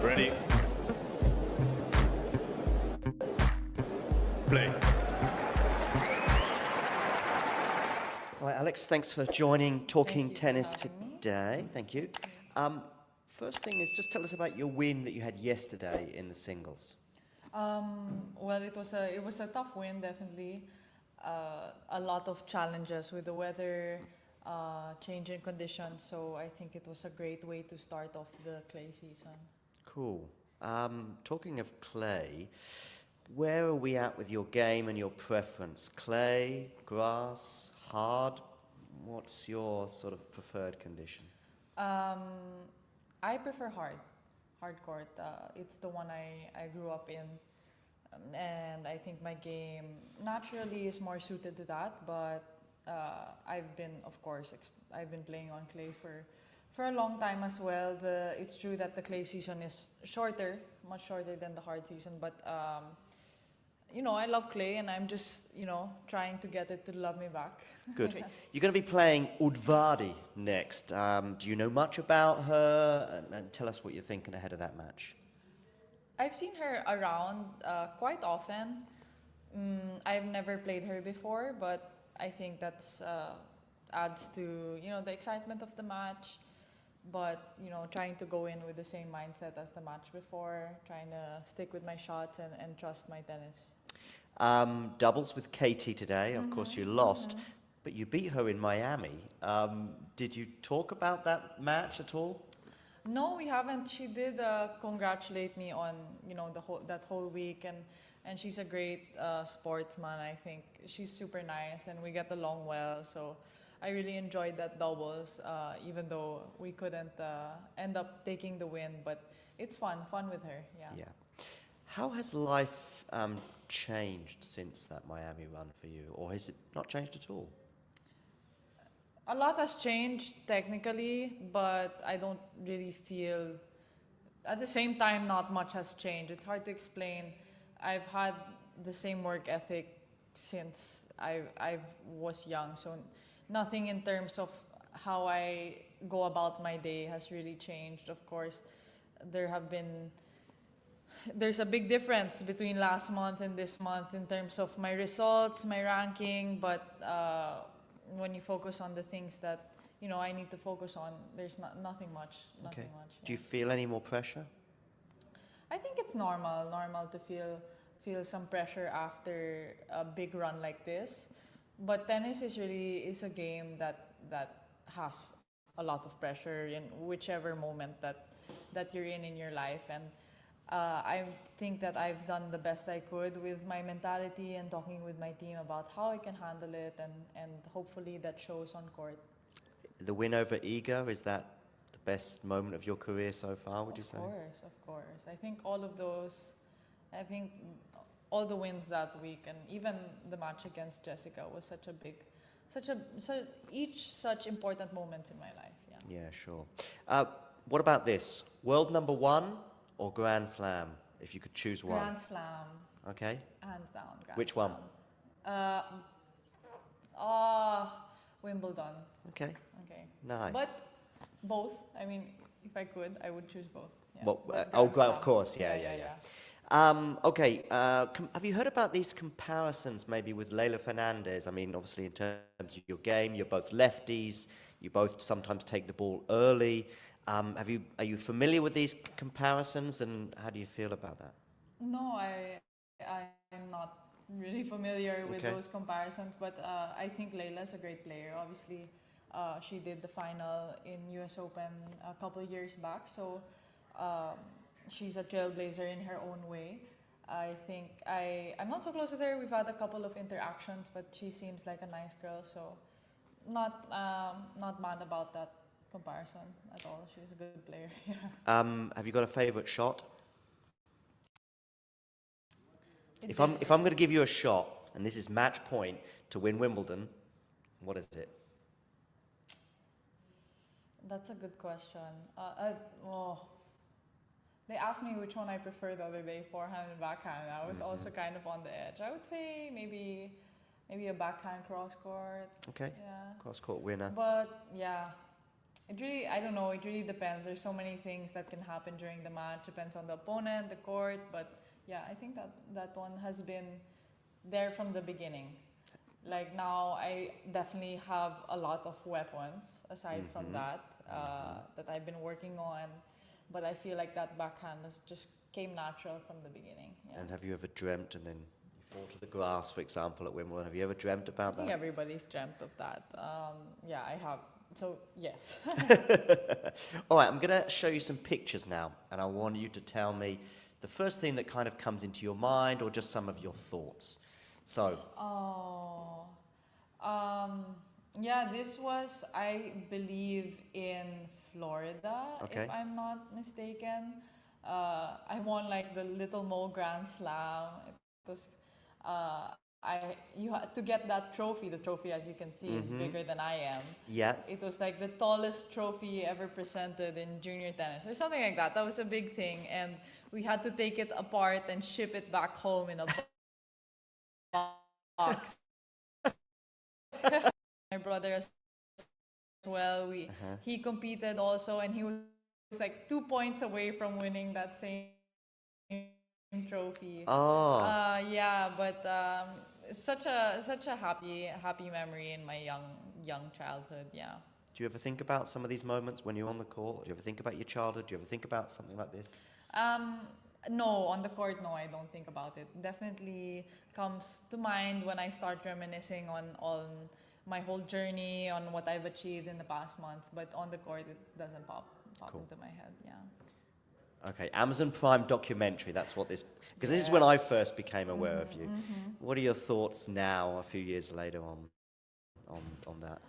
Ready? Play. Hi, Alex. Thanks for joining Talking Thank you for Tennis having me. today. Thank you. First thing is just tell us about your win that you had yesterday in the singles. Well, it was a tough win, definitely. A lot of challenges with the weather, changing conditions. So I think it was a great way to start off the clay season. Cool. Talking of clay, where are we at with your game and your preference? Clay, grass, hard? What's your sort of preferred condition? I prefer hard court. It's the one I grew up in. And I think my game naturally is more suited to that, but I've been, of course, I've been playing on clay for a long time as well. It's true that the clay season is shorter, much shorter than the hard season, but you know, I love clay and I'm just, you know, trying to get it to love me back. Good. You're going to be playing Udvardi next. Do you know much about her? And tell us what you're thinking ahead of that match. I've seen her around quite often. I've never played her before, but I think that's adds to, you know, the excitement of the match. But, you know, trying to go in with the same mindset as the match before, trying to stick with my shots and trust my tennis. Doubles with Katie today. Of course, you lost, but you beat her in Miami. Did you talk about that match at all? No, we haven't. She did congratulate me on, you know, that whole week, and she's a great sportsman. I think she's super nice, and we get along well. So I really enjoyed that doubles, even though we couldn't end up taking the win. But it's fun with her. Yeah. Yeah. How has life changed since that Miami run for you, or has it not changed at all? A lot has changed technically, but I don't really feel, at the same time, not much has changed. It's hard to explain. I've had the same work ethic since I was young, so nothing in terms of how I go about my day has really changed. Of course, there's a big difference between last month and this month in terms of my results, my ranking, but when you focus on the things that, you know, I need to focus on, there's nothing much. Okay. Yeah. Do you feel any more pressure? I think it's normal to feel some pressure after a big run like this. But tennis is a game that has a lot of pressure in whichever moment that you're in your life, and I think that I've done the best I could with my mentality and talking with my team about how I can handle it, and hopefully that shows on court. The win over Iga, is that the best moment of your career so far, would you say? Of course. I think all of those, I think all the wins that week, and even the match against Jessica was such a big, each such important moments in my life. Yeah. Yeah, sure. What about this? World number one or Grand Slam, if you could choose one? Grand Slam, Okay. hands down. Which one? Uh, ah, Wimbledon. Okay. Okay. Nice. But both. I mean, if I could, I would choose both. Yeah. Well, But oh, Grand of Slam. course. Yeah. Okay. Have you heard about these comparisons maybe with Leylah Fernandez? I mean, obviously in terms of your game, you're both lefties. You both sometimes take the ball early. Are you familiar with these comparisons, and how do you feel about that? No, I'm not really familiar with Okay. those comparisons, but I think Leylah's a great player. Obviously, she did the final in US Open a couple of years back, so she's a trailblazer in her own way. I think I'm not so close with her. We've had a couple of interactions, but she seems like a nice girl, so not mad about that comparison at all. She's a good player. Yeah. Have you got a favorite shot? It If I'm going to differs. give you a shot, and this is match point to win Wimbledon, what is it? That's a good question. They asked me which one I prefer the other day, forehand and backhand. I was also kind of on the edge. I would say maybe a backhand cross court. Okay. Yeah. Cross court winner. But yeah, I don't know. It really depends. There's so many things that can happen during the match. Depends on the opponent, the court. But yeah, I think that one has been there from the beginning. Like now, I definitely have a lot of weapons aside from that that I've been working on. But I feel like that backhand just came natural from the beginning. Yeah. And have you ever dreamt and then you fall to the grass, for example, at Wimbledon? Have you ever dreamt about I think that? everybody's dreamt of that. Yeah, I have. So yes. All right, I'm going to show you some pictures now, and I want you to tell me the first thing that kind of comes into your mind or just some of your thoughts. So, yeah, this was, I believe, in Florida, Okay. if I'm not mistaken. I won like the Little Mo Grand Slam. It was, you had to get that trophy. The trophy, as you can see, is bigger than I am. yeah. It was like the tallest trophy ever presented in junior tennis or something like that. That was a big thing, and we had to take it apart and ship it back home in a box. My brother as well. He competed also, and he was like 2 points away from winning that same trophy. Oh, Yeah, but such a happy memory in my young childhood. Yeah. do you ever think about some of these moments when you're on the court? Do you ever think about your childhood? Do you ever think about something like this? No, on the court, no, I don't think about it. Definitely comes to mind when I start reminiscing on my whole journey, on what I've achieved in the past month. But on the court, it doesn't pop Cool. into my head. Yeah. Okay, Amazon Prime documentary, that's what this... Because this is when I first became aware of you. What are your thoughts now, a few years later, on that?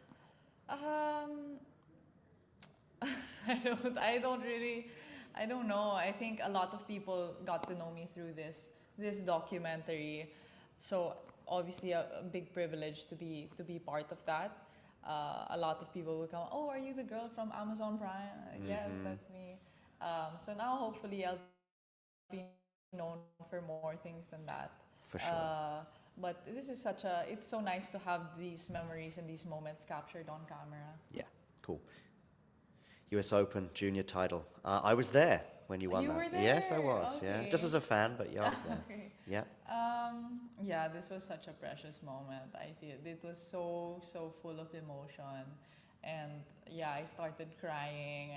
I don't know. I think a lot of people got to know me through this documentary. So obviously a big privilege to be part of that. A lot of people will come, oh, are you the girl from Amazon Prime? Yes, that's me. So now hopefully I'll be known for more things than that. For sure. But this is it's so nice to have these memories and these moments captured on camera. Yeah, cool. US Open junior title. I was there when you won You that. were there? Yes, I was. Yeah, Okay. just as a fan, but yeah, I was there. Okay. Yeah. Yeah, this was such a precious moment. I feel it was so full of emotion, and yeah, I started crying,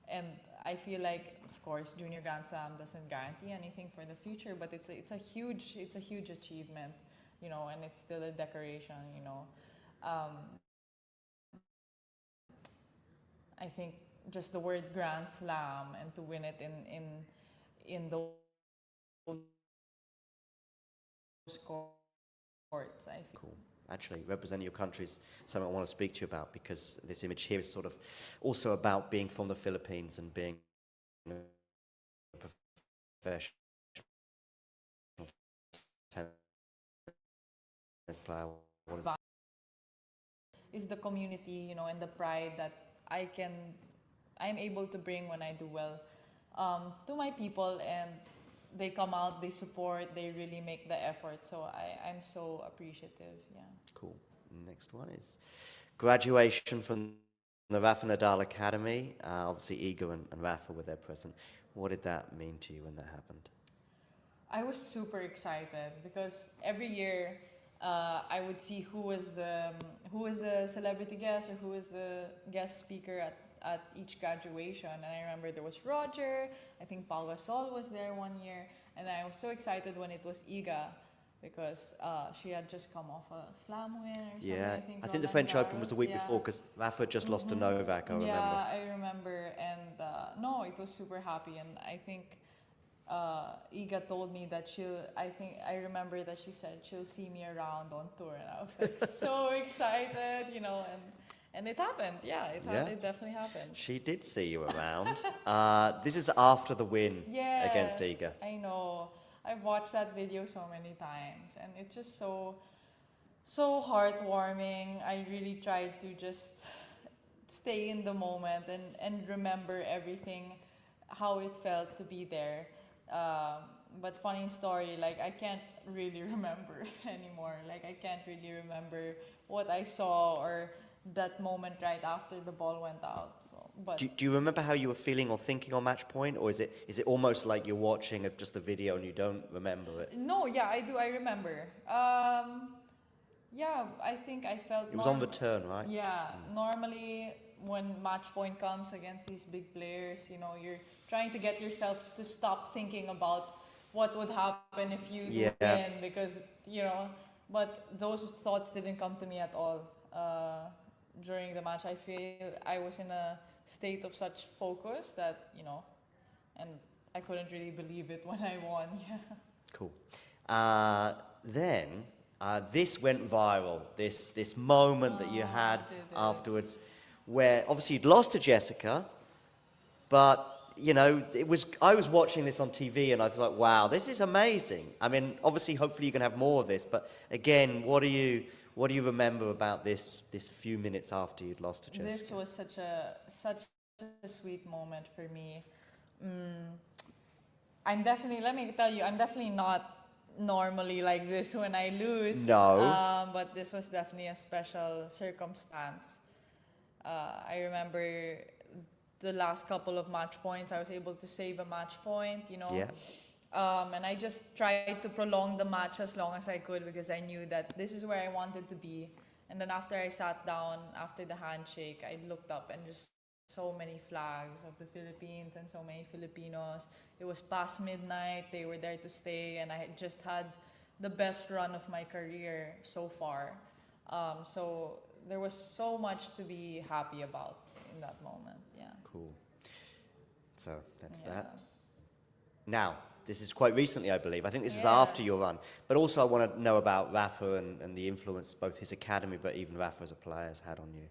and I feel like, of course, Junior Grand Slam doesn't guarantee anything for the future, but it's a huge achievement, you know, and it's still a decoration, you know. I think just the word Grand Slam and to win it in the courts, I feel. Cool. Actually, representing your country is something I want to speak to you about, because this image here is sort of also about being from the Philippines and being a professional tennis player. What is the community, you know, and the pride that I'm able to bring when I do well to my people, and they come out, they support, they really make the effort. So I'm so appreciative. Yeah. Cool. Next one is graduation from the Rafa Nadal Academy. Obviously, Iga and Rafa were there present. What did that mean to you when that happened? I was super excited because every year I would see who was the celebrity guest or who was the guest speaker at each graduation. And I remember there was Roger, I think Paul Gasol was there one year, and I was so excited when it was Iga because she had just come off a slam win or something. Yeah, I think the Roland French Open Garros, was the week yeah. before, because Rafa just lost to Novak, I remember. Yeah, I remember, and no, it was super happy, and I think Iga told me that I remember that she said she'll see me around on tour, and I was like so excited, you know, and it happened. Yeah, it definitely happened. She did see you around. This is after the win against Iga. I know. I've watched that video so many times, and it's just so heartwarming. I really tried to just stay in the moment and remember everything, how it felt to be there. But funny story, like I can't really remember anymore. Like I can't really remember what I saw or that moment right after the ball went out. So, but Do you remember how you were feeling or thinking on match point, or is it almost like you're watching just the video and you don't remember it? No, yeah, I do. I remember. Yeah, I think I felt. It was on the turn, right? Yeah, normally when match point comes against these big players, you know, you're trying to get yourself to stop thinking about what would happen if you win, because you know. But those thoughts didn't come to me at all during the match. I feel I was in a state of such focus that, you know, and I couldn't really believe it when I won. Yeah. Cool. Then this went viral. This moment that you had afterwards, where obviously you'd lost to Jessica, but you know I was watching this on TV and I thought, wow, this is amazing. I mean, obviously, hopefully you can have more of this. But again, what do you remember about this few minutes after you'd lost to Jessica? This was such a sweet moment for me. Let me tell you, I'm definitely not normally like this when I lose. No. But this was definitely a special circumstance. I remember the last couple of match points, I was able to save a match point, you know. Yeah. And I just tried to prolong the match as long as I could because I knew that this is where I wanted to be. And then after I sat down, after the handshake, I looked up and just so many flags of the Philippines and so many Filipinos. It was past midnight, they were there to stay, and I had just had the best run of my career so far. So there was so much to be happy about in that moment. Yeah. Cool. So that's that. Now, this is quite recently, I believe. I think this is after your run. But also I want to know about Rafa and the influence both his academy, but even Rafa as a player has had on you.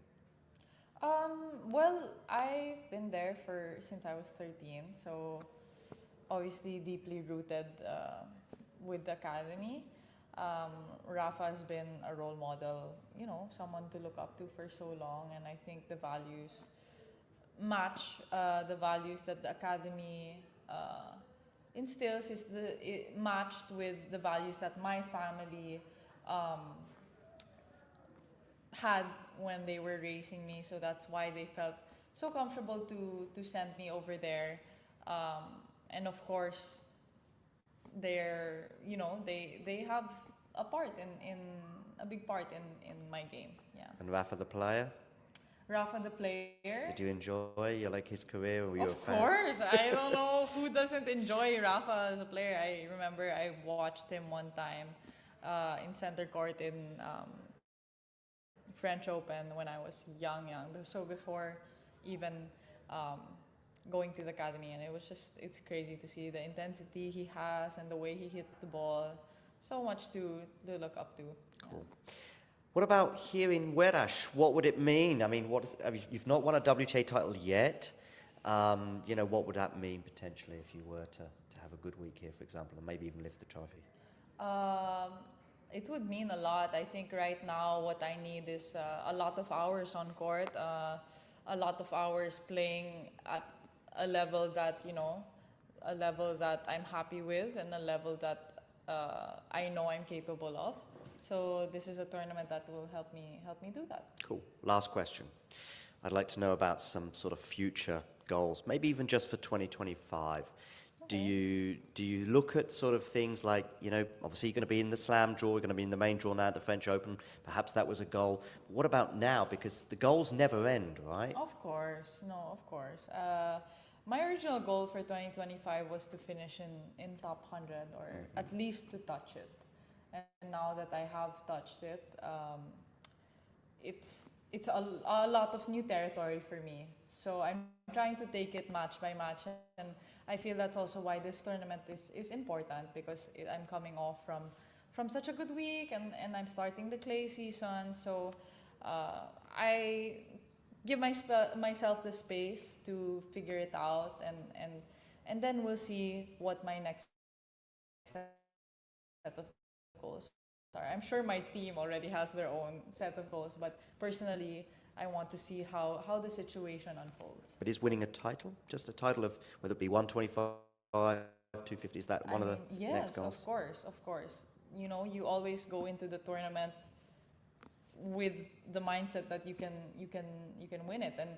Well, I've been there since I was 13, so obviously deeply rooted with the academy. Rafa has been a role model, you know, someone to look up to for so long, and I think the values match the values that the academy instills matched with the values that my family had when they were raising me, so that's why they felt so comfortable to send me over there. And of course, they have a part in a big part in my game. Yeah. And Rafa the player? Rafa the player. Did you enjoy his career, or were you a fan? Of course, I don't know who doesn't enjoy Rafa as a player. I remember I watched him one time in center court in French Open when I was young. So before even going to the academy, and it's crazy to see the intensity he has and the way he hits the ball. So much to look up to. Cool. What about here in Werash? What would it mean? I mean, you've not won a WTA title yet. What would that mean potentially if you were to have a good week here, for example, and maybe even lift the trophy? It would mean a lot. I think right now what I need is a lot of hours on court, a lot of hours playing at a level that I'm happy with, and a level that I know I'm capable of. So this is a tournament that will help me do that. Cool. Last question. I'd like to know about some sort of future goals, maybe even just for 2025. Okay. Do you look at sort of things like, obviously you're going to be in the Slam draw, you're going to be in the main draw now at the French Open. Perhaps that was a goal. But what about now? Because the goals never end, right? Of course. No, of course. My original goal for 2025 was to finish in top 100, or at least to touch it. And now that I have touched it, it's a lot of new territory for me. So I'm trying to take it match by match, and I feel that's also why this tournament is important, because I'm coming off from such a good week, and I'm starting the clay season. So I give myself the space to figure it out, and then we'll see what my next set of goals are. I'm sure my team already has their own set of goals, but personally, I want to see how the situation unfolds. But is winning a title, just a title of whether it be 125, 250, is that one of the next goals? Yes, of course. You always go into the tournament with the mindset that you can win it, and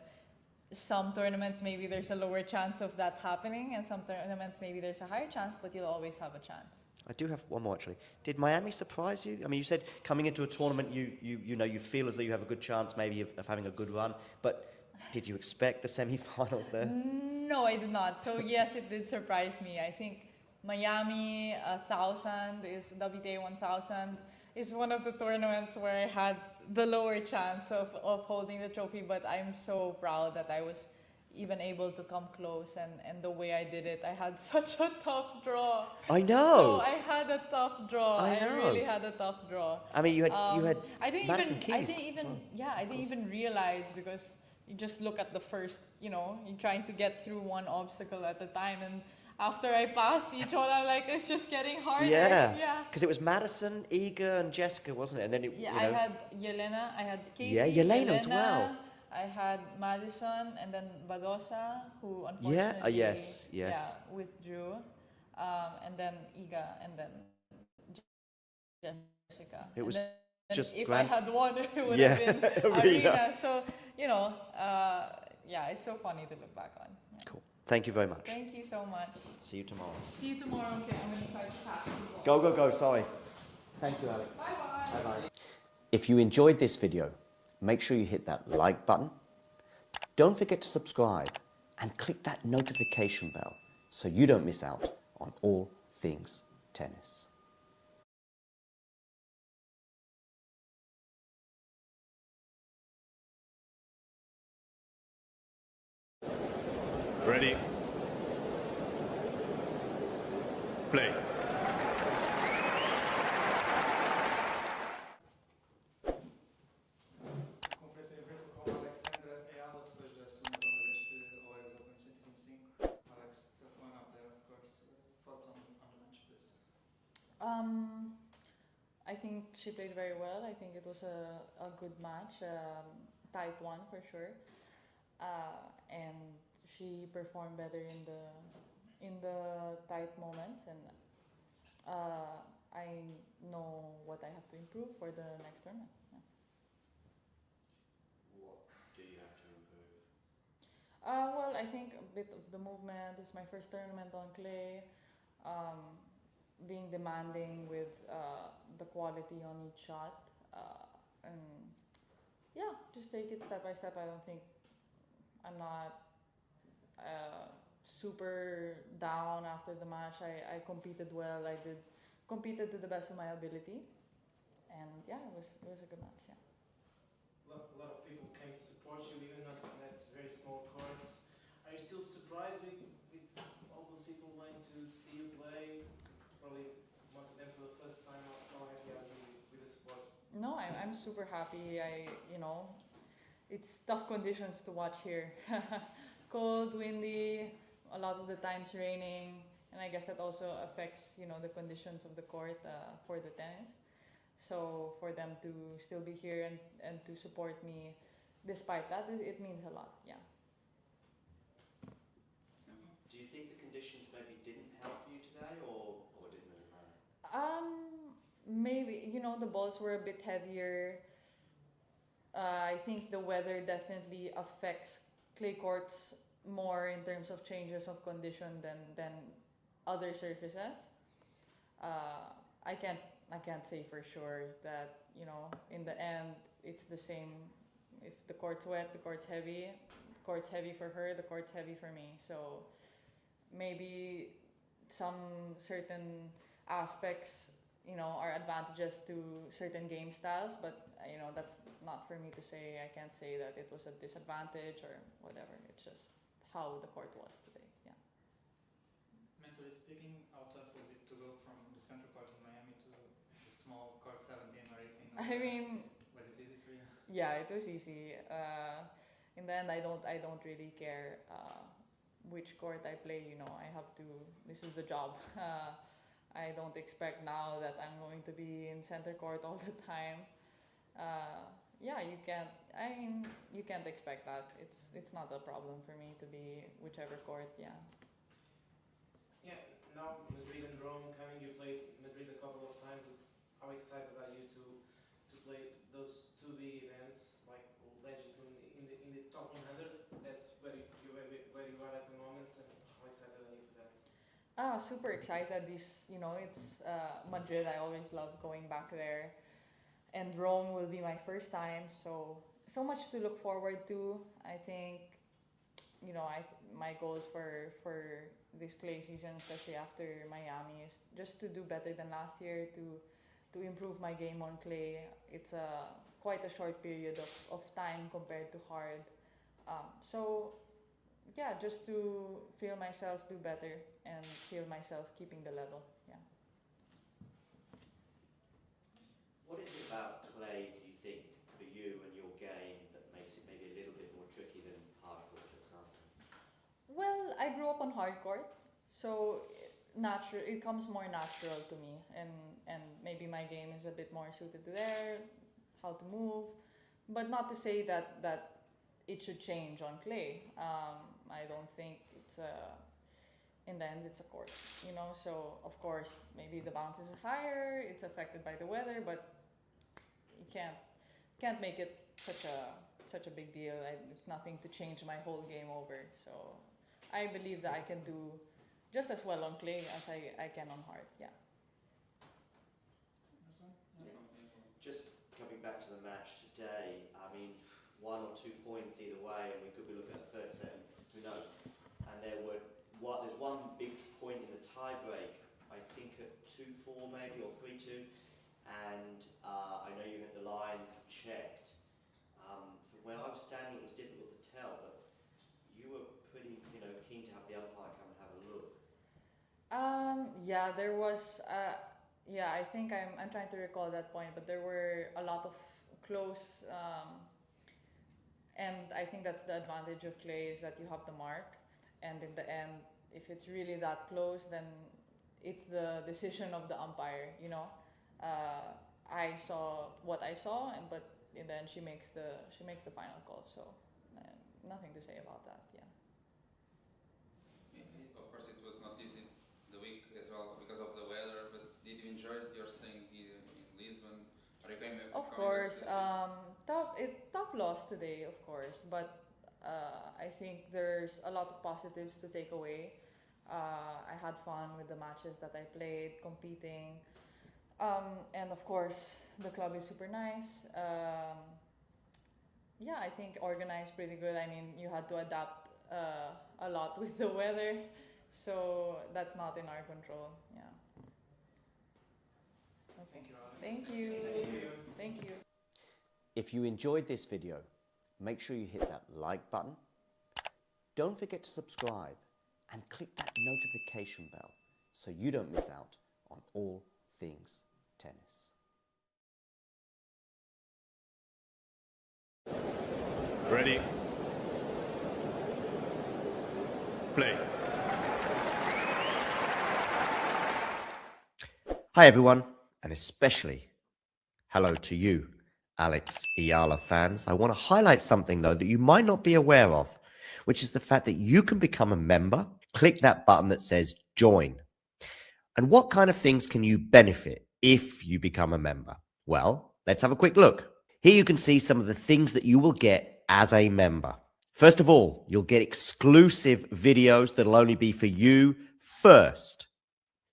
some tournaments maybe there's a lower chance of that happening, and some tournaments maybe there's a higher chance, but you'll always have a chance. I do have one more actually. Did Miami surprise you? I mean, you said coming into a tournament, you feel as though you have a good chance maybe of having a good run, but did you expect the semi-finals there? No, I did not. So yes, it did surprise me. I think Miami 1000 is WTA 1000 is one of the tournaments where I had the lower chance of holding the trophy, but I'm so proud that I was even able to come close, and the way I did it, I had such a tough draw. I know. So I had a tough draw. I know. I really had a tough draw. I mean, you had Madison I Keys. didn't even realize, because you just look at the first, you're trying to get through one obstacle at a time, and after I passed each one, I'm like, it's just getting harder. Yeah. Because it was Madison, Iga, and Jessica, wasn't it? And then I had Jelena, I had Katie. Yeah, Jelena as well. I had Madison, and then Badosa, who unfortunately withdrew, and then Iga, and then Jessica. It was just if I had one, it would have been Arena. So it's so funny to look back on. Yeah. Cool. Thank you very much. Thank you so much. See you tomorrow. See you tomorrow. Okay, I'm going to try to pass the ball. Go. Sorry. Thank you, Alex. Bye-bye. Bye-bye. If you enjoyed this video, make sure you hit that like button. Don't forget to subscribe and click that notification bell so you don't miss out on all things tennis. Ready? Play. Conferência de imprensa com Alex Eala depois da segunda ronda deste Alex Open 125. Alex, tough one out there, of course. Thoughts on the match, please? I think she played very well. I think it was a good match, tight one for sure, and she performed better in the tight moments, and I know what I have to improve for the next tournament. Yeah. What do you have to improve? Well, I think a bit of the movement. It's my first tournament on clay. Being demanding with the quality on each shot, and just take it step by step. I don't think I'm not super down after the match. I competed well. I competed to the best of my ability, and it was a good match. Yeah. A lot of people came to support you, even at very small courts. Are you still surprised probably most of them for the first time. How happy are you with the sport? No, I'm super happy. It's tough conditions to watch here. Cold, windy, a lot of the times raining, and I guess that also affects, the conditions of the court for the tennis. So for them to still be here and to support me despite that, it means a lot, yeah. Do you think the conditions maybe didn't help you today, or it didn't really matter? Maybe, the balls were a bit heavier. I think the weather definitely affects clay courts more in terms of changes of condition than other surfaces. I can't say for sure that, in the end it's the same. If the court's wet, the court's heavy. The court's heavy for her, the court's heavy for me. So maybe some certain aspects, are advantages to certain game styles, but that's not for me to say. I can't say that it was a disadvantage or whatever. It's just how the court was today. Yeah. Mentally speaking, how tough was it to go from the central court in Miami to the small court 17 or 18? I mean, was it easy for you? yeah, it was easy. In the end, I don't really care which court I play. I have to. This is the job. I don't expect now that I'm going to be in center court all the time. Yeah, you can't. You can't expect that. It's not a problem for me to be whichever court. Yeah. Yeah, now Madrid and Rome coming. You played Madrid a couple of times. How excited are you to play those two big events like Legend in the top 100? That's where you are at the moment, and how excited are you for that? Super excited. It's Madrid. I always love going back there, and Rome will be my first time. So much to look forward to. I think, my goals for this clay season, especially after Miami, is just to do better than last year. To improve my game on clay. It's quite a short period of time compared to hard. So yeah, just to feel myself do better and feel myself keeping the level. Yeah. What is it about clay, do you think, for you and your game that makes it maybe a little bit more tricky than hardcourt, for example? Well, I grew up on hardcourt, so it comes more natural to me, and maybe my game is a bit more suited to there, how to move, but not to say that it should change on clay. I don't think it's in the end it's a court, so of course maybe the bounce is higher, it's affected by the weather, but you can't make it such a big deal. It's nothing to change my whole game over, so I believe that I can do just as well on clay as I can on hard. Yeah. Just coming back to the match today, I mean, 1 or 2 points either way, and we could be looking at a third set, who knows? And there's one big point in the tie break, I think at 2-4 maybe, or 3-2, and I know you had the line checked. From where I was standing, it was difficult to tell, but you were pretty, keen to have the umpire come and have a look. Yeah, there was. I think I'm trying to recall that point, but there were a lot of close. And I think that's the advantage of clay, is that you have the mark, and in the end, if it's really that close, then it's the decision of the umpire. I saw what I saw, but in the end, she makes the final call. So nothing to say about that. Yeah. Of course, it was not easy the week as well because of the weather. But did you enjoy your staying in Lisbon? Are you coming back? Of course, tough loss today, of course. But I think there's a lot of positives to take away. I had fun with the matches that I played, competing, and of course, the club is super nice. Yeah, I think organized pretty good. I mean, you had to adapt a lot with the weather, so that's not in our control. Yeah. Okay. Thank you, Alex. Thank you. Thank you. If you enjoyed this video, make sure you hit that like button. Don't forget to subscribe and click that notification bell so you don't miss out on all things tennis. Ready? Play. Hi everyone, and especially hello to you, Alex Eala fans. I want to highlight something though that you might not be aware of, which is the fact that you can become a member. Click that button that says join. And what kind of things can you benefit if you become a member? Well, let's have a quick look. Here you can see some of the things that you will get as a member. First of all, you'll get exclusive videos that'll only be for you first.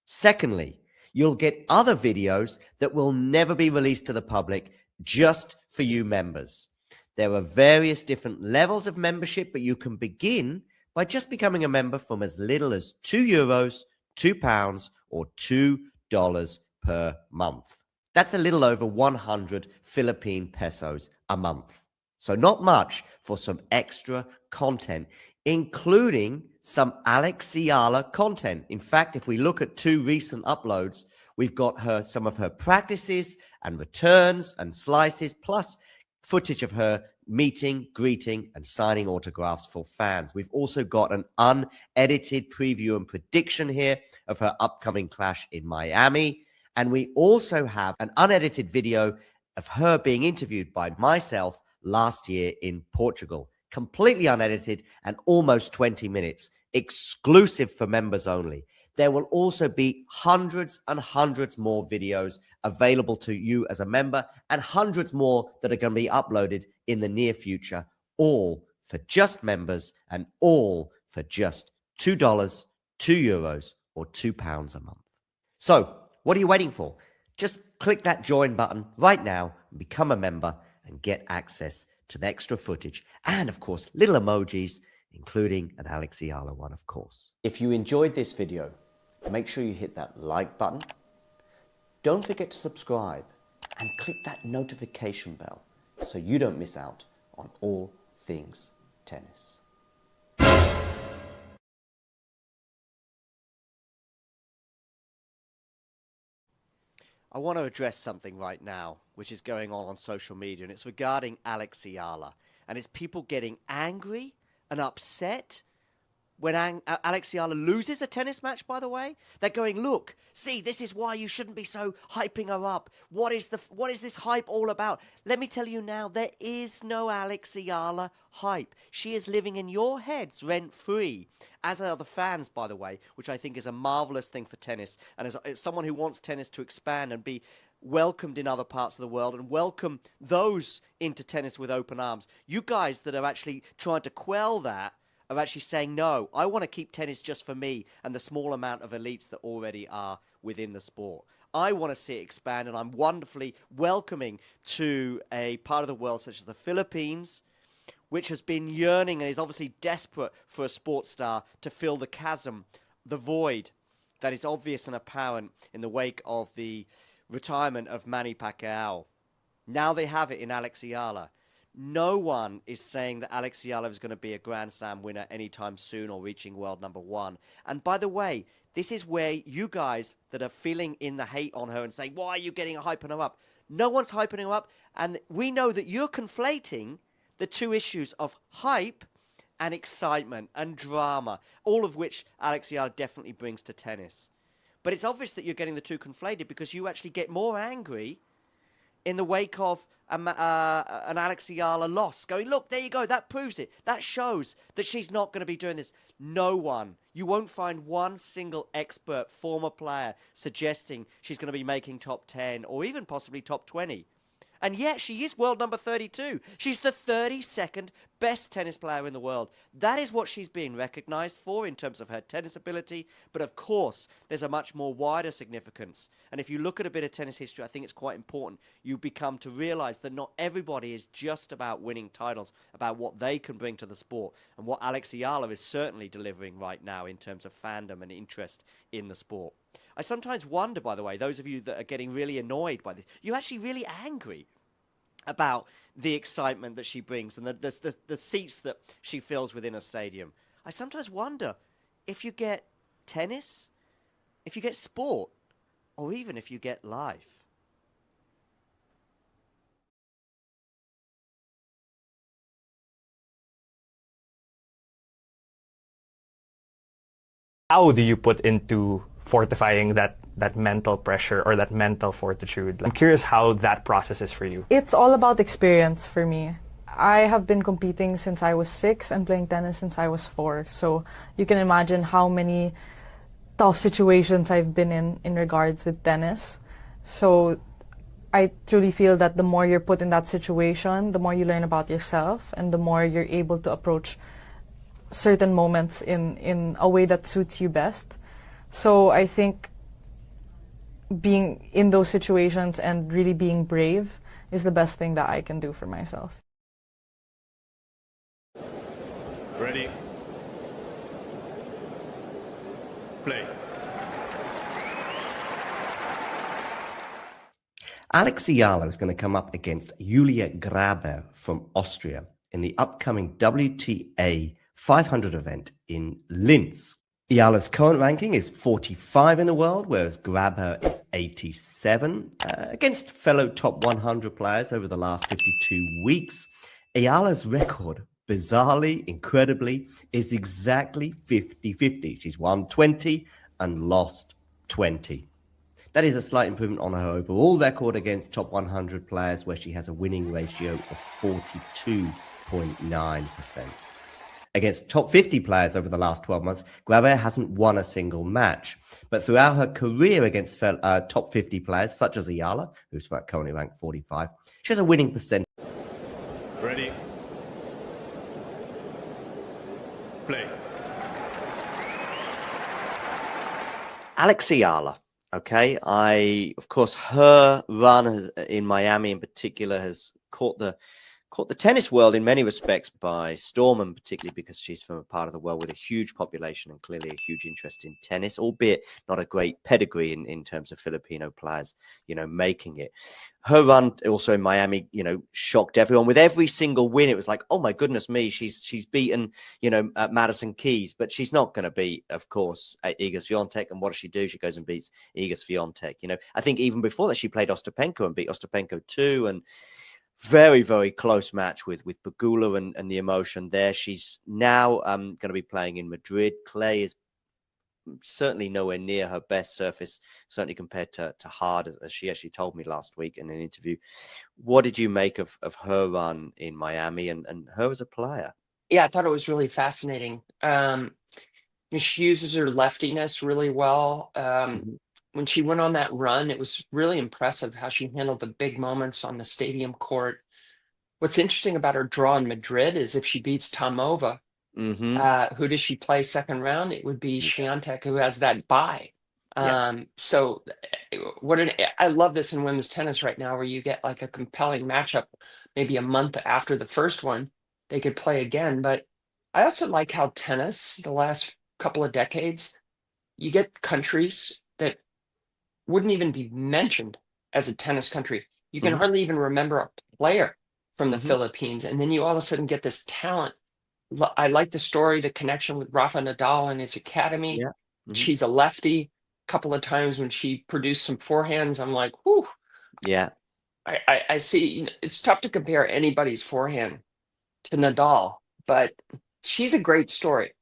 Secondly, you'll get other videos that will never be released to the public, just for you members. There are various different levels of membership, but you can begin by just becoming a member from as little as €2, £2, or $2 per month. That's a little over 100 Philippine pesos a month. So not much for some extra content, including some Alex Eala content. In fact, if we look at 2 recent uploads, we've got some of her practices and returns and slices, plus footage of her meeting, greeting, and signing autographs for fans. We've also got an unedited preview and prediction here of her upcoming clash in Miami. And we also have an unedited video of her being interviewed by myself last year in Portugal. Completely unedited and almost 20 minutes, exclusive for members only. There will also be hundreds and hundreds more videos available to you as a member, and hundreds more that are going to be uploaded in the near future, all for just members and all for just $2, €2, or £2 a month. So, what are you waiting for? Just click that join button right now and become a member and get access to the extra footage and, of course, little emojis, including an Alex Eala one, of course. If you enjoyed this video, make sure you hit that like button. Don't forget to subscribe and click that notification bell so you don't miss out on all things tennis. I want to address something right now, which is going on social media, and it's regarding Alex Eala. And it's people getting angry and upset when Alex Eala loses a tennis match, by the way. They're going, look, see, this is why you shouldn't be so hyping her up. What is this hype all about? Let me tell you now, there is no Alex Eala hype. She is living in your heads rent-free, as are the fans, by the way, which I think is a marvelous thing for tennis. And as someone who wants tennis to expand and be welcomed in other parts of the world and welcome those into tennis with open arms, you guys that are actually trying to quell that are actually saying, no, I want to keep tennis just for me and the small amount of elites that already are within the sport. I want to see it expand, and I'm wonderfully welcoming to a part of the world such as the Philippines, which has been yearning and is obviously desperate for a sports star to fill the chasm, the void that is obvious and apparent in the wake of the retirement of Manny Pacquiao. Now they have it in Alex Eala. No one is saying that Alex Eala is going to be a Grand Slam winner anytime soon or reaching world number 1. And by the way, this is where you guys that are feeling in the hate on her and saying, why are you hyping her up? No one's hyping her up. And we know that you're conflating the two issues of hype and excitement and drama, all of which Alex Eala definitely brings to tennis. But it's obvious that you're getting the two conflated because you actually get more angry in the wake of an Alex Eala loss, going, look, there you go, that proves it. That shows that she's not going to be doing this. No one, you won't find one single expert former player suggesting she's going to be making top 10 or even possibly top 20. And yet she is world number 32. She's the 32nd best tennis player in the world. That is what she's being recognized for in terms of her tennis ability. But of course, there's a much more wider significance. And if you look at a bit of tennis history, I think it's quite important. You become to realize that not everybody is just about winning titles, about what they can bring to the sport. And what Alex Eala is certainly delivering right now in terms of fandom and interest in the sport. I sometimes wonder, by the way, those of you that are getting really annoyed by this, you're actually really angry about the excitement that she brings and the seats that she fills within a stadium. I sometimes wonder if you get tennis, if you get sport or even if you get life. How do you put into fortifying that mental pressure or that mental fortitude? I'm curious how that process is for you. It's all about experience for me. I have been competing since I was 6 and playing tennis since I was 4. So you can imagine how many tough situations I've been in regards with tennis. So I truly feel that the more you're put in that situation, the more you learn about yourself and the more you're able to approach certain moments in a way that suits you best. So I think being in those situations and really being brave is the best thing that I can do for myself. Ready. Play. Alex Eala is going to come up against Julia Graber from Austria in the upcoming WTA 500 event in Linz. Eala's current ranking is 45 in the world, whereas Graber is 87. Against fellow top 100 players over the last 52 weeks, Eala's record, bizarrely, incredibly, is exactly 50-50. She's won 20 and lost 20. That is a slight improvement on her overall record against top 100 players, where she has a winning ratio of 42.9%. Against top 50 players over the last 12 months, Graber hasn't won a single match. But throughout her career against top 50 players, such as Eala, who's currently ranked 45, she has a winning percentage. Ready. Play. Alex Eala, okay? Of course, her run in Miami in particular has caught the tennis world in many respects by storm, and particularly because she's from a part of the world with a huge population and clearly a huge interest in tennis, albeit not a great pedigree in terms of Filipino players, making it. Her run also in Miami, shocked everyone. With every single win, it was like, oh my goodness me, she's beaten, Madison Keys, but she's not going to beat, of course, Iga Swiatek. And what does she do? She goes and beats Iga Swiatek. I think even before that, she played Ostapenko and beat Ostapenko too, and very, very close match with Pegula and the emotion there. She's now going to be playing in Madrid. Clay is certainly nowhere near her best surface, certainly compared to hard, as she actually told me last week in an interview. What did you make of her run in Miami and her as a player? Yeah, I thought it was really fascinating. She uses her leftiness really well. When she went on that run, it was really impressive how she handled the big moments on the stadium court. What's interesting about her draw in Madrid is if she beats Tomova, who does she play second round? It would be Swiatek, who has that bye. So I love this in women's tennis right now, where you get like a compelling matchup, maybe a month after the first one, they could play again. But I also like how tennis, the last couple of decades, you get countries that wouldn't even be mentioned as a tennis country. You can hardly even remember a player from the Philippines. And then you all of a sudden get this talent. I like the story, the connection with Rafa Nadal and his academy. She's a lefty. A couple of times when she produced some forehands, I'm like, whew. Yeah. I see. It's tough to compare anybody's forehand to Nadal, but she's a great story.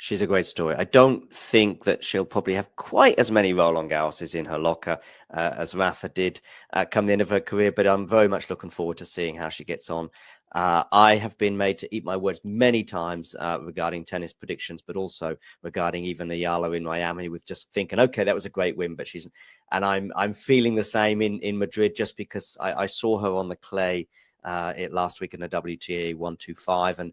She's a great story. I don't think that she'll probably have quite as many Roland Garroses in her locker as Rafa did come the end of her career, but I'm very much looking forward to seeing how she gets on. I have been made to eat my words many times regarding tennis predictions, but also regarding even Eala in Miami, with just thinking, okay, that was a great win, but I'm feeling the same in Madrid, just because I saw her on the clay last week in the WTA 125, and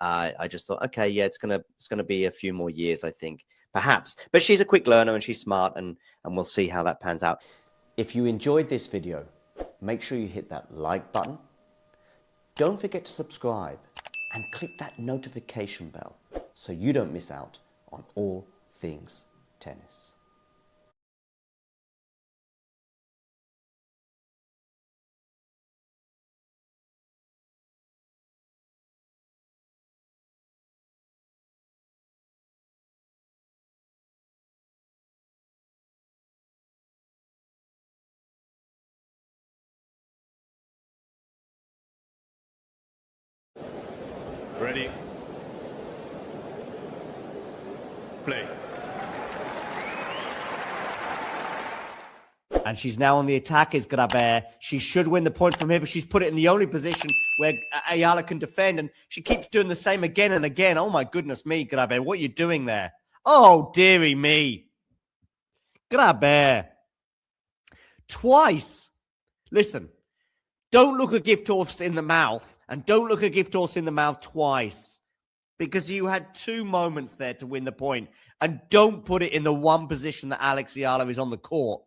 I just thought, okay, yeah, it's gonna be a few more years, I think, perhaps. But she's a quick learner and she's smart, and we'll see how that pans out. If you enjoyed this video, make sure you hit that like button. Don't forget to subscribe and click that notification bell so you don't miss out on all things tennis. play. And she's now on the attack, is Grabher. She should win the point from here, but she's put it in the only position where Eala can defend, and she keeps doing the same again and again. Oh, my goodness me, Grabher, what are you doing there? Oh, dearie me. Grabher. Twice. Listen, don't look a gift horse in the mouth, and don't look a gift horse in the mouth twice, because you had 2 moments there to win the point, and don't put it in the one position that Alex Eala is on the court.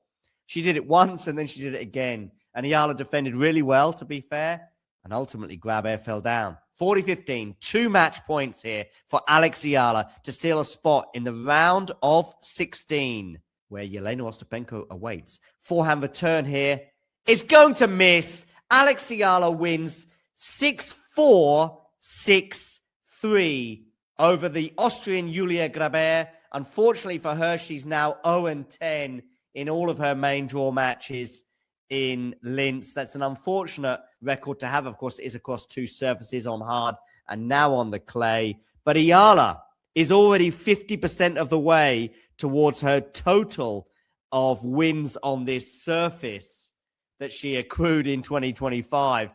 She did it once, and then she did it again. And Eala defended really well, to be fair. And ultimately, Grabher fell down. 40-15, 2 match points here for Alex Eala to seal a spot in the round of 16, where Jelena Ostapenko awaits. Forehand return here is going to miss. Alex Eala wins 6-4, 6-3 over the Austrian Julia Grabher. Unfortunately for her, she's now 0-10 in all of her main draw matches in Linz. That's an unfortunate record to have. Of course, it is across 2 surfaces, on hard and now on the clay. But Eala is already 50% of the way towards her total of wins on this surface that she accrued in 2025.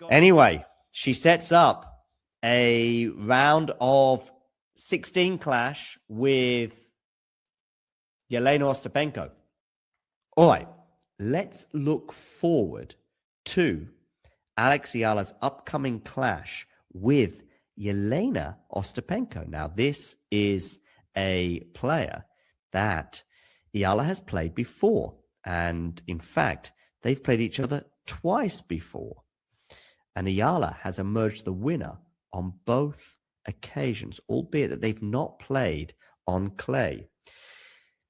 Anyway, she sets up a round of 16 clash with Jelena Ostapenko. All right, let's look forward to Alex Eala's upcoming clash with Jelena Ostapenko. Now, this is a player that Eala has played before. And in fact, they've played each other twice before. And Eala has emerged the winner on both occasions, albeit that they've not played on clay.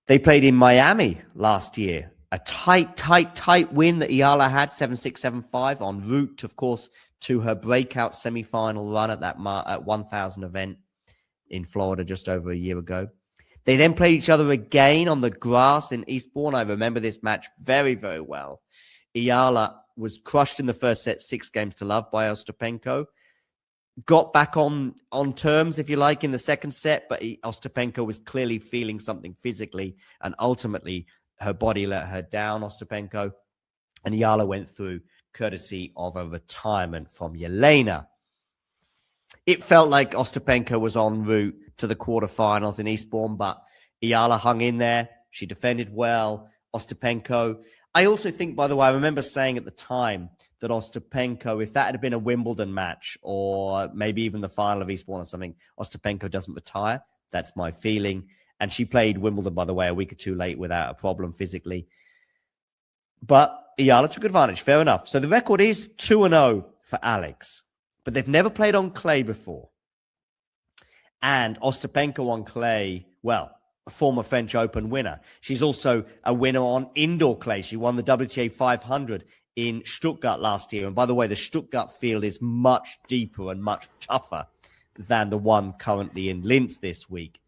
They played in Miami last year. A tight win that Eala had, 7-6, 7-5, en route, of course, to her breakout semi-final run at that 1,000 event in Florida just over a year ago. They then played each other again on the grass in Eastbourne. I remember this match very, very well. Eala was crushed in the first set, 6-0 by Ostapenko. Got back on terms, if you like, in the second set, but Ostapenko was clearly feeling something physically, and ultimately her body let her down, Ostapenko, and Eala went through courtesy of a retirement from Jelena. It felt like Ostapenko was en route to the quarterfinals in Eastbourne, but Eala hung in there. She defended well. Ostapenko, I also think, by the way, I remember saying at the time that Ostapenko, if that had been a Wimbledon match or maybe even the final of Eastbourne or something, Ostapenko doesn't retire. That's my feeling. And she played Wimbledon, by the way, a week or 2 late without a problem physically. But Eala took advantage. Fair enough. So the record is 2-0 for Alex. But they've never played on clay before. And Ostapenko on clay, well, a former French Open winner. She's also a winner on indoor clay. She won the WTA 500 in Stuttgart last year. And by the way, the Stuttgart field is much deeper and much tougher than the one currently in Linz this week.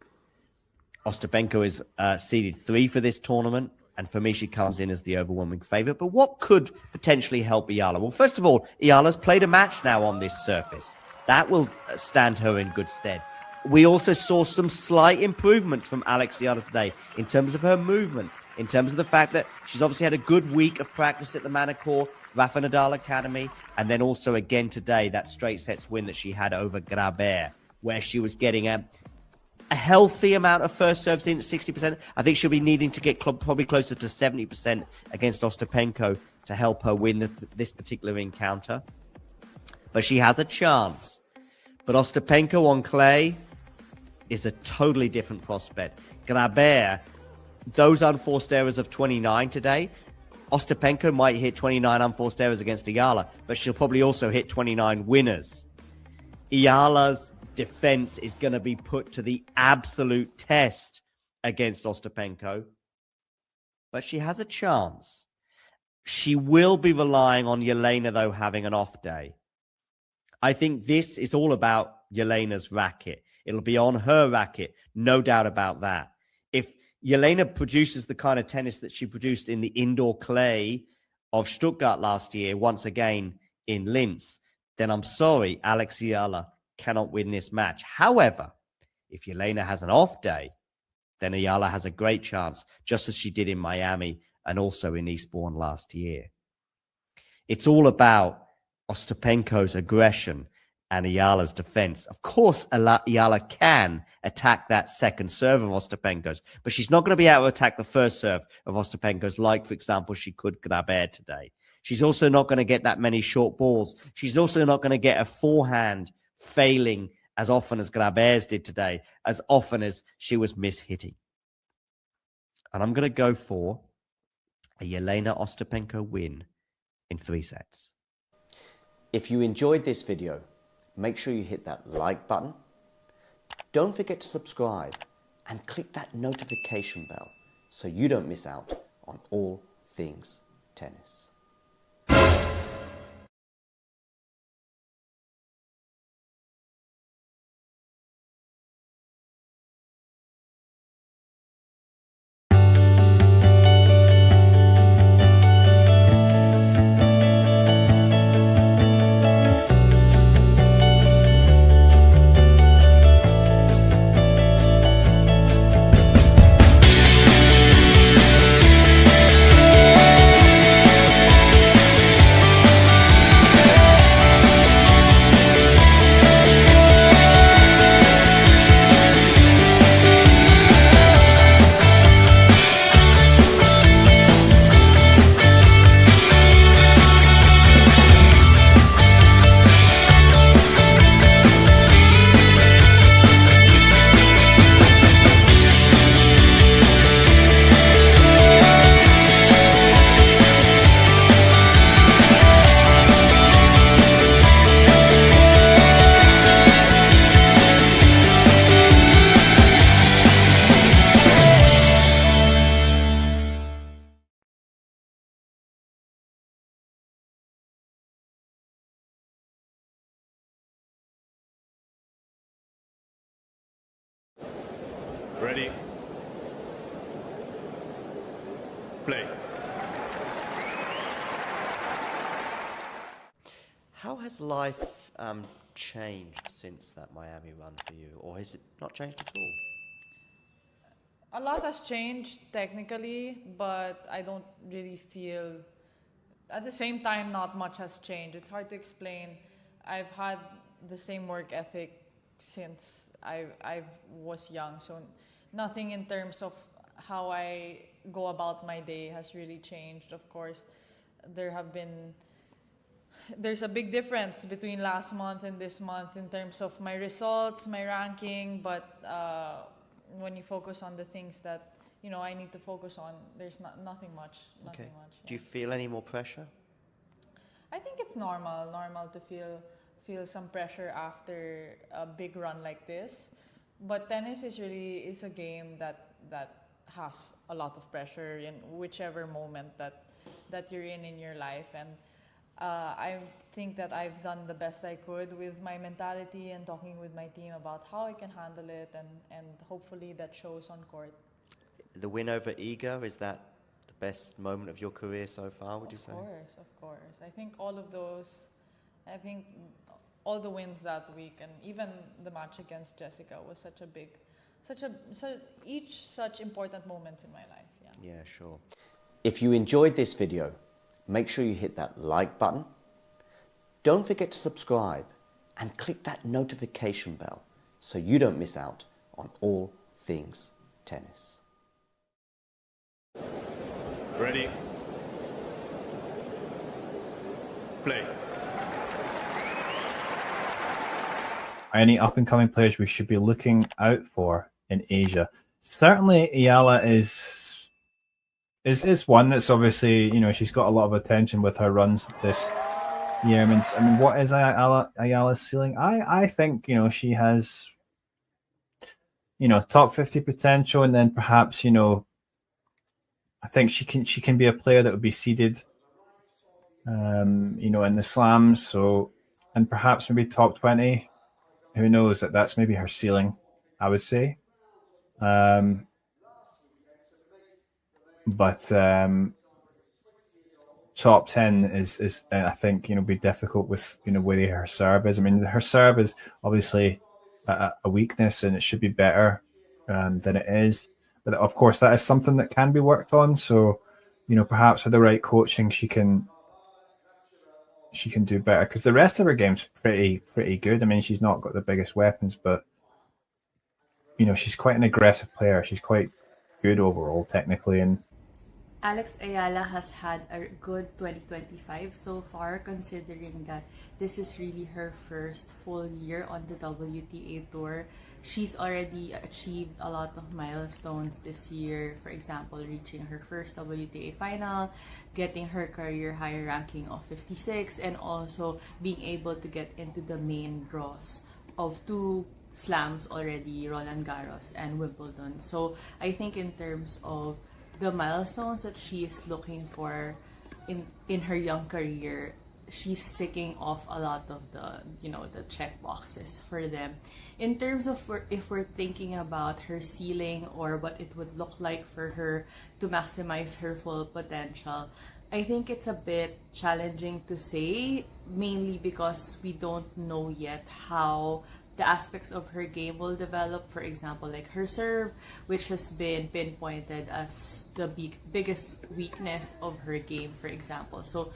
Ostapenko is seeded 3 for this tournament, and for me, she comes in as the overwhelming favorite. But what could potentially help Eala? Well, first of all, Eala's played a match now on this surface. That will stand her in good stead. We also saw some slight improvements from Alex Eala today in terms of her movement, in terms of the fact that she's obviously had a good week of practice at the Manicure Rafa Nadal Academy, and then also again today, that straight sets win that she had over Grabher, where she was getting a healthy amount of first serves in at 60%. I think she'll be needing to get probably closer to 70% against Ostapenko to help her win this particular encounter. But she has a chance. But Ostapenko on clay is a totally different prospect. Grabher, those unforced errors of 29 today, Ostapenko might hit 29 unforced errors against Eala, but she'll probably also hit 29 winners. Eala's defense is going to be put to the absolute test against Ostapenko, but she has a chance. She will be relying on Jelena, though, having an off day. I think this is all about Jelena's racket. It'll be on her racket, no doubt about that. If Jelena produces the kind of tennis that she produced in the indoor clay of Stuttgart last year, once again in Linz, then I'm sorry, Alex Eala cannot win this match. However, if Jelena has an off day, then Eala has a great chance, just as she did in Miami and also in Eastbourne last year. It's all about Ostapenko's aggression and Eala's defense. Of course, Eala can attack that second serve of Ostapenko's, but she's not going to be able to attack the first serve of Ostapenko's, like, for example, she could Grabher today. She's also not going to get that many short balls. She's also not going to get a forehand failing as often as Grabher's did today, as often as she was mishitting. And I'm going to go for a Jelena Ostapenko win in 3 sets. If you enjoyed this video, make sure you hit that like button. Don't forget to subscribe and click that notification bell so you don't miss out on all things tennis. Ready. Play. How has life changed since that Miami run for you, or has it not changed at all? A lot has changed technically, but I don't really feel, at the same time, not much has changed. It's hard to explain. I've had the same work ethic since I was young, so nothing in terms of how I go about my day has really changed. Of course, there's a big difference between last month and this month in terms of my results, my ranking, but when you focus on the things that I need to focus on, there's nothing much. Okay. Yeah. Do you feel any more pressure? I think it's normal to feel some pressure after a big run like this. But tennis is a game that has a lot of pressure in whichever moment that you're in your life. And I think that I've done the best I could with my mentality and talking with my team about how I can handle it, and hopefully that shows on court. The win over Iga, is that the best moment of your career so far, would you say? Of course. I think all of those, all the wins that week, and even the match against Jessica was each such important moments in my life. Yeah, sure. If you enjoyed this video, make sure you hit that like button. Don't forget to subscribe and click that notification bell so you don't miss out on all things tennis. Ready. Play. Any up-and-coming players we should be looking out for in Asia? Certainly, Eala is one that's obviously, she's got a lot of attention with her runs this year. I mean, what is Ayala's ceiling? I think she has top 50 potential, and then perhaps I think she can be a player that would be seeded in the slams. So, and perhaps maybe top 20. Who knows? That's maybe her ceiling, I would say. But top 10 is I think be difficult with where her serve is. I mean, her serve is obviously a weakness, and it should be better than it is. But of course, that is something that can be worked on. So, perhaps with the right coaching, she can do better, because the rest of her game's pretty good. I mean, she's not got the biggest weapons, but she's quite an aggressive player. She's quite good overall technically. And Alex Eala has had a good 2025 so far, considering that this is really her first full year on the WTA Tour. She's already achieved a lot of milestones this year. For example, reaching her first WTA final, getting her career high ranking of 56, and also being able to get into the main draws of 2 slams already, Roland Garros and Wimbledon. So I think in terms of the milestones that she is looking for in her young career, she's ticking off a lot of the the check boxes for them. In terms of if we're thinking about her ceiling or what it would look like for her to maximize her full potential, I think it's a bit challenging to say, mainly because we don't know yet how the aspects of her game will develop. For example, like her serve, which has been pinpointed as the biggest weakness of her game, for example. So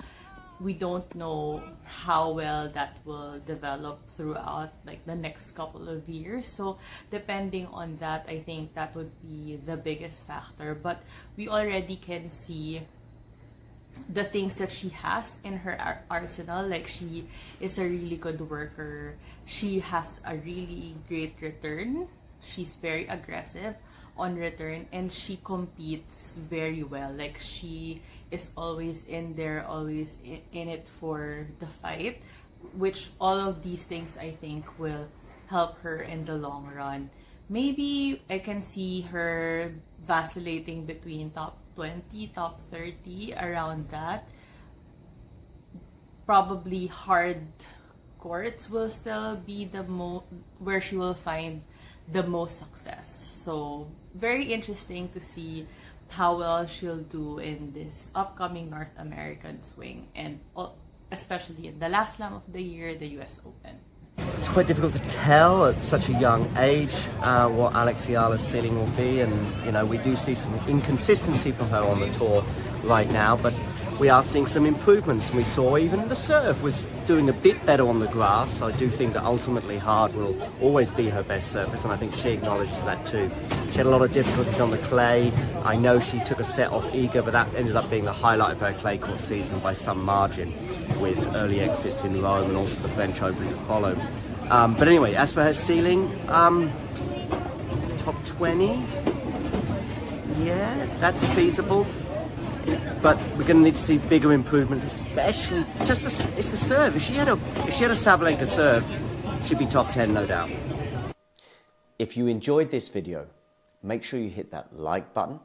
we don't know how well that will develop throughout like the next couple of years. So depending on that, I think that would be the biggest factor. But we already can see the things that she has in her arsenal. Like, she is a really good worker. She has a really great return. She's very aggressive on return, and she competes very well. Like, she is always in there, always in it for the fight, which all of these things I think will help her in the long run. Maybe I can see her vacillating between top 20, top 30, around that. Probably hard courts will still be where she will find the most success. So very interesting to see how well she'll do in this upcoming North American swing, and especially in the last slam of the year, the US Open. It's quite difficult to tell at such a young age what Alex Eala's ceiling will be, and we do see some inconsistency from her on the tour right now, but we are seeing some improvements. We saw even the serve was doing a bit better on the grass. I do think that ultimately hard will always be her best surface, and I think she acknowledges that too. She had a lot of difficulties on the clay. I know she took a set off Iga, but that ended up being the highlight of her clay court season by some margin, with early exits in Rome and also the French Open to follow. But anyway, as for her ceiling, top 20, yeah, that's feasible. But we're going to need to see bigger improvements, especially just it's the serve. If she had a Sabalenka serve, she'd be top 10, no doubt. If you enjoyed this video, make sure you hit that like button.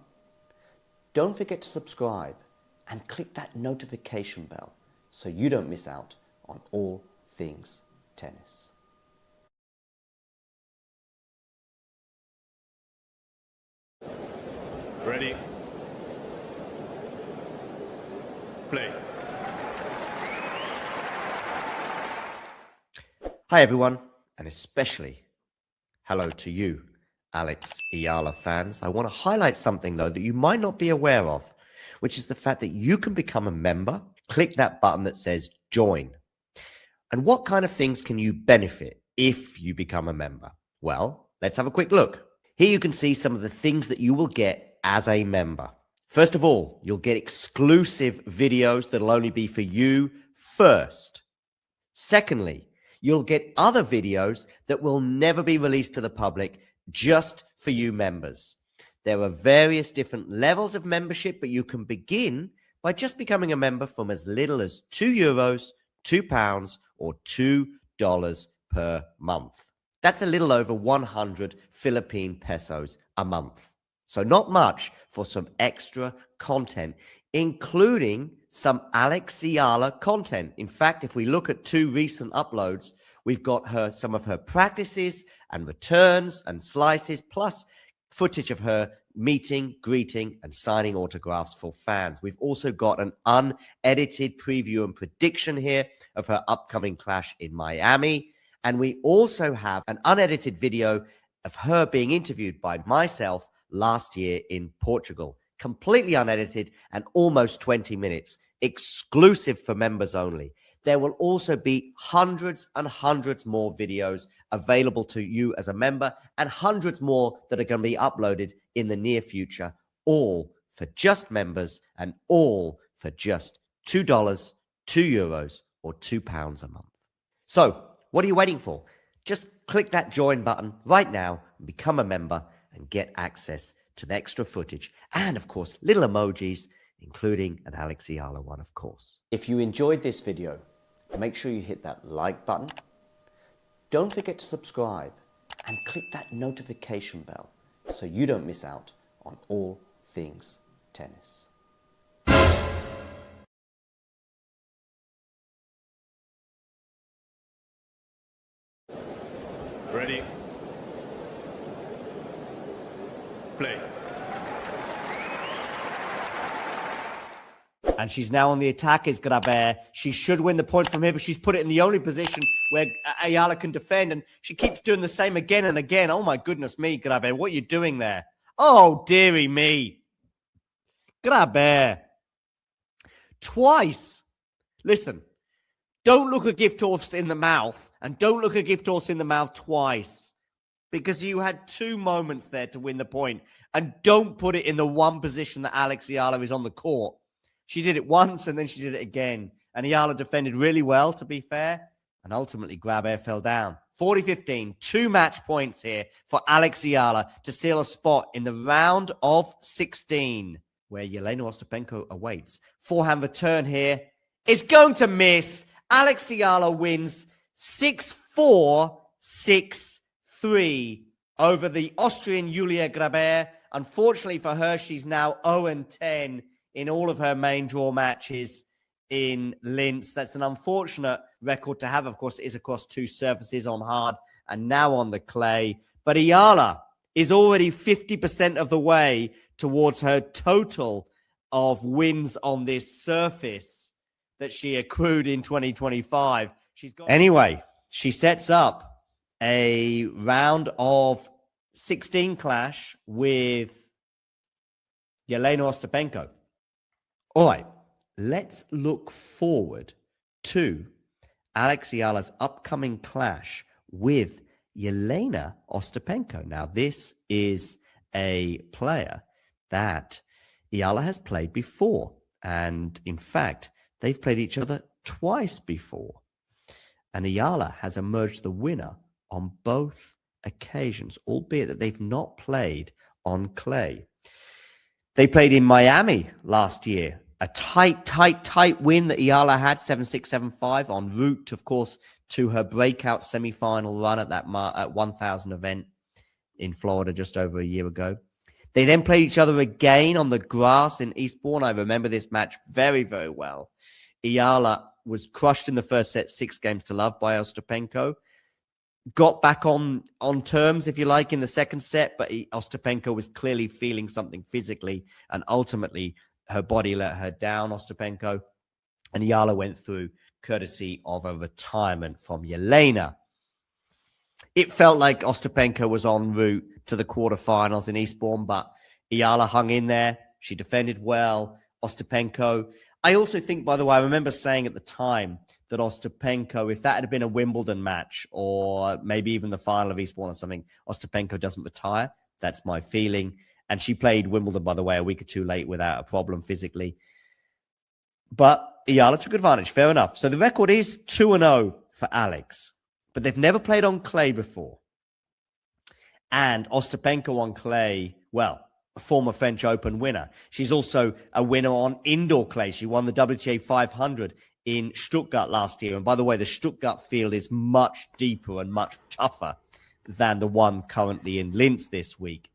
Don't forget to subscribe and click that notification bell so you don't miss out on all things tennis. Ready? Play. Hi everyone, and especially hello to you, Alex Eala fans. I want to highlight something though that you might not be aware of, which is the fact that you can become a member. Click that button that says join. And what kind of things can you benefit if you become a member? Well, let's have a quick look. Here you can see some of the things that you will get as a member. First of all, you'll get exclusive videos that'll only be for you first. Secondly, you'll get other videos that will never be released to the public, just for you members. There are various different levels of membership, but you can begin by just becoming a member from as little as €2, £2, or $2 per month. That's a little over 100 Philippine pesos a month. So not much for some extra content, including some Alex Eala content. In fact, if we look at 2 recent uploads, we've got some of her practices and returns and slices, plus footage of her meeting, greeting, and signing autographs for fans. We've also got an unedited preview and prediction here of her upcoming clash in Miami. And we also have an unedited video of her being interviewed by myself last year in Portugal. Completely unedited and almost 20 minutes, exclusive for members only. There will also be hundreds and hundreds more videos available to you as a member and hundreds more that are going to be uploaded in the near future, all for just members and all for just $2, €2, or £2 a month. So, what are you waiting for? Just click that join button right now and become a member and get access to the extra footage and, of course, little emojis, including an Alex Eala one, of course. If you enjoyed this video, make sure you hit that like button. Don't forget to subscribe and click that notification bell so you don't miss out on all things tennis. Ready? Play. And she's now on the attack is Grabher. She should win the point from here, but she's put it in the only position where Eala can defend, and she keeps doing the same again and again. Oh, my goodness me, Grabher, what are you doing there? Oh, dearie me. Grabher. Twice. Listen, don't look a gift horse in the mouth, and don't look a gift horse in the mouth twice, because you had 2 moments there to win the point, and don't put it in the one position that Alex Eala is on the court. She did it once, and then she did it again. And Eala defended really well, to be fair. And ultimately, Grabher fell down. 40-15, 2 match points here for Alex Eala to seal a spot in the round of 16, where Jelena Ostapenko awaits. Forehand return here is going to miss. Alex Eala wins 6-4, 6-3 over the Austrian Julia Grabher. Unfortunately for her, she's now 0-10 in all of her main draw matches in Linz. That's an unfortunate record to have. Of course, it is across 2 surfaces, on hard and now on the clay. But Eala is already 50% of the way towards her total of wins on this surface that she accrued in 2025. Anyway, she sets up a round of 16 clash with Jelena Ostapenko. All right, let's look forward to Alex Eala's upcoming clash with Jelena Ostapenko. Now, this is a player that Eala has played before. And in fact, they've played each other twice before. And Eala has emerged the winner on both occasions, albeit that they've not played on clay. They played in Miami last year. A tight win that Eala had, 7-6, 7-5, en route, of course, to her breakout semi-final run at that 1,000 event in Florida just over a year ago. They then played each other again on the grass in Eastbourne. I remember this match very, very well. Eala was crushed in the first set, 6-0 by Ostapenko. Got back on terms, if you like, in the second set, but Ostapenko was clearly feeling something physically, and ultimately her body let her down, Ostapenko, and Eala went through courtesy of a retirement from Jelena. It felt like Ostapenko was en route to the quarterfinals in Eastbourne, but Eala hung in there. She defended well. Ostapenko, I also think, by the way, I remember saying at the time that Ostapenko, if that had been a Wimbledon match or maybe even the final of Eastbourne or something, Ostapenko doesn't retire. That's my feeling. And she played Wimbledon, by the way, a week or 2 late without a problem physically. But Eala took advantage. Fair enough. So the record is 2-0 for Alex. But they've never played on clay before. And Ostapenko on clay, well, a former French Open winner. She's also a winner on indoor clay. She won the WTA 500 in Stuttgart last year. And by the way, the Stuttgart field is much deeper and much tougher than the one currently in Linz this week.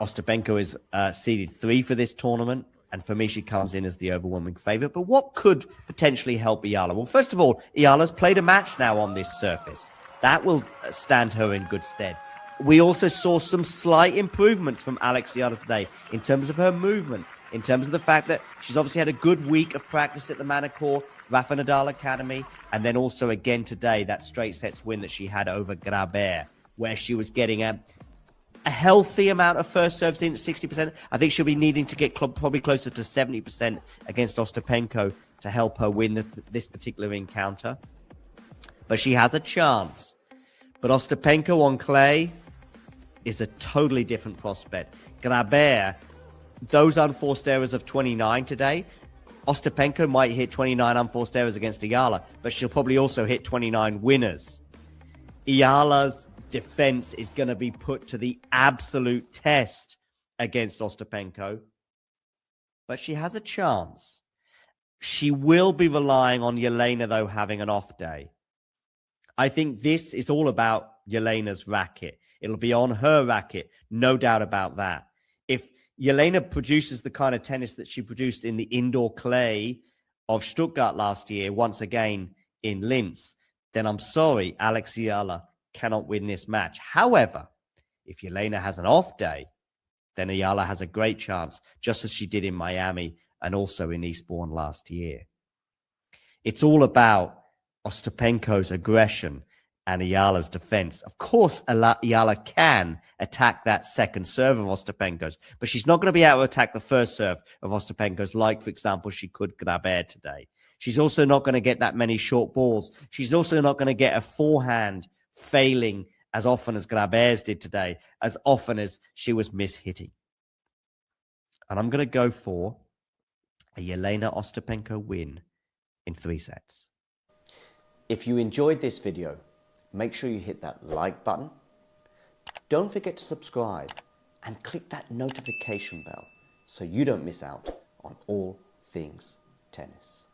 Ostapenko is seeded 3 for this tournament, and for me, she comes in as the overwhelming favorite. But what could potentially help Eala? Well, first of all, Eala's played a match now on this surface. That will stand her in good stead. We also saw some slight improvements from Alex Eala today in terms of her movement, in terms of the fact that she's obviously had a good week of practice at the Manicure Rafa Nadal Academy, and then also again today, that straight sets win that she had over Grabher, where she was getting a healthy amount of first serves in at 60%. I think she'll be needing to get probably closer to 70% against Ostapenko to help her win this particular encounter. But she has a chance. But Ostapenko on clay is a totally different prospect. Grabert, those unforced errors of 29 today, Ostapenko might hit 29 unforced errors against Eala, but she'll probably also hit 29 winners. Eala's defense is going to be put to the absolute test against Ostapenko, but she has a chance. She will be relying on Jelena, though, having an off day. I think this is all about Jelena's racket. It'll be on her racket, no doubt about that. If Jelena produces the kind of tennis that she produced in the indoor clay of Stuttgart last year, once again in Linz, then I'm sorry, Alex Eala cannot win this match. However, if Jelena has an off day, then Eala has a great chance, just as she did in Miami and also in Eastbourne last year. It's all about Ostapenko's aggression and Eala's defense. Of course, Eala can attack that second serve of Ostapenko's, but she's not going to be able to attack the first serve of Ostapenko's, like, for example, she could Grabert today. She's also not going to get that many short balls. She's also not going to get a forehand failing as often as Grabert's did today, as often as she was mishitting. And I'm going to go for a Jelena Ostapenko win in 3 sets. If you enjoyed this video, make sure you hit that like button. Don't forget to subscribe and click that notification bell so you don't miss out on all things tennis.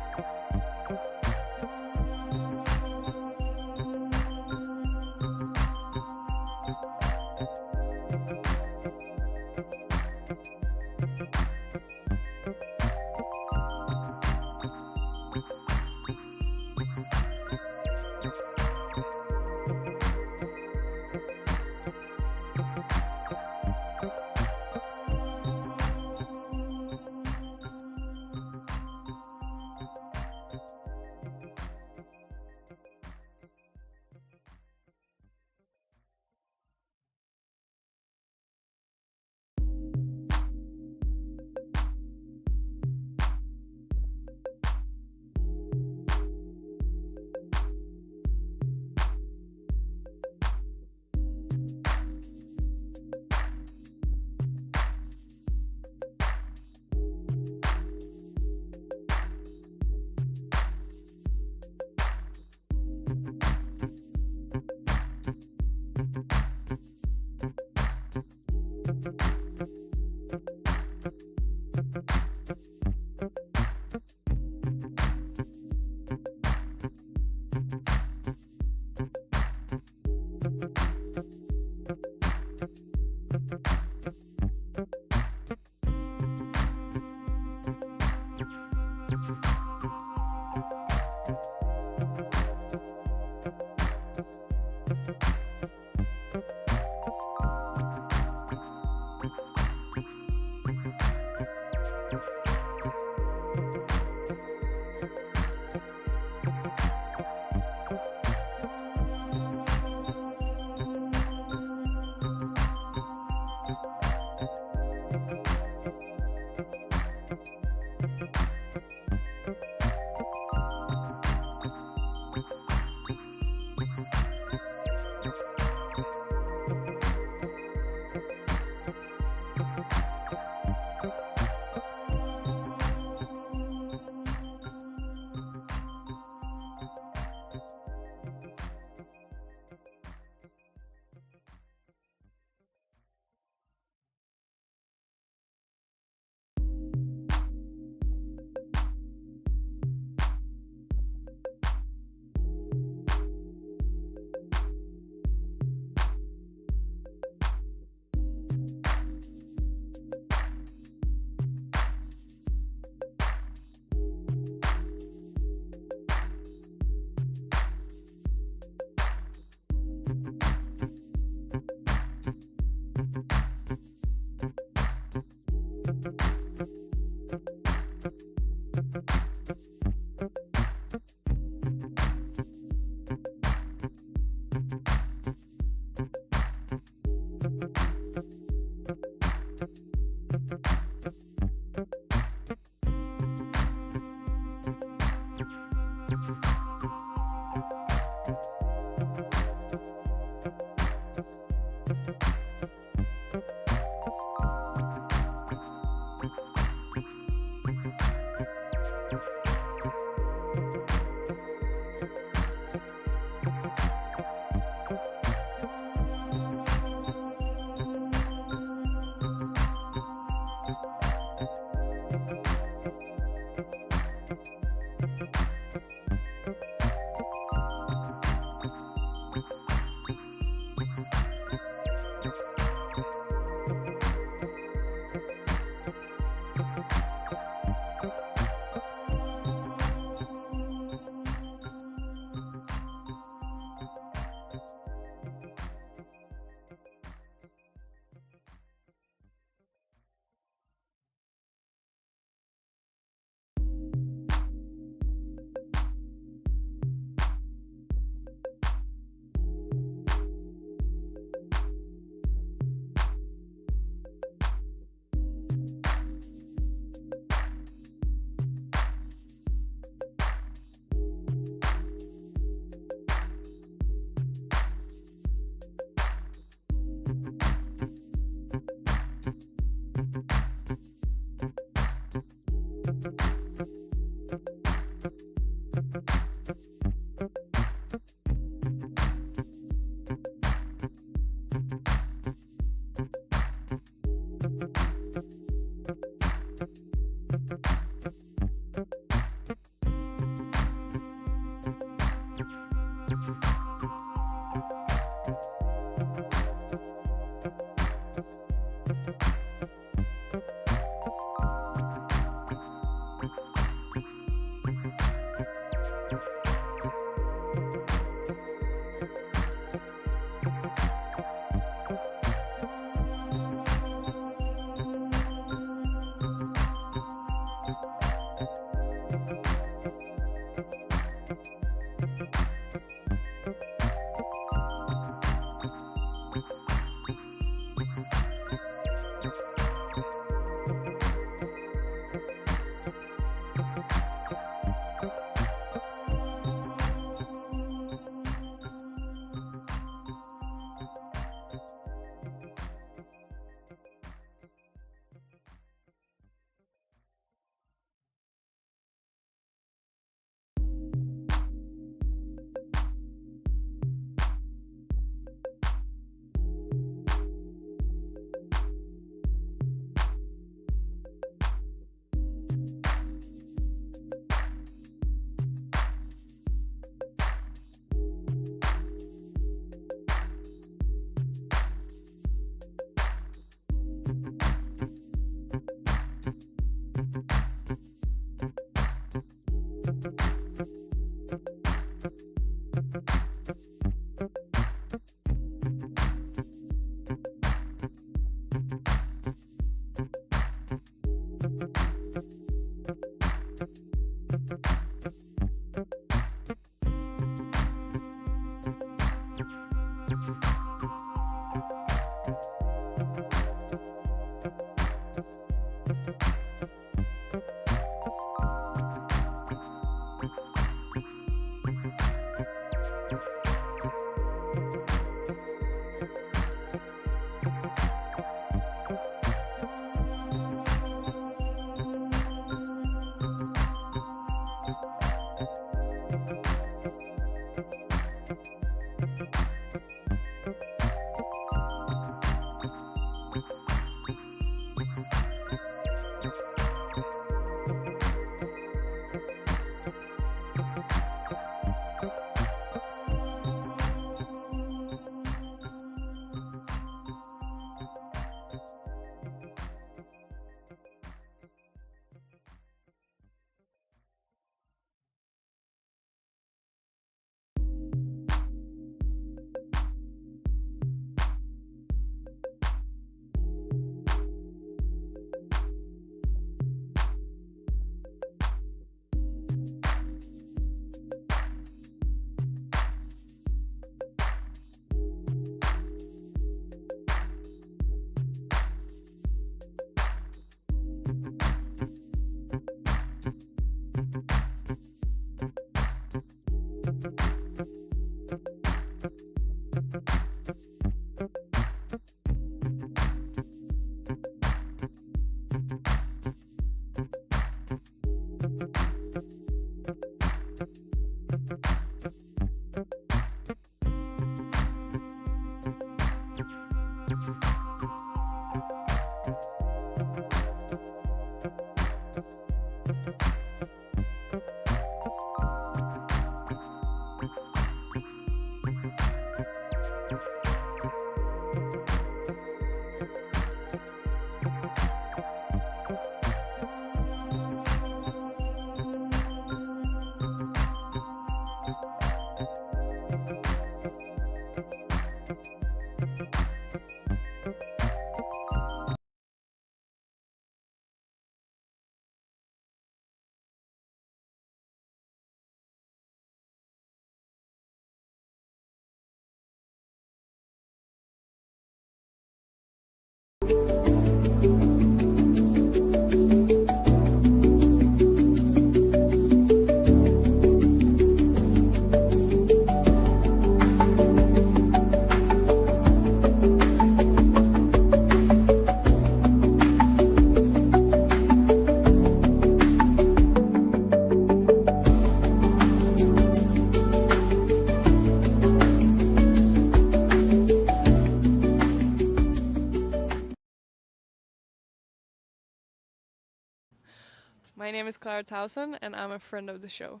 My name is Clara Towson, and I'm a friend of the show.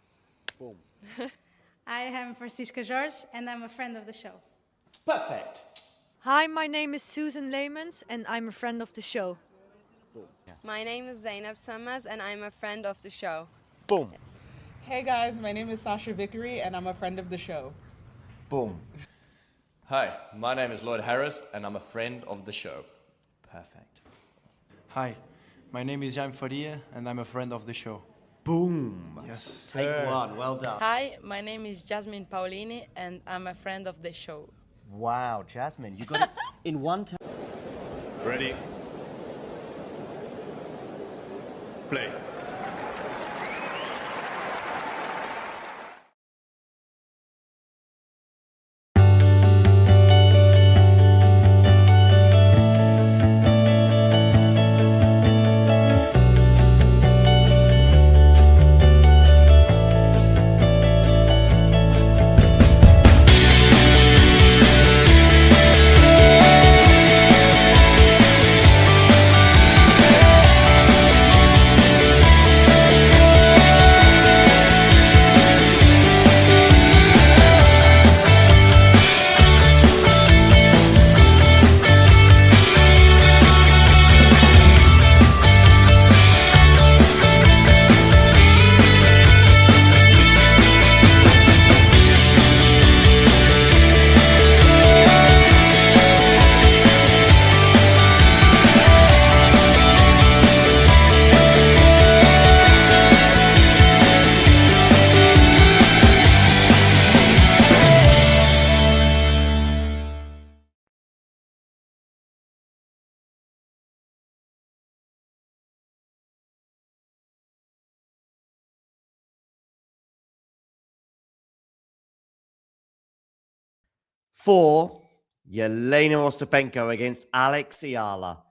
Boom. I am Francisca George, and I'm a friend of the show. Perfect. Hi, my name is Susan Leemans, and I'm a friend of the show. Boom. Yeah. My name is Zainab Sammaz, and I'm a friend of the show. Boom. Hey guys, my name is Sasha Vickery, and I'm a friend of the show. Boom. Hi, my name is Lloyd Harris, and I'm a friend of the show. Perfect. Hi, my name is Jaime Faria, and I'm a friend of the show. Boom. Yes. Take one. Well done. Hi, my name is Jasmine Paulini, and I'm a friend of the show. Wow, Jasmine, you got it in one time. Ready? Play. For Jelena Ostapenko against Alex Eala.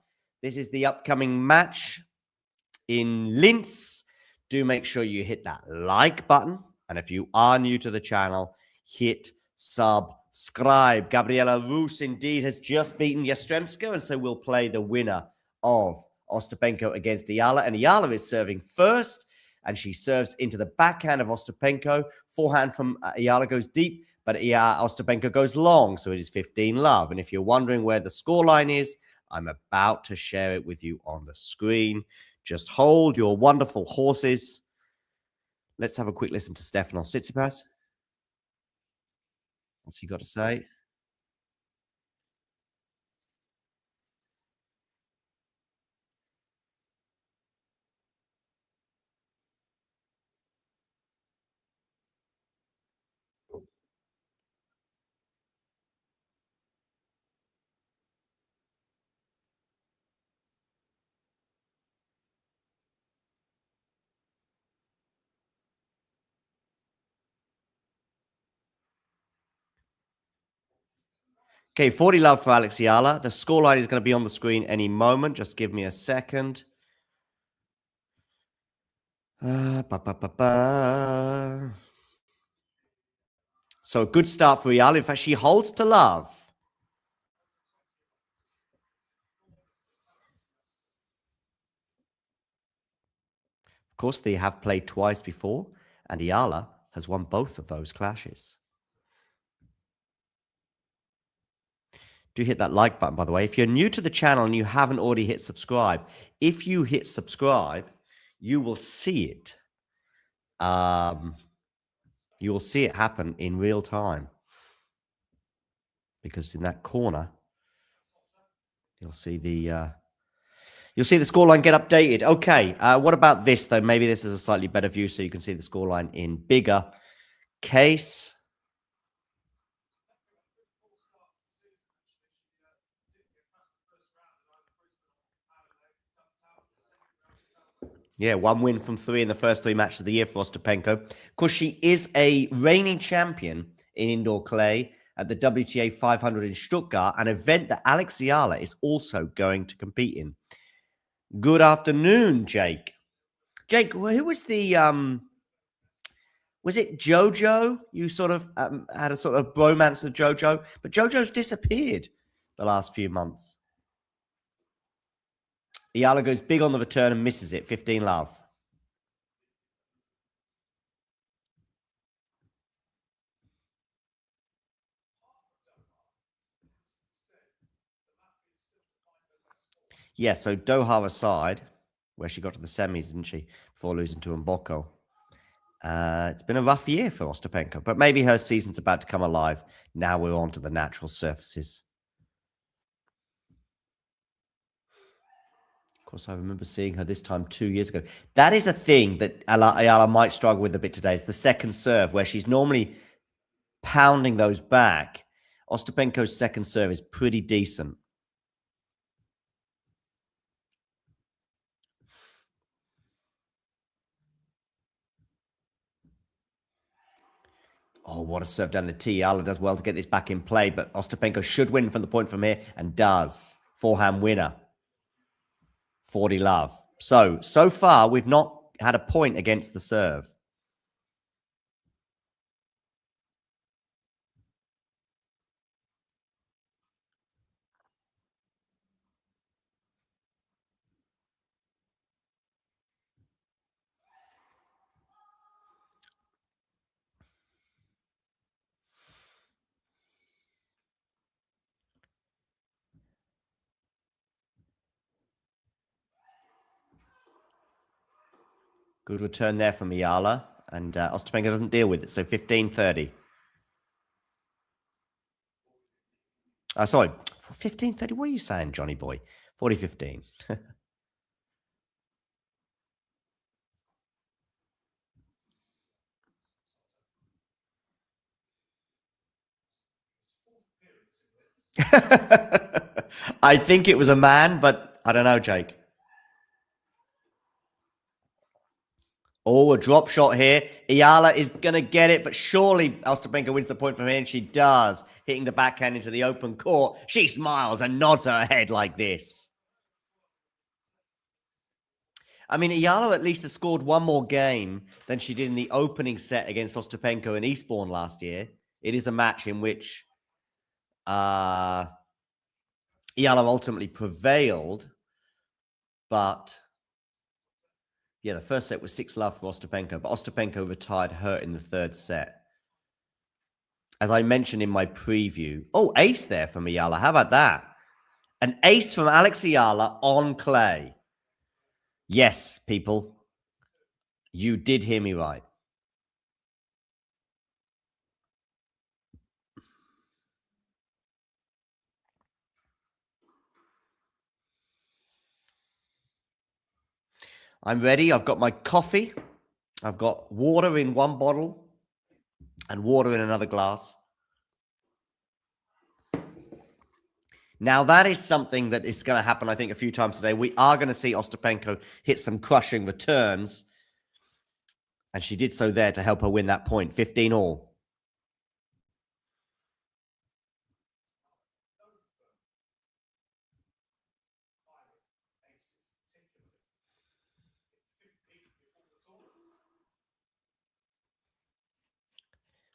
This is the upcoming match in Linz. Do make sure you hit that like button. And if you are new to the channel, hit subscribe. Gabriela Rus indeed has just beaten Yastremska, and so we'll play the winner of Ostapenko against Eala. And Eala is serving first, and she serves into the backhand of Ostapenko. Forehand from Eala goes deep, but Ostapenko goes long, so it is 15-love. And if you're wondering where the scoreline is, I'm about to share it with you on the screen. Just hold your wonderful horses. Let's have a quick listen to Stefanos Tsitsipas. What's he got to say? Okay, 40 love for Alex Eala. The scoreline is going to be on the screen any moment. Just give me a second. So a good start for Eala. In fact, she holds to love. Of course, they have played twice before, and Eala has won both of those clashes. Do hit that like button, by the way. If you're new to the channel and you haven't already hit subscribe, if you hit subscribe, you will see it. You will see it happen in real time. Because in that corner, you'll see the scoreline get updated. Okay, what about this, though? Maybe this is a slightly better view so you can see the scoreline in bigger case. Yeah, 1 win from 3 in the first 3 matches of the year for Ostapenko. Of course, she is a reigning champion in indoor clay at the WTA 500 in Stuttgart, an event that Alex Eala is also going to compete in. Good afternoon, Jake. Jake, who was the was it Jojo? You sort of had a sort of bromance with Jojo, but Jojo's disappeared the last few months. Eala goes big on the return and misses it. 15 love. Yeah, so Doha aside, where she got to the semis, didn't she, before losing to Mboko. It's been a rough year for Ostapenko, but maybe her season's about to come alive. Now we're on to the natural surfaces. Of course, I remember seeing her this time 2 years ago. That is a thing that Eala might struggle with a bit today. It's the second serve, where she's normally pounding those back. Ostapenko's second serve is pretty decent. Oh, what a serve down the tee. Eala does well to get this back in play, but Ostapenko should win from the point from here, and does. Forehand winner. 40 love. So far, we've not had a point against the serve. Good return there from Eala, and Ostapenko doesn't deal with it, so 15-30. Sorry, 15-30. What are you saying, Johnny boy? 40-15. I think it was a man, but I don't know, Jake. Oh, a drop shot here. Eala is going to get it, but surely Ostapenko wins the point from here, and she does, hitting the backhand into the open court. She smiles and nods her head like this. I mean, Eala at least has scored one more game than she did in the opening set against Ostapenko in Eastbourne last year. It is a match in which Eala ultimately prevailed, but yeah, the first set was 6-love for Ostapenko, but Ostapenko retired hurt in the third set. As I mentioned in my preview, oh, ace there from Eala. How about that? An ace from Alex Eala on clay. Yes, people, you did hear me right. I'm ready. I've got my coffee. I've got water in one bottle and water in another glass. Now, that is something that is going to happen, I think, a few times today. We are going to see Ostapenko hit some crushing returns. And she did so there to help her win that point. 15-all.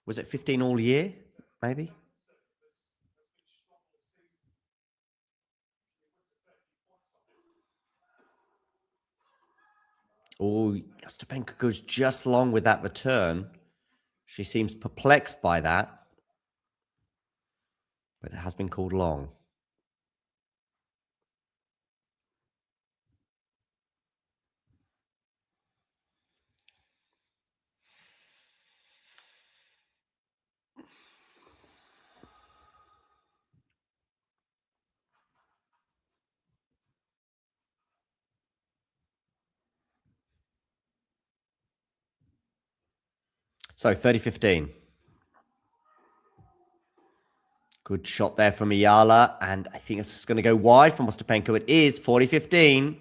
Was it 15 all year, maybe? Oh, Ostapenko goes just long with that return. She seems perplexed by that. But it has been called long. So 30-15. Good shot there from Eala. And I think it's just going to go wide from Ostapenko. It is 40-15.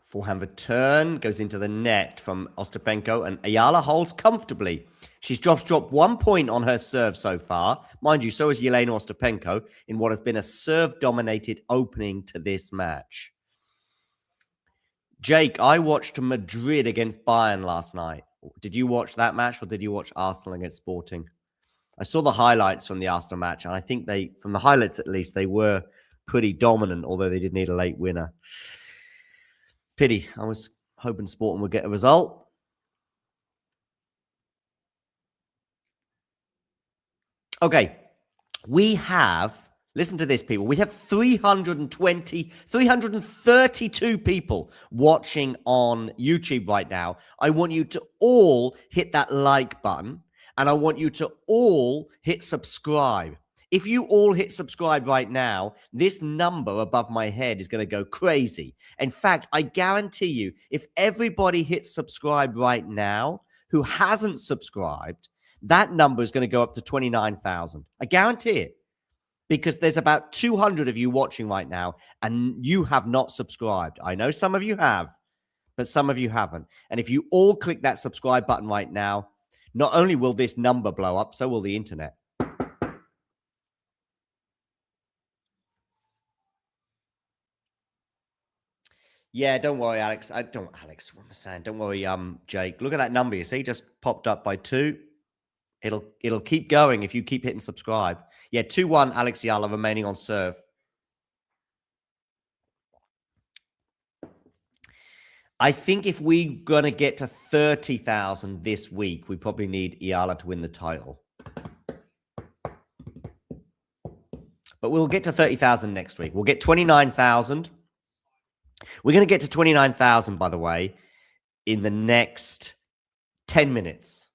Forehand return goes into the net from Ostapenko, and Eala holds comfortably. She's dropped 1 point on her serve so far. Mind you, so has Jelena Ostapenko in what has been a serve-dominated opening to this match. Jake, I watched Madrid against Bayern last night. Did you watch that match, or did you watch Arsenal against Sporting? I saw the highlights from the Arsenal match, and I think from the highlights at least, they were pretty dominant, although they did need a late winner. Pity. I was hoping Sporting would get a result. Okay. We have, listen to this, people. We have 332 people watching on YouTube right now. I want you to all hit that like button, and I want you to all hit subscribe. If you all hit subscribe right now, this number above my head is going to go crazy. In fact, I guarantee you, if everybody hits subscribe right now who hasn't subscribed, that number is going to go up to 29,000. I guarantee it. Because there's about 200 of you watching right now, and you have not subscribed. I know some of you have, but some of you haven't. And if you all click that subscribe button right now, not only will this number blow up, so will the internet. Yeah, don't worry, Alex. What am I saying? Don't worry, Jake. Look at that number. You see, just popped up by 2. It'll keep going if you keep hitting subscribe. Yeah, 2-1, Alex Eala remaining on serve. I think if we're going to get to 30,000 this week, we probably need Eala to win the title. But we'll get to 30,000 next week. We'll get 29,000. We're going to get to 29,000, by the way, in the next 10 minutes.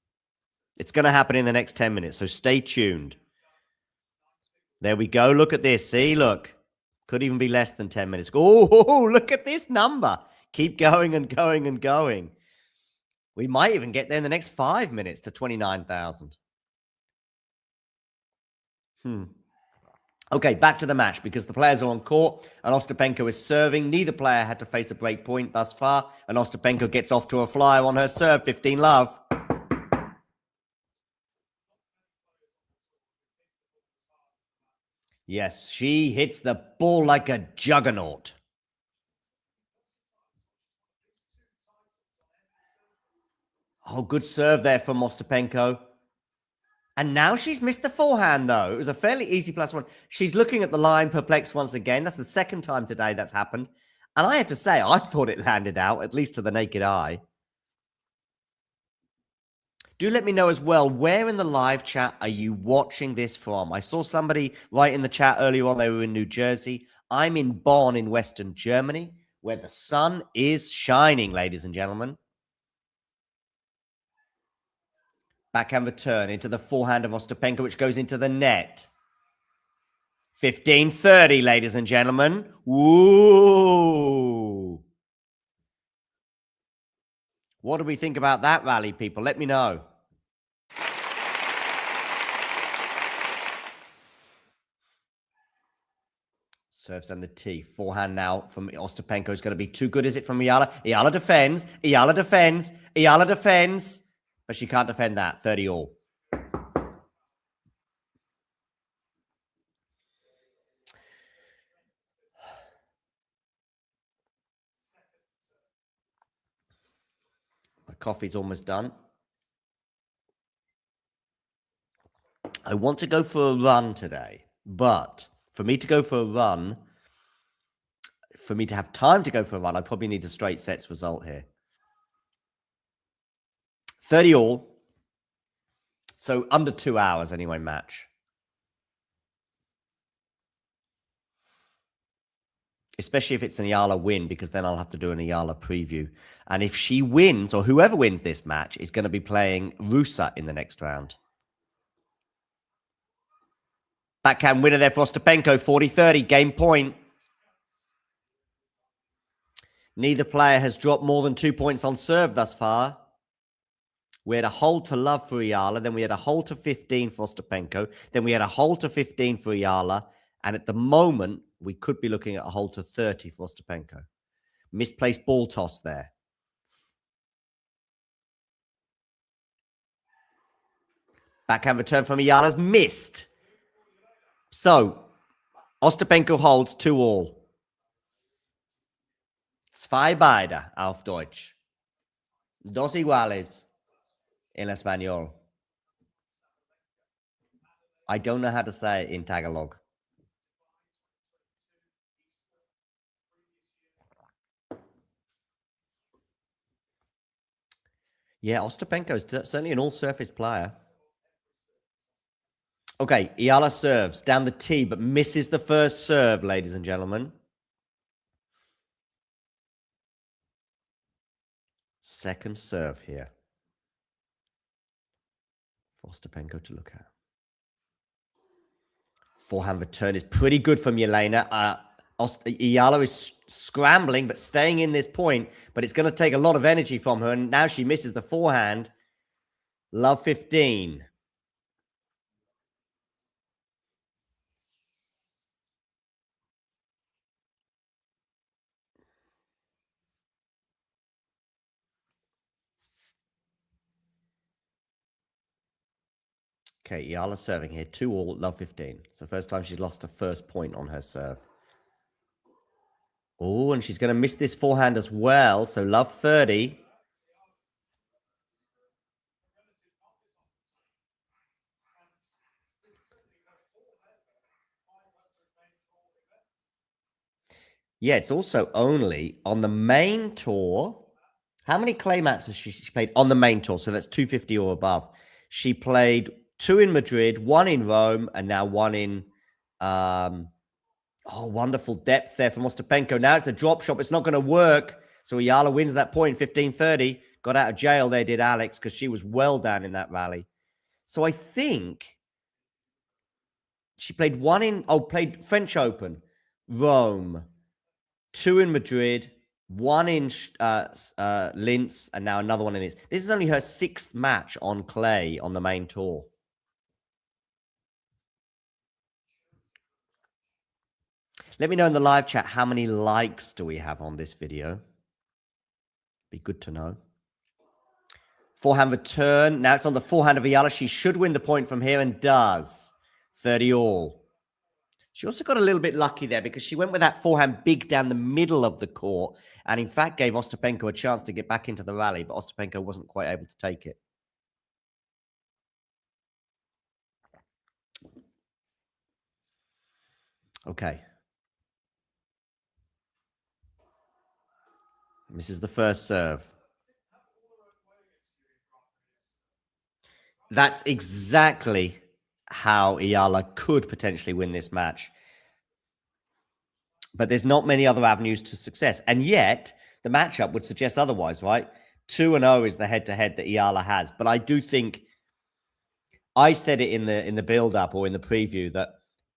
It's going to happen in the next 10 minutes, so stay tuned. There we go. Look at this. See, look. Could even be less than 10 minutes. Oh, look at this number. Keep going and going and going. We might even get there in the next 5 minutes to 29,000. Okay, back to the match because the players are on court and Ostapenko is serving. Neither player had to face a break point thus far, and Ostapenko gets off to a flyer on her serve. 15-love. Yes, she hits the ball like a juggernaut. Oh, good serve there from Ostapenko. And now she's missed the forehand, though. It was a fairly easy +1. She's looking at the line, perplexed once again. That's the second time today that's happened. And I had to say, I thought it landed out, at least to the naked eye. Do let me know as well, where in the live chat are you watching this from? I saw somebody write in the chat earlier on they were in New Jersey. I'm in Bonn in Western Germany, where the sun is shining, ladies and gentlemen. Backhand return into the forehand of Ostapenko, which goes into the net. 15-30, ladies and gentlemen. Ooh. What do we think about that rally, people? Let me know. Serves on the tee. Forehand now from Ostapenko is going to be too good. Is it from Eala? Eala defends. Eala defends. Eala defends. But she can't defend that. 30-all. My coffee's almost done. I want to go for a run today, but for me to go for a run, for me to have time to go for a run, I probably need a straight sets result here. 30-all. So under 2 hours anyway, match. Especially if it's an Eala win, because then I'll have to do an Eala preview. And if she wins, or whoever wins this match, is going to be playing Rusa in the next round. Backhand winner there for Ostapenko, 40-30, game point. Neither player has dropped more than 2 points on serve thus far. We had a hole to love for Eala, then we had a hole to 15 for Ostapenko, then we had a hole to 15 for Eala, and at the moment, we could be looking at a hole to 30 for Ostapenko. Misplaced ball toss there. Backhand return from Eala's missed. So, Ostapenko holds 2-all. Zwei beide auf Deutsch. Dos iguales en español. I don't know how to say it in Tagalog. Yeah, Ostapenko is certainly an all-surface player. Okay, Eala serves down the tee, but misses the first serve, ladies and gentlemen. Second serve here for Ostapenko to look at. Forehand return is pretty good from Jelena. Eala is scrambling, but staying in this point, but it's going to take a lot of energy from her, and now she misses the forehand. Love 15. Okay, Eala serving here. 2-all, love 15. It's the first time she's lost her first point on her serve. Oh, and she's going to miss this forehand as well. So love 30. Yeah, it's also only on the main tour. How many clay mats has she played on the main tour? So that's 250 or above. She played 2 in Madrid, 1 in Rome, and now 1 in... oh, wonderful depth there from Ostapenko. Now it's a drop shot. It's not going to work. So Eala wins that point, 15-30. Got out of jail there, did Alex, because she was well down in that rally. So I think she played 1 in... Oh, played French Open, Rome, 2 in Madrid, 1 in Linz, and now another one in Linz. This is only her 6th match on clay on the main tour. Let me know in the live chat how many likes do we have on this video. Be good to know. Forehand return. Now it's on the forehand of Eala. She should win the point from here and does. 30-all. She also got a little bit lucky there because she went with that forehand big down the middle of the court and in fact gave Ostapenko a chance to get back into the rally, but Ostapenko wasn't quite able to take it. Okay. Misses the first serve. That's exactly how Eala could potentially win this match. But there's not many other avenues to success. And yet, the matchup would suggest otherwise, right? 2-0 is the head-to-head that Eala has. But I do think, I said it in the build-up or in the preview, that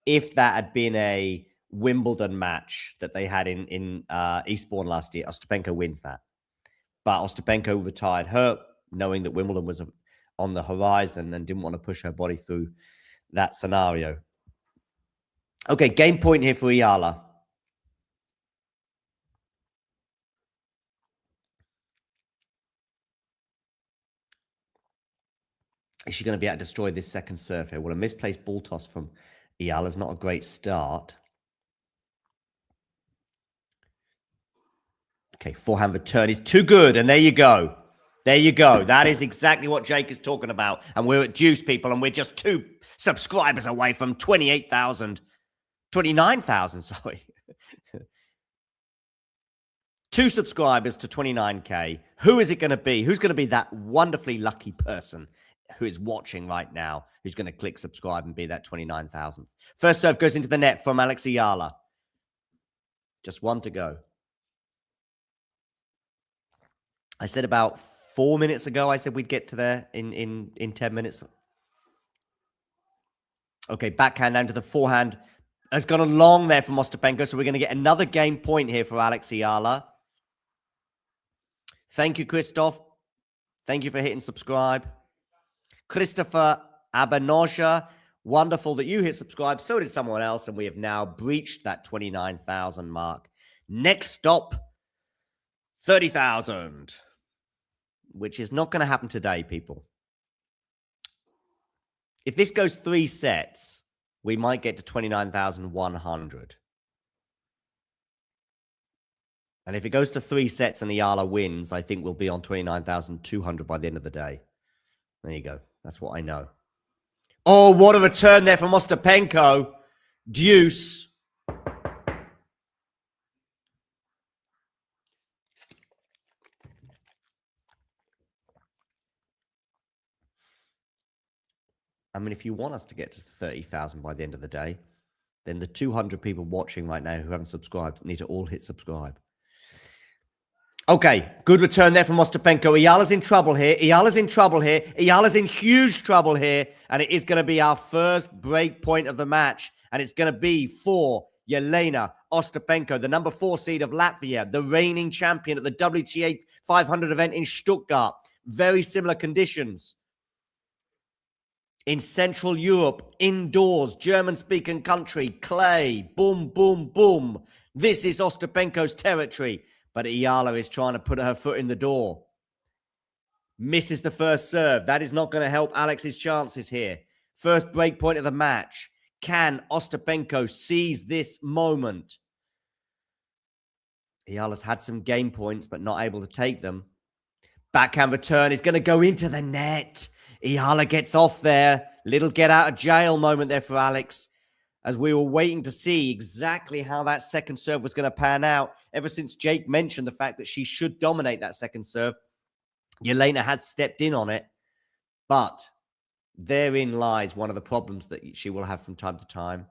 if that had been a Wimbledon match that they had in Eastbourne last year, Ostapenko wins that. But Ostapenko retired hurt, knowing that Wimbledon was on the horizon and didn't want to push her body through that scenario. Okay, game point here for Eala. Is she going to be able to destroy this second serve here? Well, a misplaced ball toss from Eala is not a great start. Okay, forehand return is too good, and there you go. There you go. That is exactly what Jake is talking about. And we're at Juice, people, and we're just 2 subscribers away from 28,000. 29,000, sorry. 2 subscribers to 29K. Who is it going to be? Who's going to be that wonderfully lucky person who is watching right now, who's going to click subscribe and be that 29,000? First serve goes into the net from Alex Eala. Just 1 to go. I said about 4 minutes ago, I said we'd get to there in 10 minutes. Okay, backhand down to the forehand. Has gone along there from Ostapenko, so we're going to get another game point here for Alex Eala. Thank you, Christoph. Thank you for hitting subscribe. Christopher Abanoja, wonderful that you hit subscribe. So did someone else, and we have now breached that 29,000 mark. Next stop, 30,000, which is not going to happen today, people. If this goes 3 sets, we might get to 29,100. And if it goes to 3 sets and Eala wins, I think we'll be on 29,200 by the end of the day. There you go. That's what I know. Oh, what a return there from Ostapenko. Deuce. I mean, if you want us to get to 30,000 by the end of the day, then the 200 people watching right now who haven't subscribed need to all hit subscribe. Okay, good return there from Ostapenko. Eala's in trouble here. Eala's in trouble here. Eala's in huge trouble here. And it is going to be our first break point of the match. And it's going to be for Jelena Ostapenko, the number 4 seed of Latvia, the reigning champion at the WTA 500 event in Stuttgart. Very similar conditions. In Central Europe, indoors, German-speaking country, clay, boom, boom, boom. This is Ostapenko's territory. But Eala is trying to put her foot in the door. Misses the first serve. That is not going to help Alex's chances here. First break point of the match. Can Ostapenko seize this moment? Eala's had some game points, but not able to take them. Backhand return is going to go into the net. Eala gets off there. Little get out of jail moment there for Alex, as we were waiting to see exactly how that second serve was going to pan out. Ever since Jake mentioned the fact that she should dominate that second serve, Jelena has stepped in on it. But therein lies one of the problems that she will have from time to time.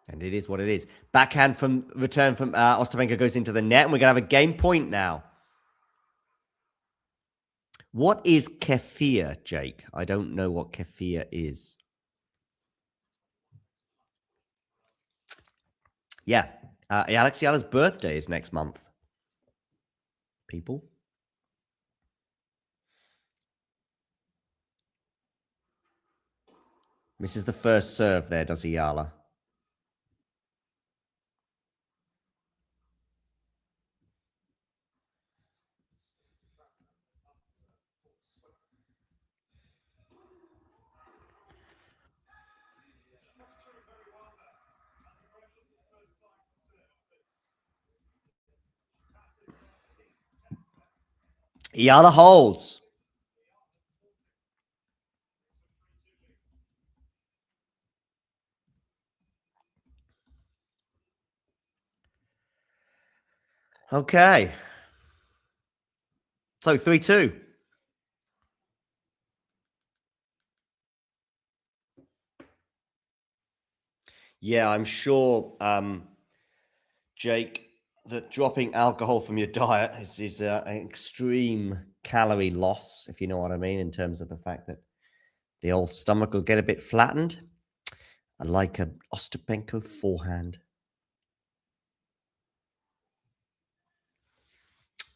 And it is what it is. Backhand from return from Ostapenko goes into the net, and we're going to have a game point now. What is kefir, Jake? I don't know what kefir is. Yeah, Alex Eala's birthday is next month. People. Misses the first serve there, does Eala? Eala holds. Okay. So 3-2. Yeah, I'm sure, Jake, that dropping alcohol from your diet is an extreme calorie loss, if you know what I mean, in terms of the fact that the old stomach will get a bit flattened. I like an Ostapenko forehand.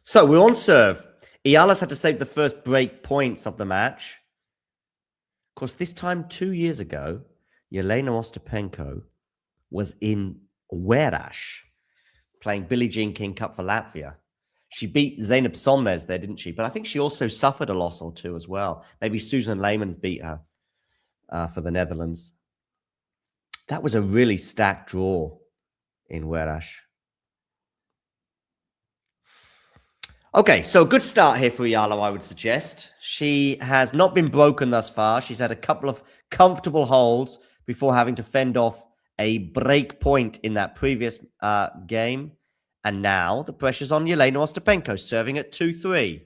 So we're on serve. Eala's had to save the first break points of the match. Of course, this time 2 years ago, Jelena Ostapenko was in Werash playing Billie Jean King Cup for Latvia. She beat Zeynep Sonmez there, didn't she? But I think she also suffered a loss or two as well. Maybe Susan Leymans beat her for the Netherlands. That was a really stacked draw in Werash. Okay, so good start here for Eala, I would suggest. She has not been broken thus far. She's had a couple of comfortable holds before having to fend off a break point in that previous game. And now the pressure's on Jelena Ostapenko, serving at 2-3.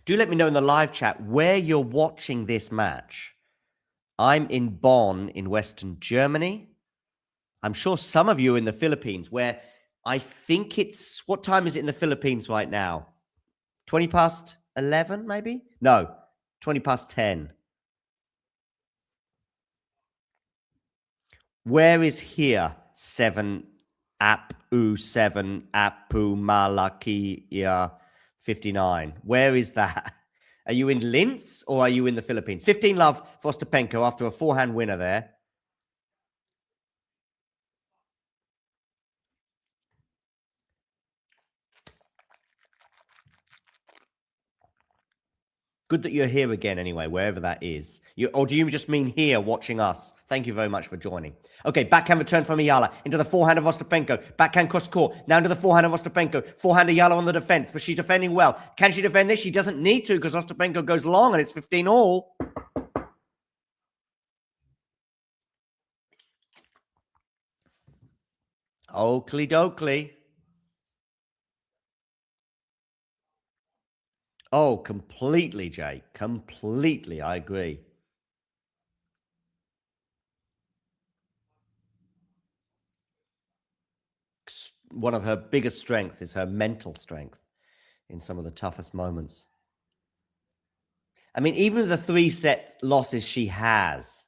Do let me know in the live chat where you're watching this match. I'm in Bonn in Western Germany. I'm sure some of you are in the Philippines, where I think it's... What time is it in the Philippines right now? 20 past 11, maybe? No, 20 past 10. Where is here? 7 Apu 7 Apu Malakia 59. Where is that? Are you in Linz or are you in the Philippines? 15 love for Ostapenko after a forehand winner there. Good that you're here again anyway, wherever that is. Or do you just mean here watching us? Thank you very much for joining. Okay, backhand return from Eala into the forehand of Ostapenko. Backhand cross court. Now into the forehand of Ostapenko. Forehand Eala on the defense, but she's defending well. Can she defend this? She doesn't need to because Ostapenko goes long and it's 15 all. Oakley dokley. Oh, completely, Jake. Completely, I agree. One of her biggest strengths is her mental strength in some of the toughest moments. I mean, even the 3-set losses she has,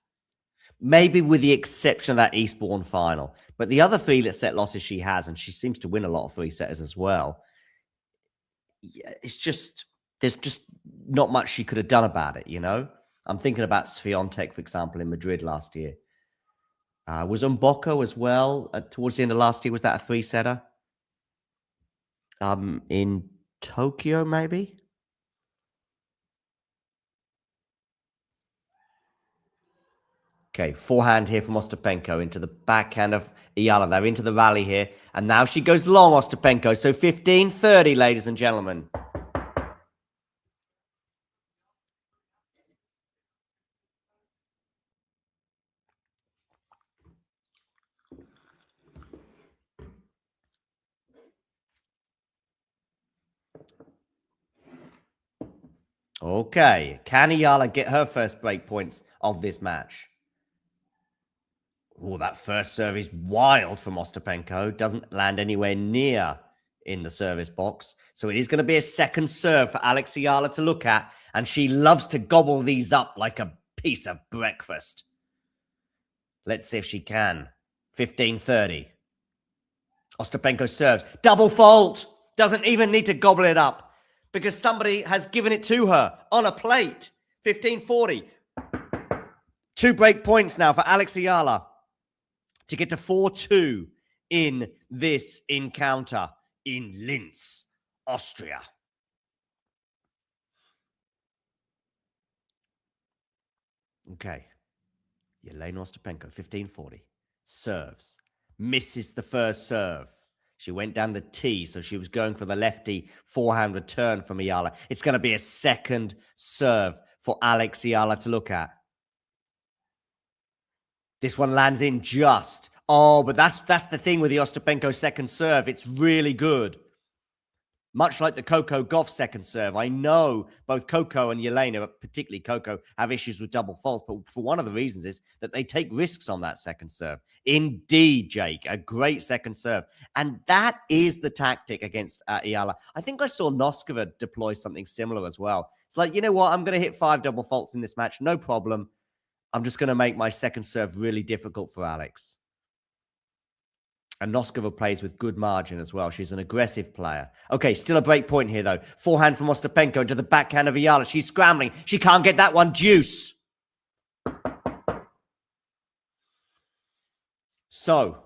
maybe with the exception of that Eastbourne final, but the other 3-set losses she has, and she seems to win a lot of 3-setters as well, it's just, there's just not much she could have done about it, you know? I'm thinking about Swiatek, for example, in Madrid last year. Was Mboko as well towards the end of last year? Was that a 3-setter? In Tokyo, maybe? Okay, forehand here from Ostapenko into the backhand of Eala. They're into the rally here. And now she goes long, Ostapenko. So 15-30, ladies and gentlemen. Okay, can Eala get her first break points of this match? Oh, that first serve is wild from Ostapenko. Doesn't land anywhere near in the service box. So it is going to be a second serve for Alex Eala to look at. And she loves to gobble these up like a piece of breakfast. Let's see if she can. 15-30. Ostapenko serves. Double fault. Doesn't even need to gobble it up because somebody has given it to her on a plate. 15-40. 2 break points now for Alex Eala to get to 4-2 in this encounter in Linz, Austria. Okay. Jelena Ostapenko, 15-40. Serves. Misses the first serve. She went down the tee, so she was going for the lefty forehand return from Eala. It's going to be a second serve for Alex Eala to look at. This one lands in just. Oh, but that's the thing with the Ostapenko second serve. It's really good. Much like the Coco Gauff second serve. I know both Coco and Jelena, but particularly Coco, have issues with double faults. But for one of the reasons is that they take risks on that second serve. Indeed, Jake, a great second serve. And that is the tactic against Eala. I think I saw Noskova deploy something similar as well. It's like, you know what? I'm going to hit 5 double faults in this match. No problem. I'm just going to make my second serve really difficult for Alex. And Noskova plays with good margin as well. She's an aggressive player. Okay, still a break point here, though. Forehand from Ostapenko into the backhand of Eala. She's scrambling. She can't get that one. Deuce. So,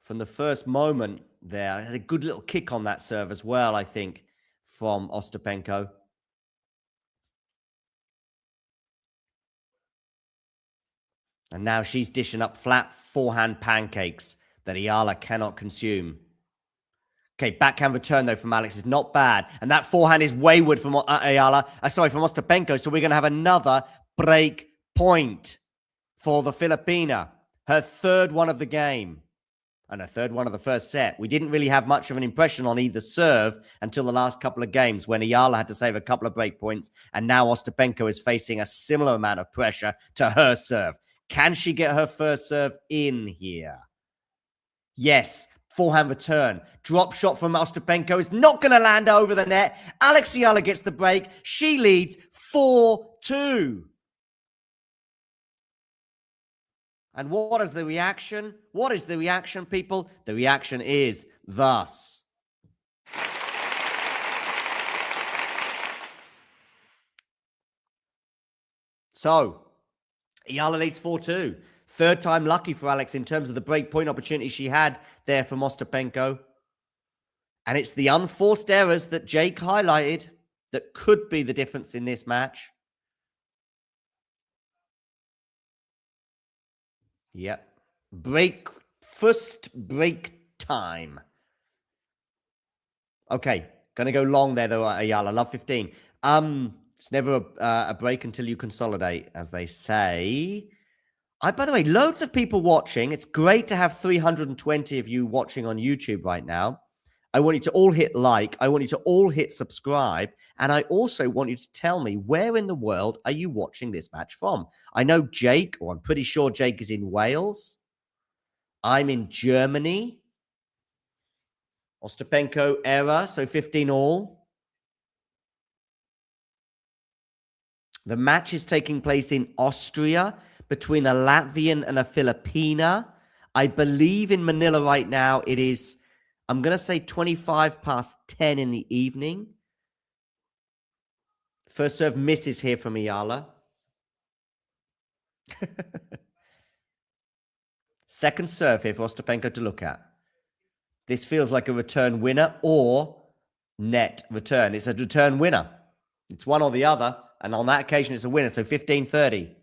from the first moment there, I had a good little kick on that serve as well, I think, from Ostapenko. And now she's dishing up flat forehand pancakes that Eala cannot consume. Okay, backhand return, though, from Alex is not bad. And that forehand is wayward from Eala. From Ostapenko. So we're going to have another break point for the Filipina. Her third one of the game. And her third one of the first set. We didn't really have much of an impression on either serve until the last couple of games when Eala had to save a couple of break points. And now Ostapenko is facing a similar amount of pressure to her serve. Can she get her first serve in here? Yes. Forehand return. Drop shot from Ostapenko is not going to land over the net. Alex Eala gets the break. She leads 4-2. And what is the reaction? What is the reaction, people? The reaction is thus. So, Eala leads 4-2. Third time lucky for Alex in terms of the break point opportunity she had there from Ostapenko. And it's the unforced errors that Jake highlighted that could be the difference in this match? Yep. First break time. Okay, gonna go long there though, Eala. Love 15. It's never a break until you consolidate, as they say. By the way, loads of people watching. It's great to have 320 of you watching on YouTube right now. I want you to all hit like. I want you to all hit subscribe. And I also want you to tell me, where in the world are you watching this match from? I know Jake, or I'm pretty sure Jake is in Wales. I'm in Germany. Ostapenko era, so 15 all. The match is taking place in Austria between a Latvian and a Filipina. I believe in Manila right now it is, I'm going to say 25 past 10 in the evening. First serve misses here from Eala. Second serve here for Ostapenko to look at. This feels like a return winner or net return. It's a return winner. It's one or the other. And on that occasion, it's a winner. So 15-30.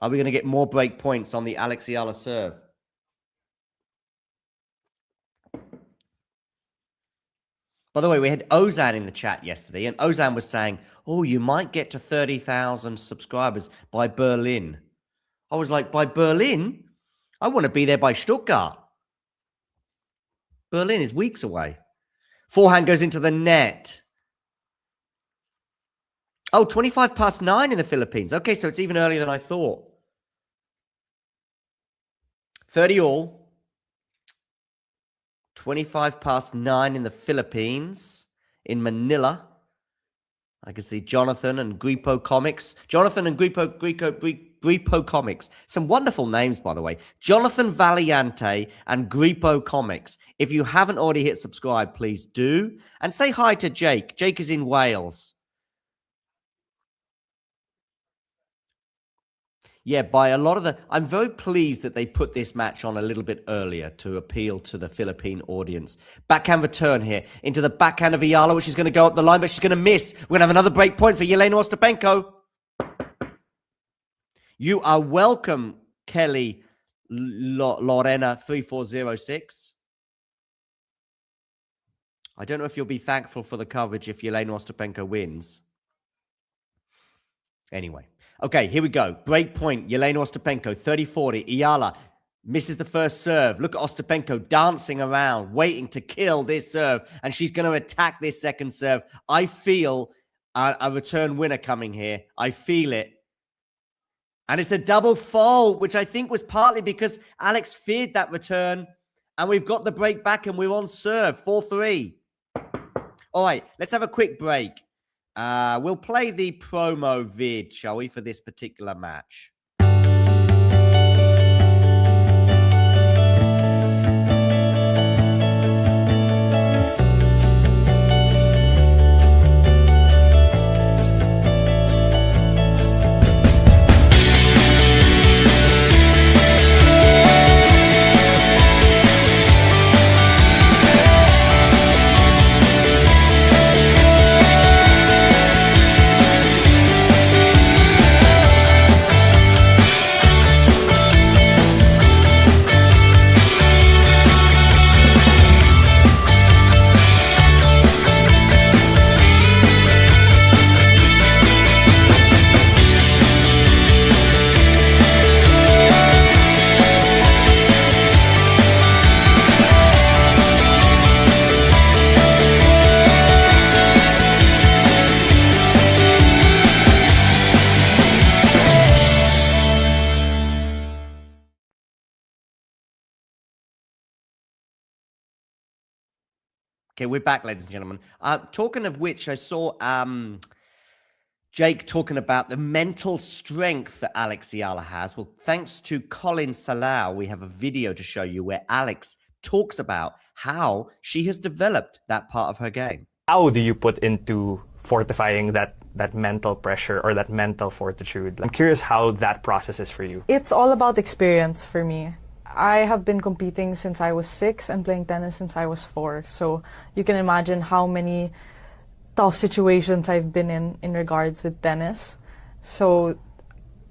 Are we going to get more break points on the Alex Eala serve? By the way, we had Ozan in the chat yesterday, and Ozan was saying, oh, you might get to 30,000 subscribers by Berlin. I was like, by Berlin? I want to be there by Stuttgart. Berlin is weeks away. Forehand goes into the net. Oh, 25 past 9 in the Philippines. Okay, so it's even earlier than I thought. 30 all. 25 past 9 in the Philippines. In Manila. I can see Jonathan and Gripo Comics. Jonathan and Gripo Comics. Some wonderful names, by the way. Jonathan Valiante and Gripo Comics. If you haven't already hit subscribe, please do. And say hi to Jake. Jake is in Wales. Yeah, by a lot of the... I'm very pleased that they put this match on a little bit earlier to appeal to the Philippine audience. Backhand return here into the backhand of Eala, which is going to go up the line, but she's going to miss. We're going to have another break point for Jelena Ostapenko. You are welcome, Kelly Lorena 3406. I don't know if you'll be thankful for the coverage if Jelena Ostapenko wins. Anyway. Okay, here we go. Break point. Jelena Ostapenko, 30-40. Eala misses the first serve. Look at Ostapenko dancing around, waiting to kill this serve. And she's going to attack this second serve. I feel a return winner coming here. I feel it. And it's a double fault, which I think was partly because Alex feared that return. And we've got the break back and we're on serve. 4-3. All right, let's have a quick break. We'll play the promo vid, shall we, for this particular match. Okay, we're back, ladies and gentlemen. Talking of which, I saw Jake talking about the mental strength that Alex Eala has. Well, thanks to Colin Salau, we have a video to show you where Alex talks about how she has developed that part of her game. How do you put into fortifying that mental pressure or that mental fortitude? I'm curious how that process is for you. It's all about experience for me. I have been competing since I was 6 and playing tennis since I was 4. So you can imagine how many tough situations I've been in regards with tennis. So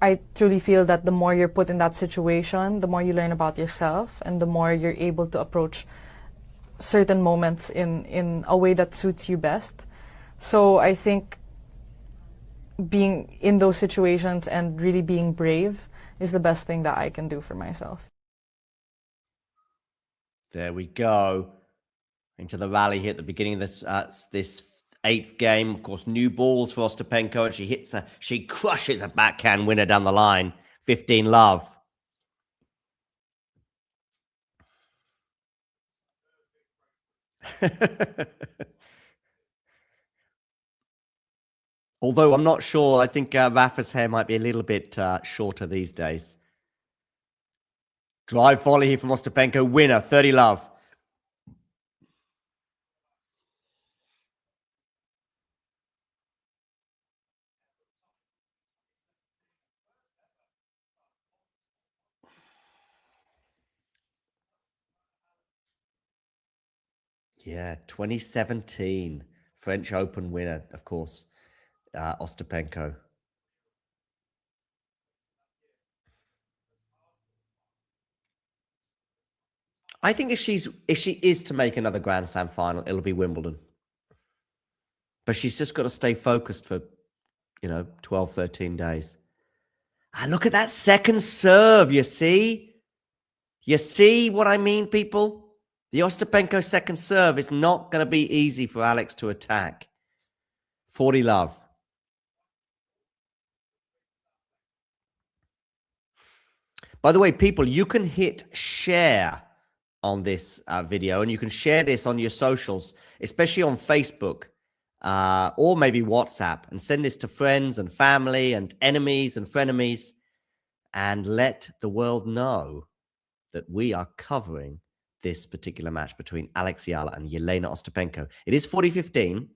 I truly feel that the more you're put in that situation, the more you learn about yourself and the more you're able to approach certain moments in a way that suits you best. So I think being in those situations and really being brave is the best thing that I can do for myself. There we go. Into the rally here at the beginning of this 8th game. Of course, new balls for Ostapenko, and she crushes a backhand winner down the line. 15-love. Although I'm not sure, I think Rafa's hair might be a little bit shorter these days. Drive volley here from Ostapenko, winner, 30-love. Yeah, 2017 French Open winner, of course, Ostapenko. I think if she is to make another Grand Slam final, it'll be Wimbledon. But she's just got to stay focused for, 12, 13 days. And look at that second serve, you see? You see what I mean, people? The Ostapenko second serve is not going to be easy for Alex to attack. 40-love. By the way, people, you can hit share on this video, and you can share this on your socials, especially on Facebook or maybe WhatsApp, and send this to friends and family and enemies and frenemies, and let the world know that we are covering this particular match between Alex Eala and Jelena Ostapenko. It is 40-15.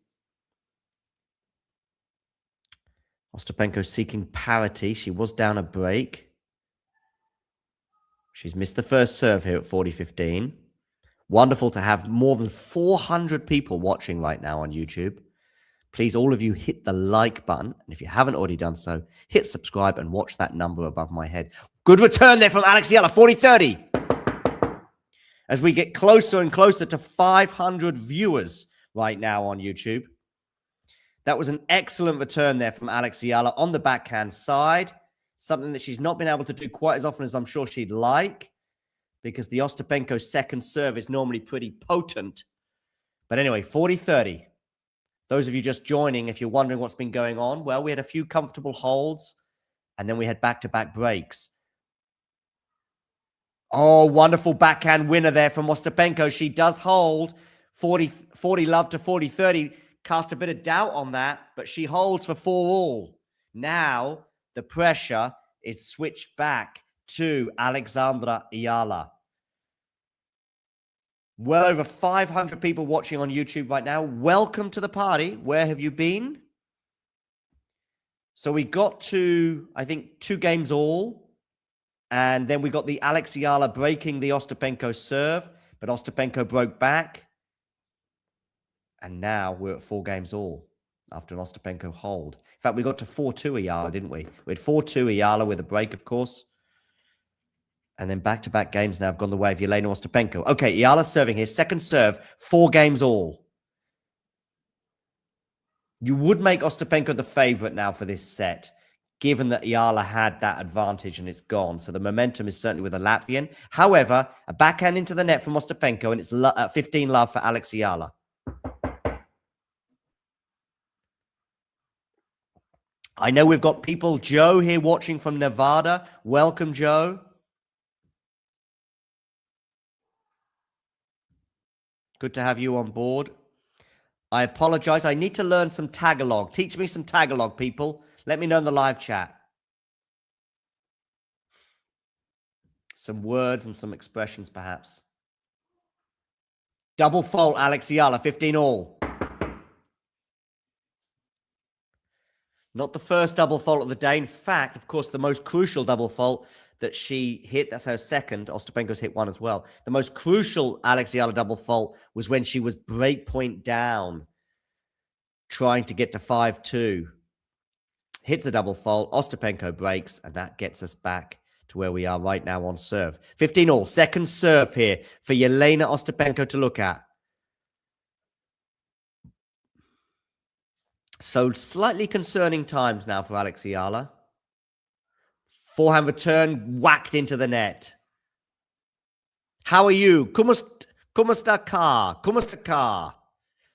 Ostapenko seeking parity. She was down a break. She's missed the first serve here at 40-15. Wonderful to have more than 400 people watching right now on YouTube. Please, all of you, hit the like button. And if you haven't already done so, hit subscribe and watch that number above my head. Good return there from Alex Eala, 40-30. As we get closer and closer to 500 viewers right now on YouTube. That was an excellent return there from Alex Eala on the backhand side. Something that she's not been able to do quite as often as I'm sure she'd like, because the Ostapenko second serve is normally pretty potent. But anyway, 40-30. Those of you just joining, if you're wondering what's been going on, well, we had a few comfortable holds, and then we had back-to-back breaks. Oh, wonderful backhand winner there from Ostapenko. She does hold 40-love to 40-30. Cast a bit of doubt on that, but she holds for 4-all. Now, the pressure is switched back to Alexandra Eala. Well over 500 people watching on YouTube right now. Welcome to the party. Where have you been? So we got to, I think, 2 games all. And then we got the Alex Eala breaking the Ostapenko serve. But Ostapenko broke back. And now we're at 4 games all after an Ostapenko hold. In fact, we got to 4-2 Eala, didn't we? We had 4-2 Eala with a break, of course. And then back-to-back games now have gone the way of Jelena Ostapenko. Okay, Eala serving here. Second serve, 4 games all. You would make Ostapenko the favorite now for this set, given that Eala had that advantage and it's gone. So the momentum is certainly with the Latvian. However, a backhand into the net from Ostapenko, and it's 15-love for Alex Eala. I know we've got people, Joe here watching from Nevada. Welcome, Joe. Good to have you on board. I apologize. I need to learn some Tagalog. Teach me some Tagalog, people. Let me know in the live chat. Some words and some expressions, perhaps. Double fault, Alex Eala, 15-all. Not the first double fault of the day. In fact, of course, the most crucial double fault that she hit, that's her second. Ostapenko's hit 1 as well. The most crucial Alex Eala double fault was when she was break point down, trying to get to 5-2. Hits a double fault. Ostapenko breaks, and that gets us back to where we are right now on serve. 15-all. Second serve here for Jelena Ostapenko to look at. So slightly concerning times now for Alex Eala. Forehand return whacked into the net. How are you? Como está cá? Como está cá?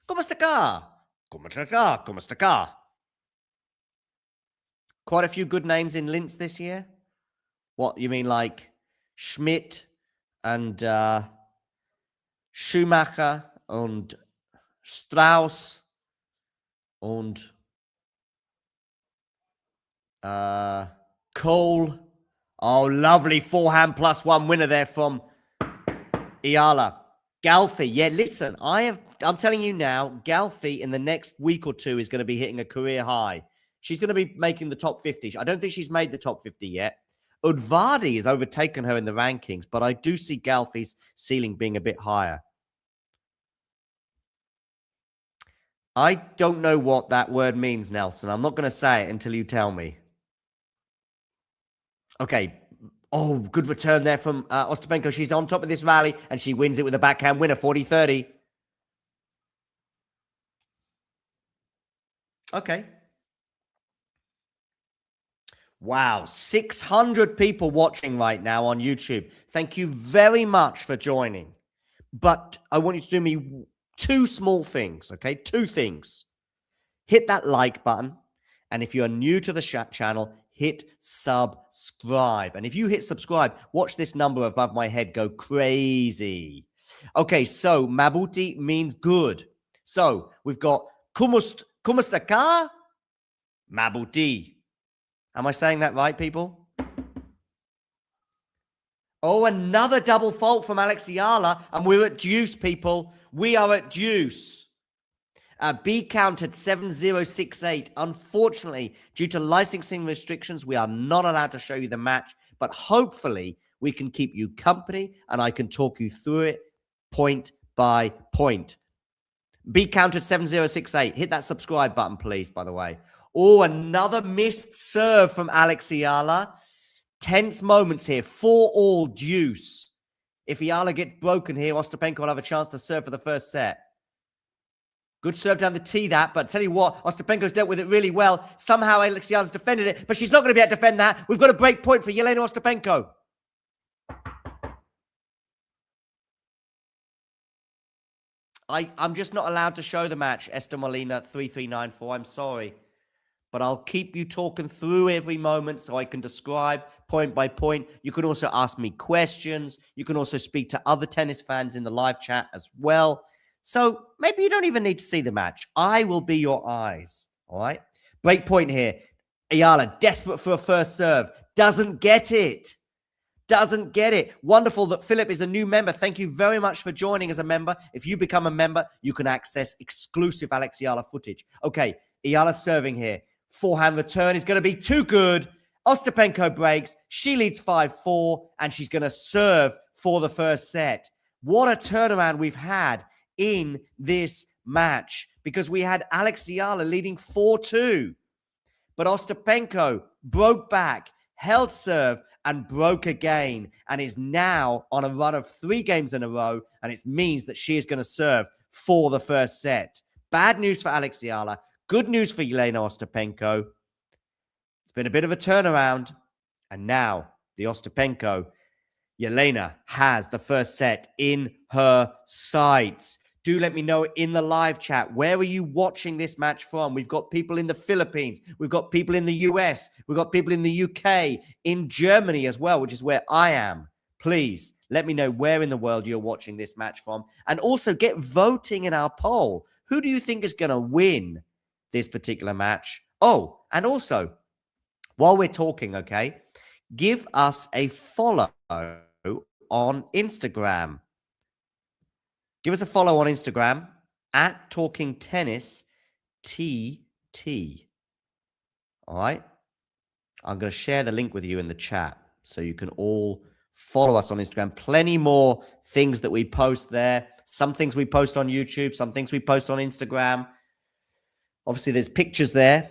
Como está cá? Como está cá? Como está cá? Quite a few good names in Linz this year. What, you mean like Schmidt and Schumacher and Strauss and Cole. Oh, lovely forehand +1 winner there from Eala. Galfi, yeah, listen, I'm telling you now, Galfi in the next week or two is going to be hitting a career high. She's going to be making the top 50. I don't think she's made the top 50 yet. Udvardi has overtaken her in the rankings, but I do see Galfi's ceiling being a bit higher. I don't know what that word means, Nelson. I'm not going to say it until you tell me. Okay. Oh, good return there from Ostapenko. She's on top of this rally, and she wins it with a backhand winner, 40-30. Okay. Wow, 600 people watching right now on YouTube. Thank you very much for joining. But I want you to do me two small things, okay? Two things. Hit that like button. And if you're new to the channel, hit subscribe. And if you hit subscribe, watch this number above my head go crazy. Okay, so Mabuti means good. So we've got Kumustaka Mabuti. Am I saying that right, people? Oh, another double fault from Alex Eala, and we're at deuce, people. We are at deuce. B counted 7068. Unfortunately, due to licensing restrictions, we are not allowed to show you the match, but hopefully we can keep you company and I can talk you through it point by point. B counted 7068. Hit that subscribe button, please, by the way. Oh, another missed serve from Alex Eala. Tense moments here. 4-all deuce. If Eala gets broken here, Ostapenko will have a chance to serve for the first set. Good serve down the tee, that. But tell you what, Ostapenko's dealt with it really well. Somehow Alex Eala's defended it, but she's not going to be able to defend that. We've got a break point for Jelena Ostapenko. I'm just not allowed to show the match, Esther Molina 3394. I'm sorry. But I'll keep you talking through every moment so I can describe point by point. You can also ask me questions. You can also speak to other tennis fans in the live chat as well. So maybe you don't even need to see the match. I will be your eyes. All right? Break point here. Eala, desperate for a first serve. Doesn't get it. Doesn't get it. Wonderful that Philip is a new member. Thank you very much for joining as a member. If you become a member, you can access exclusive Alex Eala footage. Okay, Eala serving here. Forehand return is going to be too good. Ostapenko breaks. She leads 5-4, and she's going to serve for the first set. What a turnaround we've had in this match, because we had Alex Eala leading 4-2. But Ostapenko broke back, held serve, and broke again, and is now on a run of 3 games in a row, and it means that she is going to serve for the first set. Bad news for Alex Eala. Good news for Jelena Ostapenko. It's been a bit of a turnaround. And now the Ostapenko, Jelena has the first set in her sights. Do let me know in the live chat, where are you watching this match from? We've got people in the Philippines. We've got people in the US. We've got people in the UK, in Germany as well, which is where I am. Please let me know where in the world you're watching this match from. And also get voting in our poll. Who do you think is going to win this particular match? Oh, and also, while we're talking, okay, give us a follow on Instagram. Give us a follow on Instagram at Talking Tennis TT. All right? I'm going to share the link with you in the chat so you can all follow us on Instagram. Plenty more things that we post there. Some things we post on YouTube, some things we post on Instagram. Obviously, there's pictures there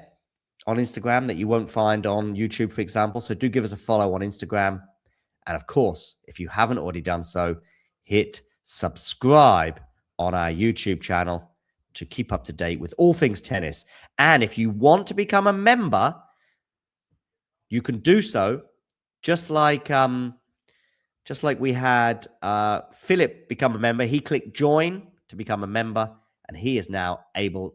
on Instagram that you won't find on YouTube, for example. So do give us a follow on Instagram. And of course, if you haven't already done so, hit subscribe on our YouTube channel to keep up to date with all things tennis. And if you want to become a member, you can do so just like we had Philip become a member. He clicked join to become a member, and he is now able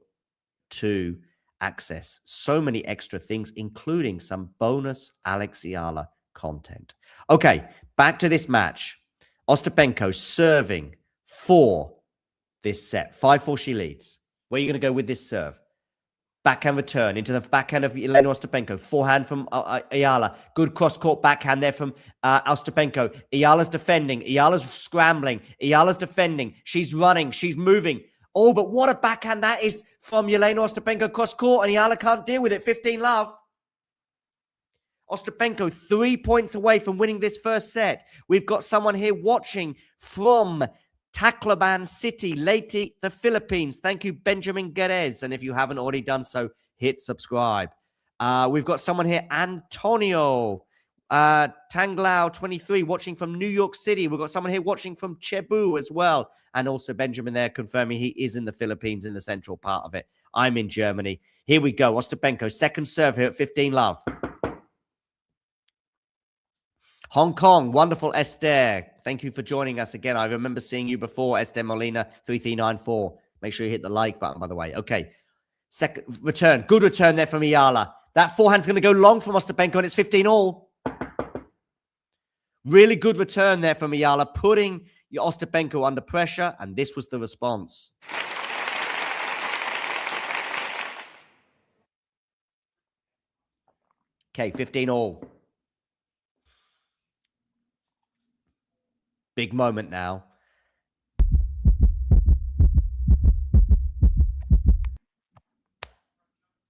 to access so many extra things, including some bonus Alex Eala content. Okay, back to this match. Ostapenko serving for this set. 5-4 she leads. Where are you going to go with this serve? Backhand return into the backhand of Jelena Ostapenko. Forehand from Eala. Good cross-court backhand there from Ostapenko. Eala's defending. Eala's scrambling. Eala's defending. She's running. She's moving. Oh, but what a backhand that is from Jelena Ostapenko cross-court, and Eala can't deal with it. 15-love. Ostapenko 3 points away from winning this first set. We've got someone here watching from Tacloban City, Leyte, the Philippines. Thank you, Benjamin Guerrez. And if you haven't already done so, hit subscribe. We've got someone here, Antonio Tanglao 23, watching from New York City. We've got someone here watching from Cebu as well. And also Benjamin there confirming he is in the Philippines, in the central part of it. I'm in Germany. Here we go. Ostapenko, second serve here at 15-love. Hong Kong, wonderful Esther. Thank you for joining us again. I remember seeing you before, Esther Molina, 3394. Make sure you hit the like button, by the way. Okay. Second return. Good return there from Eala. That forehand's going to go long from Ostapenko, and it's 15-all. Really good return there from Eala, putting Ostapenko under pressure, and this was the response. Okay, 15-all. Big moment now.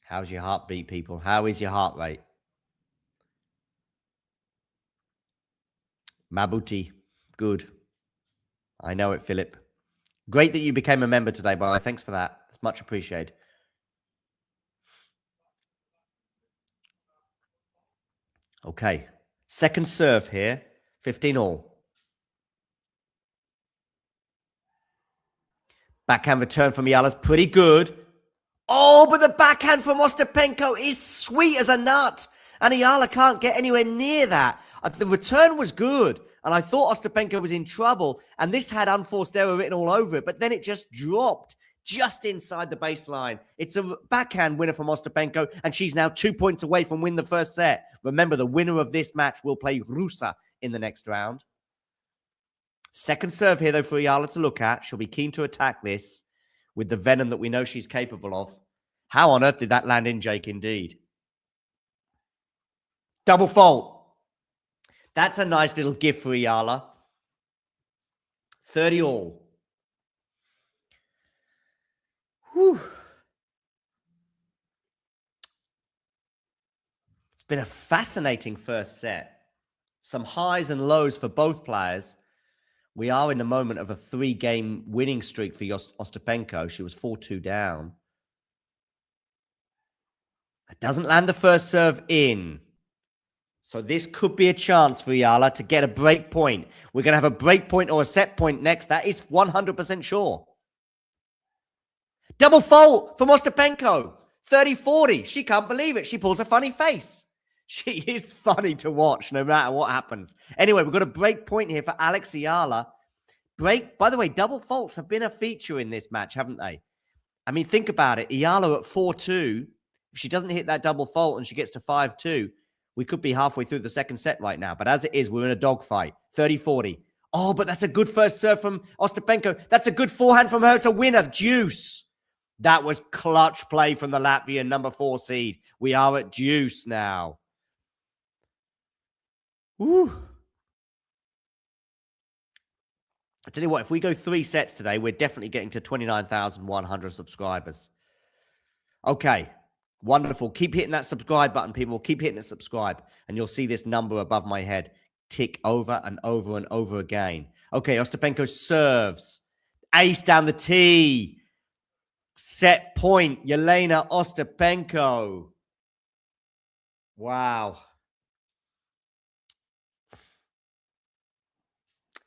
How's your heartbeat, people? How is your heart rate? Mabuti, good. I know it, Philip. Great that you became a member today, by the way. Thanks for that. It's much appreciated. Okay. Second serve here. 15-all. Backhand return from Eala's pretty good. Oh, but the backhand from Ostapenko is sweet as a nut. And Eala can't get anywhere near that. The return was good. And I thought Ostapenko was in trouble. And this had unforced error written all over it. But then it just dropped just inside the baseline. It's a backhand winner from Ostapenko. And she's now 2 points away from winning the first set. Remember, the winner of this match will play Rusa in the next round. Second serve here, though, for Eala to look at. She'll be keen to attack this with the venom that we know she's capable of. How on earth did that land in, Jake, indeed? Double fault. That's a nice little gift for Eala. 30-all. Whew. It's been a fascinating first set. Some highs and lows for both players. We are in the moment of a 3-game winning streak for Ostapenko. She was 4-2 down. It doesn't land the first serve in. So this could be a chance for Eala to get a break point. We're going to have a break point or a set point next. That is 100% sure. Double fault from Ostapenko. 30-40. She can't believe it. She pulls a funny face. She is funny to watch no matter what happens. Anyway, we've got a break point here for Alex Eala. By the way, double faults have been a feature in this match, haven't they? I mean, think about it. Eala at 4-2. If she doesn't hit that double fault and she gets to 5-2, we could be halfway through the second set right now. But as it is, we're in a dogfight. 30-40. Oh, but that's a good first serve from Ostapenko. That's a good forehand from her. It's a winner. Deuce. That was clutch play from the Latvian number 4 seed. We are at deuce now. Woo. I tell you what, if we go 3 sets today, we're definitely getting to 29,100 subscribers. Okay, wonderful. Keep hitting that subscribe button, people. Keep hitting it subscribe, and you'll see this number above my head tick over and over and over again. Okay, Ostapenko serves. Ace down the tee. Set point, Jelena Ostapenko. Wow.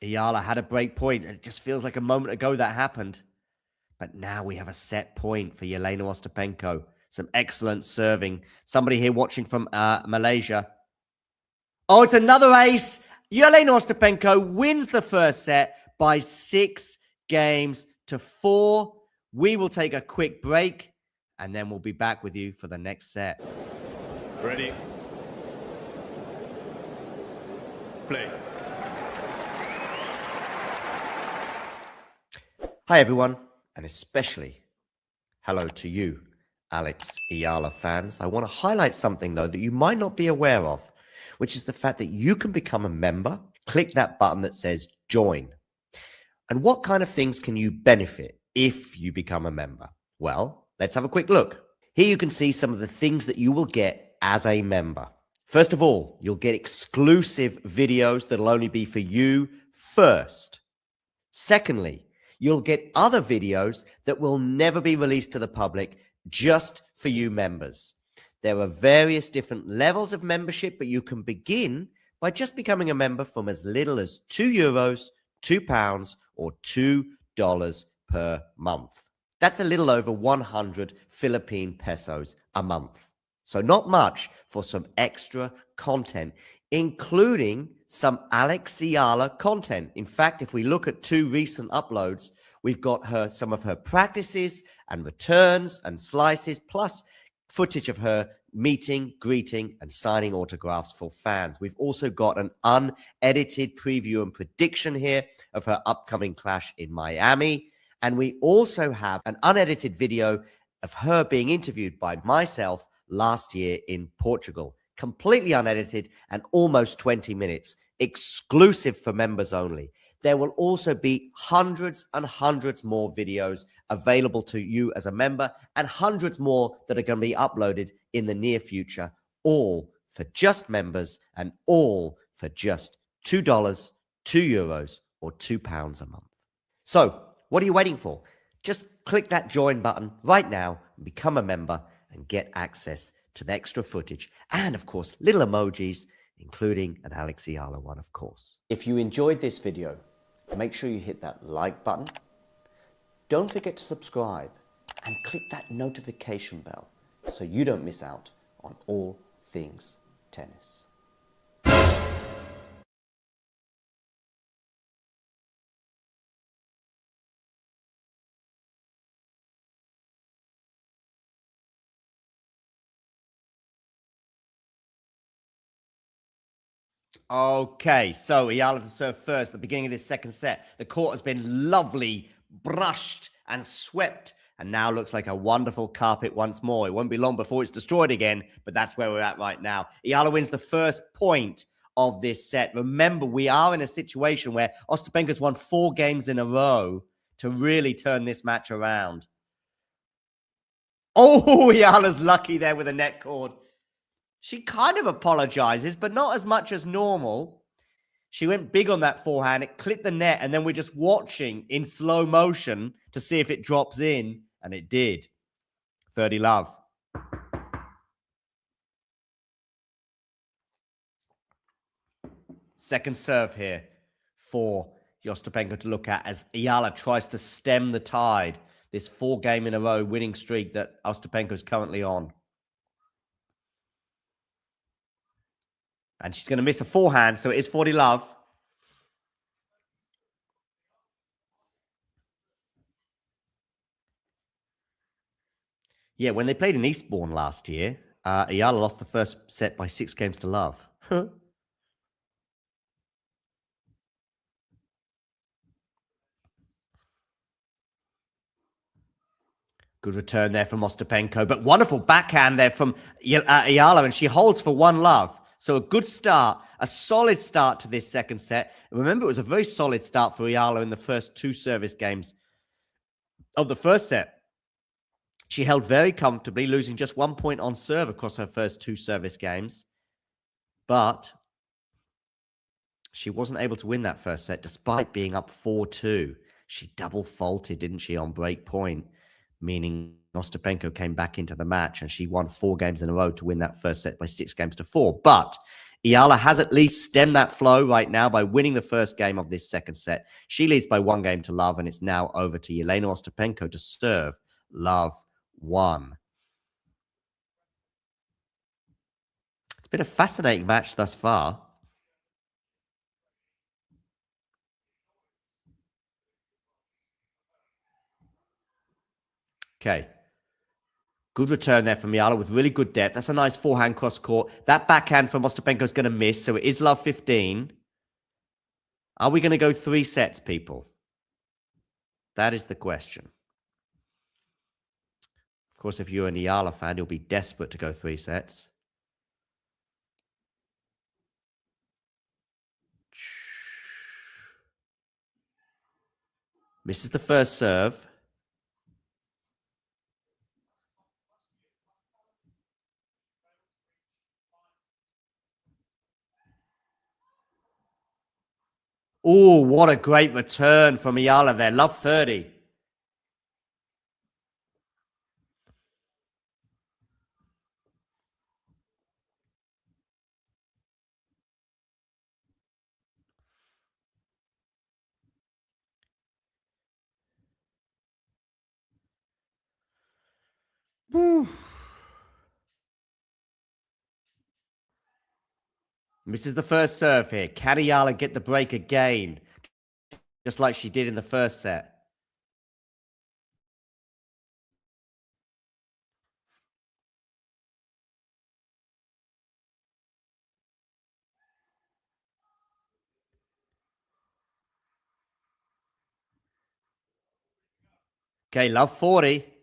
Eala had a break point. It just feels like a moment ago that happened. But now we have a set point for Jelena Ostapenko. Some excellent serving. Somebody here watching from Malaysia. Oh, it's another ace. Jelena Ostapenko wins the first set by 6 games to 4. We will take a quick break, and then we'll be back with you for the next set. Ready. Play. Hi, everyone, and especially hello to you, Alex Eala fans. I want to highlight something, though, that you might not be aware of, which is the fact that you can become a member. Click that button that says join. And what kind of things can you benefit if you become a member? Well, let's have a quick look. Here you can see some of the things that you will get as a member. First of all, you'll get exclusive videos that'll only be for you first. Secondly, you'll get other videos that will never be released to the public, just for you members. There are various different levels of membership, but you can begin by just becoming a member from as little as €2, £2, or $2 per month. That's a little over 100 Philippine pesos a month. So not much for some extra content, including some Alex Eala content. In fact, if we look at 2 recent uploads, we've got some of her practices and returns and slices, plus footage of her meeting, greeting, and signing autographs for fans. We've also got an unedited preview and prediction here of her upcoming clash in Miami. And we also have an unedited video of her being interviewed by myself last year in Portugal. Completely unedited and almost 20 minutes, exclusive for members only. There will also be hundreds and hundreds more videos available to you as a member, and hundreds more that are going to be uploaded in the near future, all for just members and all for just $2, €2, or £2 a month. So, what are you waiting for? Just click that join button right now and become a member and get access to the extra footage and, of course, little emojis, including an Alex Eala one, of course. If you enjoyed this video, make sure you hit that like button. Don't forget to subscribe and click that notification bell so you don't miss out on all things tennis. Okay, so Eala to serve first at the beginning of this second set. The court has been lovely, brushed and swept, and now looks like a wonderful carpet once more. It won't be long before it's destroyed again, but that's where we're at right now. Eala wins the first point of this set. Remember, we are in a situation where Ostapenko's won 4 games in a row to really turn this match around. Oh, Eala's lucky there with a net cord. She kind of apologizes, but not as much as normal. She went big on that forehand. It clipped the net, and then we're just watching in slow motion to see if it drops in, and it did. 30 love. Second serve here for Ostapenko to look at as Eala tries to stem the tide. This 4-game-in-a-row winning streak that Ostapenko is currently on. And she's going to miss a forehand, so it is 40 love. Yeah, when they played in Eastbourne last year, Eala lost the first set by 6 games to love. Good return there from Ostapenko, but wonderful backhand there from Eala, and she holds for 1 love. So a good start, a solid start to this second set. And remember, it was a very solid start for Eala in the first 2 service games of the first set. She held very comfortably, losing just 1 point on serve across her first 2 service games. But she wasn't able to win that first set, despite being up 4-2. She double faulted, didn't she, on break point? meaning Ostapenko came back into the match and she won 4 games in a row to win that first set by 6 games to 4. But Eala has at least stemmed that flow right now by winning the first game of this second set. She leads by 1 game to love, and it's now over to Jelena Ostapenko to serve love 1. It's been a fascinating match thus far. Okay. Good return there from Eala with really good depth. That's a nice forehand cross court. That backhand from Ostapenko is going to miss, so it is love 15. Are we going to go 3 sets, people? That is the question. Of course, if you're an Eala fan, you'll be desperate to go 3 sets. Misses the first serve. Oh, what a great return from Eala there. Love 30. Woo. Misses the first serve here. Can Eala get the break again? Just like she did in the first set. Okay, love 40.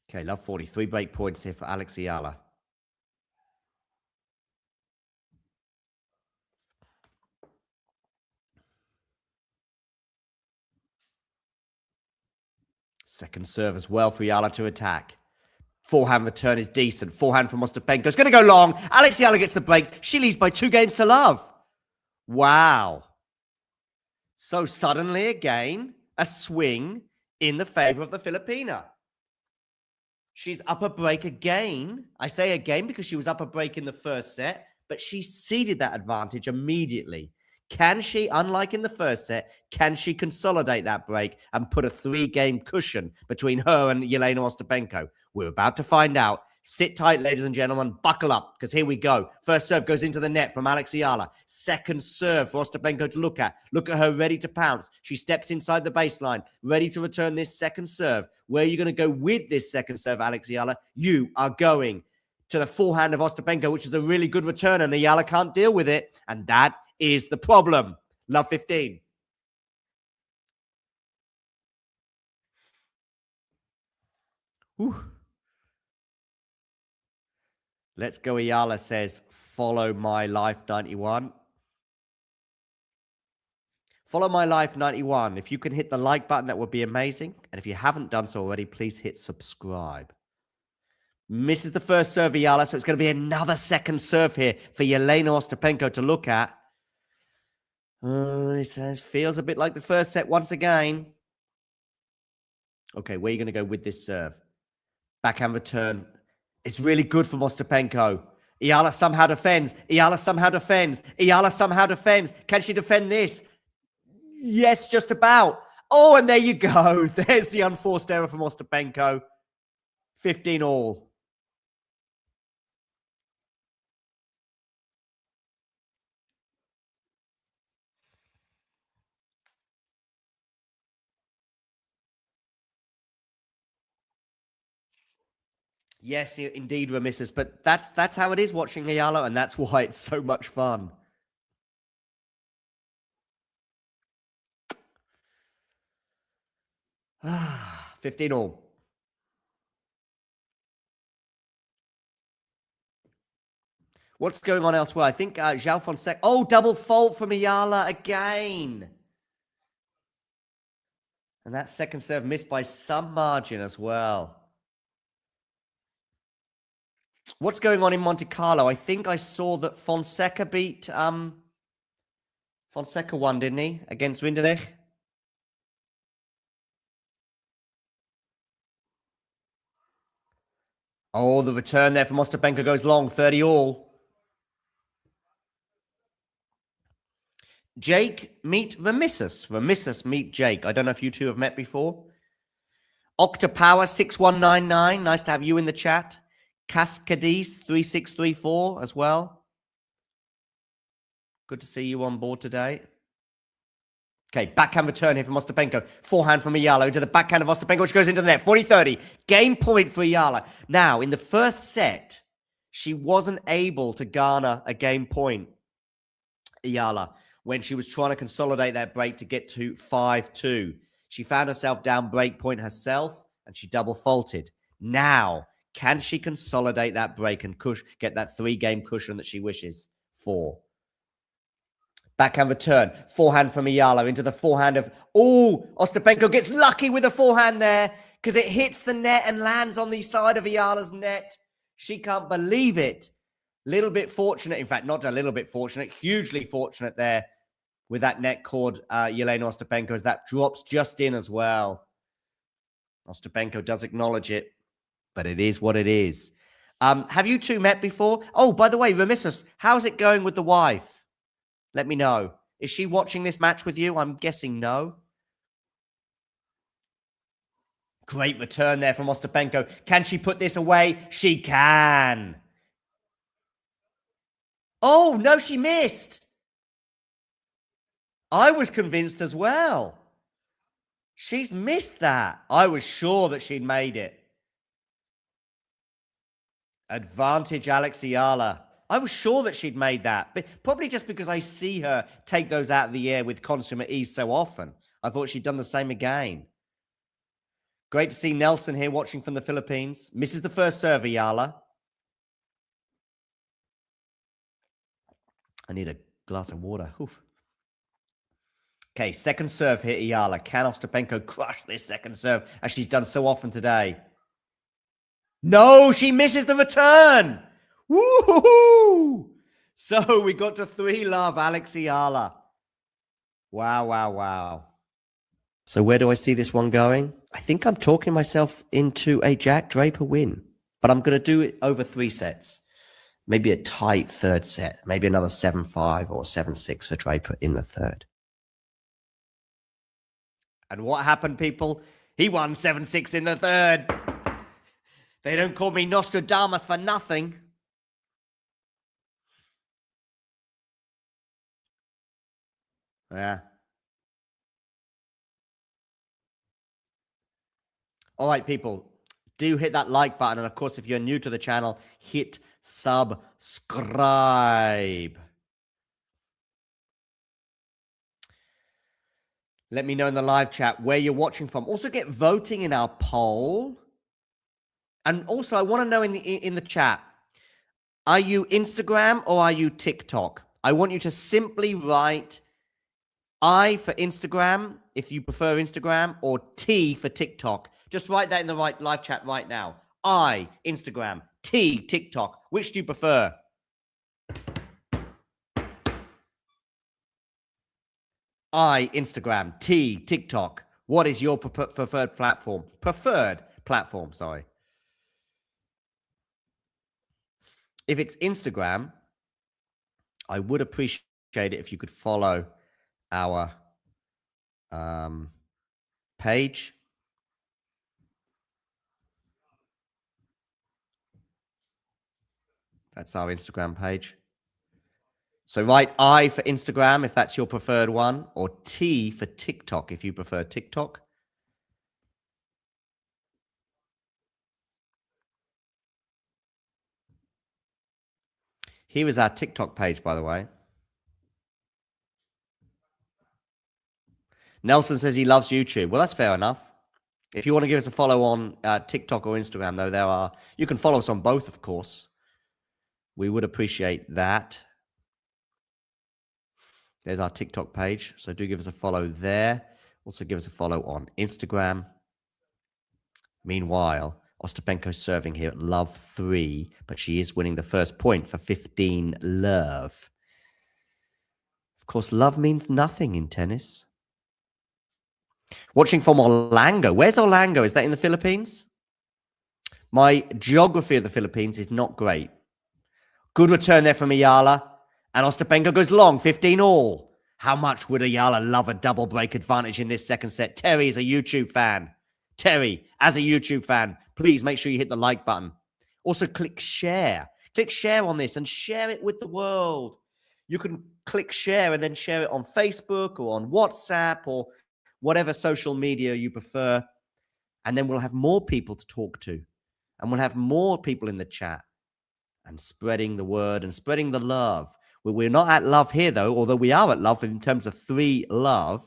Okay, love 40. 3 break points here for Alex Eala. Second serve as well for Eala to attack. Forehand return is decent. Forehand from Ostapenko. It's going to go long. Alex Eala gets the break. She leads by 2 games to love. Wow. So suddenly again, a swing in the favor of the Filipina. She's up a break again. I say again because she was up a break in the first set, but she ceded that advantage immediately. Can she, unlike in the first set, can she consolidate that break and put a 3-game cushion between her and Jelena Ostapenko? We're about to find out. Sit tight, ladies and gentlemen. Buckle up, because here we go. First serve goes into the net from Alex Eala. Second serve for Ostapenko to look at. Look at her ready to pounce. She steps inside the baseline, ready to return this second serve. Where are you going to go with this second serve, Alex Eala? You are going to the forehand of Ostapenko, which is a really good return, and Eala can't deal with it. And that is the problem. Love 15. Whew. Let's go. Eala says, follow my life 91. Follow my life 91. If you can hit the like button, that would be amazing. And if you haven't done so already, please hit subscribe. Misses the first serve, Eala, so it's going to be another second serve here for Jelena Ostapenko to look at. It feels a bit like the first set once again. Okay, where are you going to go with this serve? Backhand return. It's really good from Ostapenko. Eala somehow defends. Eala somehow defends. Eala somehow defends. Can she defend this? Yes, just about. Oh, and there you go. There's the unforced error from Ostapenko. 15 all. Yes, indeed, remisses. But that's how it is watching Eala, and that's why it's so much fun. Ah, 15 all. What's going on elsewhere? I think João Fonseca. Oh, double fault from Eala again. And that second serve missed by some margin as well. What's going on in Monte Carlo? I think I saw that Fonseca beat... Fonseca won, didn't he? Against Rinderknecht? Oh, the return there from Ostapenko goes long. 30 all. Jake, meet Remissus. Remissus, meet Jake. I don't know if you two have met before. Octopower 6199. Nice to have you in the chat. Cascadis 3634 as well. Good to see you on board today. Okay, backhand return here from Ostapenko. Forehand from Eala into the backhand of Ostapenko, which goes into the net. 40-30. Game point for Eala. Now, in the first set, she wasn't able to garner a game point, Eala, when she was trying to consolidate that break to get to 5-2. She found herself down break point herself, and she double faulted. Now, can she consolidate that break and get that 3-game cushion that she wishes for? Backhand return. Forehand from Eala into the forehand of... Oh, Ostapenko gets lucky with the forehand there because it hits the net and lands on the side of Eala's net. She can't believe it. Little bit fortunate. In fact, not a little bit fortunate. Hugely fortunate there with that net cord, Jelena Ostapenko, as that drops just in as well. Ostapenko does acknowledge it, but it is what it is. Have you two met before? Oh, by the way, Remissus, how's it going with the wife? Let me know. Is she watching this match with you? I'm guessing no. Great return there from Ostapenko. Can she put this away? She can. Oh, no, she missed. I was convinced as well. She's missed that. I was sure that she'd made it. Advantage Alex Eala. I was sure that she'd made that, but probably just because I see her take those out of the air with consummate ease so often. I thought she'd done the same again. Great to see Nelson here watching from the Philippines. Misses the first serve, Eala. I need a glass of water. Oof. Okay, second serve here, Eala. Can Ostapenko crush this second serve as she's done so often today? No, she misses the return. Woo-hoo-hoo! So we got to 3-love Alex Eala. Wow, wow, wow. So where do I see this one going? I think I'm talking myself into a Jack Draper win, but I'm going to do it over 3 sets. Maybe a tight third set. Maybe another 7-5 or 7-6 for Draper in the third. And what happened, people? He won 7-6 in the third. They don't call me Nostradamus for nothing. Yeah. All right, people. Do hit that like button. And of course, if you're new to the channel, hit subscribe. Let me know in the live chat where you're watching from. Also, get voting in our poll. And also, I want to know in the chat, are you Instagram or are you TikTok? I want you to simply write I for Instagram, if you prefer Instagram, or T for TikTok. Just write that in the live chat right now. I, Instagram, T, TikTok. Which do you prefer? I, Instagram, T, TikTok. What is your preferred platform? Preferred platform, sorry. If it's Instagram, I would appreciate it if you could follow our page. That's our Instagram page. So write I for Instagram if that's your preferred one, or T for TikTok if you prefer TikTok. Here is our TikTok page, by the way. Nelson says he loves YouTube. Well, that's fair enough. If you want to give us a follow on TikTok or Instagram, though, you can follow us on both, of course. We would appreciate that. There's our TikTok page, so do give us a follow there. Also give us a follow on Instagram. Meanwhile, Ostapenko serving here at love 3, but she is winning the first point for 15 love. Of course, love means nothing in tennis. Watching from Olango. Where's Olango? Is that in the Philippines? My geography of the Philippines is not great. Good return there from Eala. And Ostapenko goes long, 15 all. How much would Eala love a double break advantage in this second set? Terry is a YouTube fan. Terry, as a YouTube fan, please make sure you hit the like button. Also, click share. Click share on this and share it with the world. You can click share and then share it on Facebook or on WhatsApp or whatever social media you prefer. And then we'll have more people to talk to. And we'll have more people in the chat. And spreading the word and spreading the love. We're not at love here, though, although we are at love in terms of 3 love.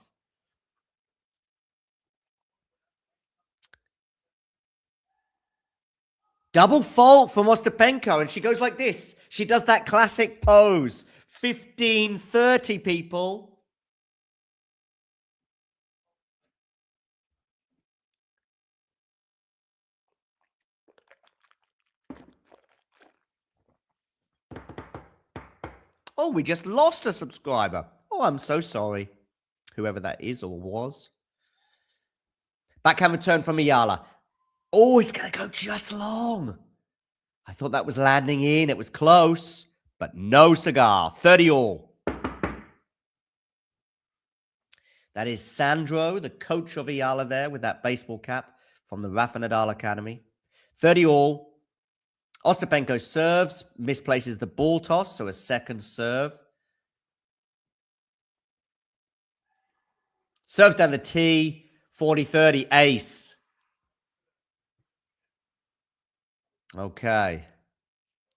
Double fault from Ostapenko, and she goes like this. She does that classic pose. 15-30, people. Oh, we just lost a subscriber. Oh, I'm so sorry. Whoever that is or was. Backhand return from Eala. Oh, it's going to go just long. I thought that was landing in. It was close, but no cigar. 30 all. That is Sandro, the coach of Eala there with that baseball cap from the Rafa Nadal Academy. 30 all. Ostapenko serves, misplaces the ball toss, so a second serve. Serves down the tee, 40-30, ace. Okay.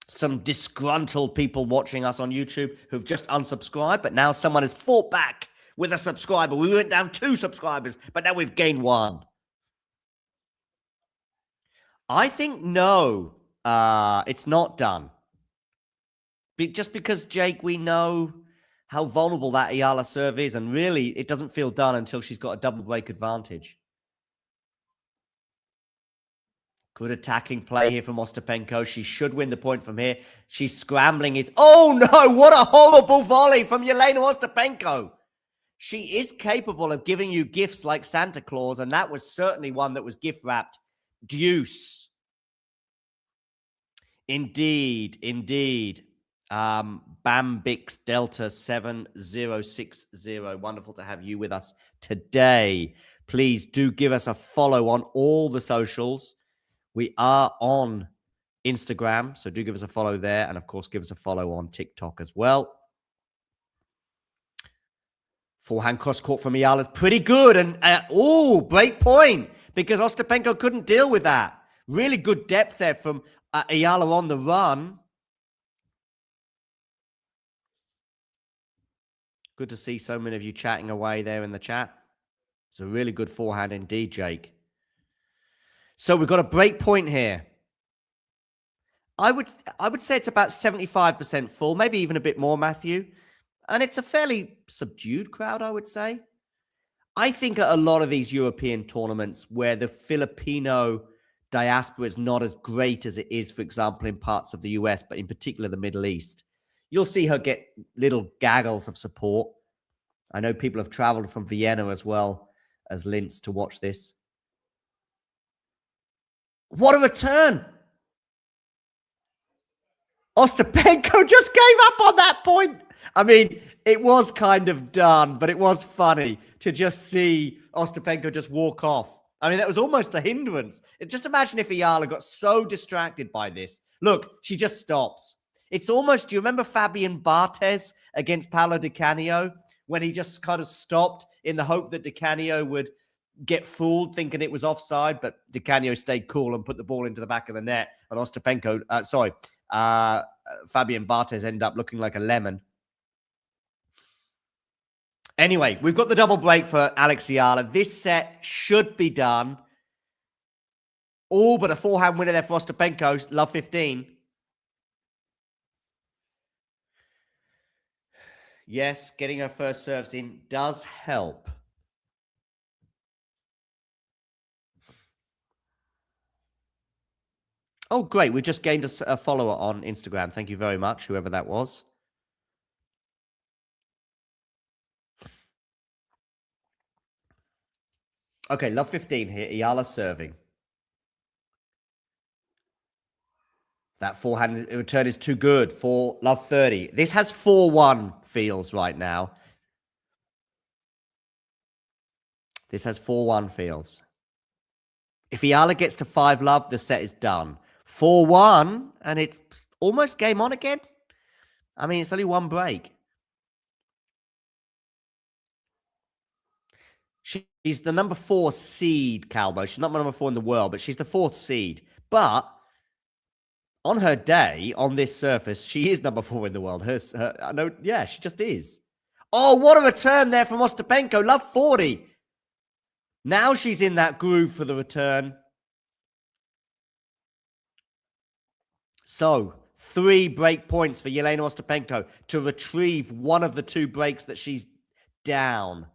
Some disgruntled people watching us on YouTube who've just unsubscribed, but now someone has fought back with a subscriber. We went down 2 subscribers, but now we've gained 1. I think no. It's not done. Just because, Jake, we know how vulnerable that Eala serve is, and really, it doesn't feel done until she's got a double break advantage. Good attacking play here from Ostapenko. She should win the point from here. She's scrambling. Oh, no! What a horrible volley from Jelena Ostapenko! She is capable of giving you gifts like Santa Claus, and that was certainly one that was gift-wrapped. Deuce. Indeed, indeed. Bambix Delta 7060. Wonderful to have you with us today. Please do give us a follow on all the socials. We are on Instagram, so do give us a follow there. And, of course, give us a follow on TikTok as well. Forehand cross-court from Eala is pretty good. And, break point, because Ostapenko couldn't deal with that. Really good depth there from Eala on the run. Good to see so many of you chatting away there in the chat. It's a really good forehand indeed, Jake. So we've got a break point here. I would say it's about 75% full, maybe even a bit more, Matthew. And it's a fairly subdued crowd, I would say. I think at a lot of these European tournaments where the Filipino diaspora is not as great as it is, for example, in parts of the US, but in particular the Middle East, you'll see her get little gaggles of support. I know people have traveled from Vienna as well as Linz to watch this. What a return! Ostapenko just gave up on that point. I mean, it was kind of done, but it was funny to just see Ostapenko just walk off. I mean, that was almost a hindrance. Just imagine if Eala got so distracted by this. Look, she just stops. It's almost, do you remember Fabian Barthez against Paolo Di Canio when he just kind of stopped in the hope that Di Canio would get fooled thinking it was offside, but Di Canio stayed cool and put the ball into the back of the net, and Ostapenko, Fabian Barthez ended up looking like a lemon. Anyway, we've got the double break for Alex Eala. This set should be done. All but a forehand winner there for Ostapenko. Love 15. Yes, getting her first serves in does help. Oh, great. We've just gained a follower on Instagram. Thank you very much, whoever that was. Okay, love 15 here. Eala serving. That forehand return is too good for love 30. This has 4-1 feels right now. This has 4-1 feels. If Eala gets to 5 love, the set is done. 4-1, and it's almost game on again. I mean, it's only one break. She's the number 4 seed, Calbo. She's not number 4 in the world, but she's the 4th seed. But on her day, on this surface, she is number 4 in the world. Yeah, she just is. Oh, what a return there from Ostapenko. Love 40. Now she's in that groove for the return. So, 3 break points for Jelena Ostapenko to retrieve one of the 2 breaks that she's down.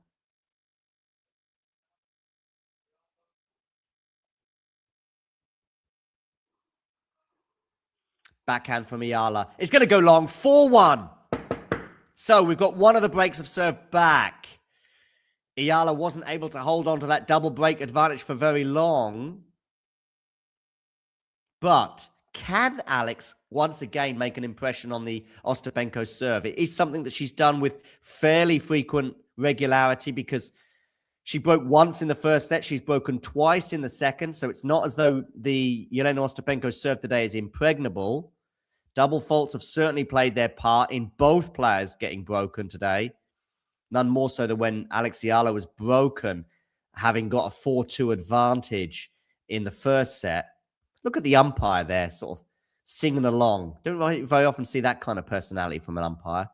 Backhand from Eala. It's going to go long. 4-1. So we've got one of the breaks of serve back. Eala wasn't able to hold on to that double break advantage for very long. But can Alex once again make an impression on the Ostapenko serve? It is something that she's done with fairly frequent regularity because she broke once in the first set. She's broken twice in the second. So it's not as though the Jelena Ostapenko serve today is impregnable. Double faults have certainly played their part in both players getting broken today. None more so than when Alex Eala was broken, having got a 4-2 advantage in the first set. Look at the umpire there, sort of singing along. Don't very often see that kind of personality from an umpire.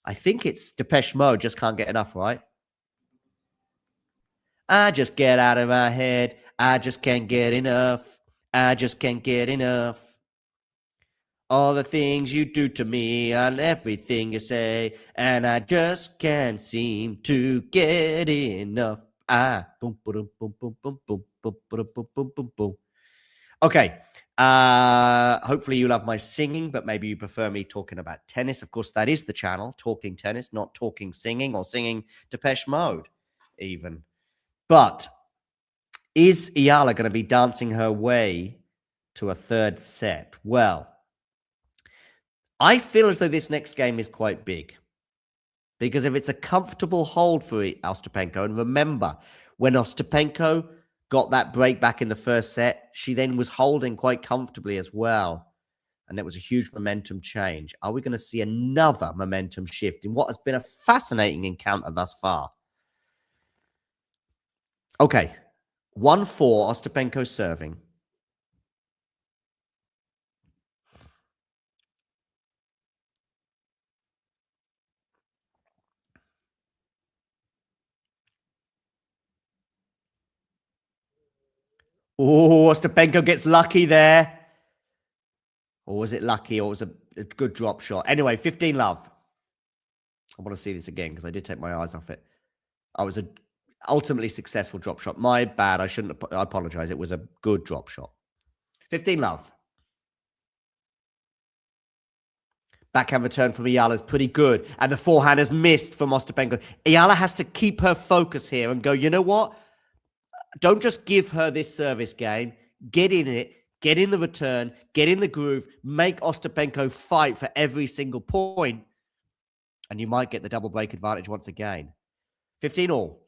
I think it's Depeche Mode, just can't get enough, right? I just get out of my head. I just can't get enough. I just can't get enough. All the things you do to me and everything you say, and I just can't seem to get enough. Boom, boom, boom, boom, boom, boom, boom, boom, boom, boom, boom, boom. Okay. Hopefully you love my singing, but maybe you prefer me talking about tennis. Of course, that is the channel, Talking Tennis, not talking singing or singing Depeche Mode, even. But is Eala going to be dancing her way to a third set? Well, I feel as though this next game is quite big. Because if it's a comfortable hold for Ostapenko, and remember, when Ostapenko got that break back in the first set, she then was holding quite comfortably as well. And it was a huge momentum change. Are we going to see another momentum shift in what has been a fascinating encounter thus far? Okay, 1-4, Ostapenko serving. Oh, Ostapenko gets lucky there. Or was it lucky, or was it a good drop shot? Anyway, 15 love. I want to see this again because I did take my eyes off it. I was an ultimately successful drop shot. My bad. I shouldn't. I apologize. It was a good drop shot. 15 love. Backhand return from Eala is pretty good. And the forehand has missed from Ostapenko. Eala has to keep her focus here and go, you know what? Don't just give her this service game. Get in it. Get in the return. Get in the groove. Make Ostapenko fight for every single point. And you might get the double break advantage once again. 15 all.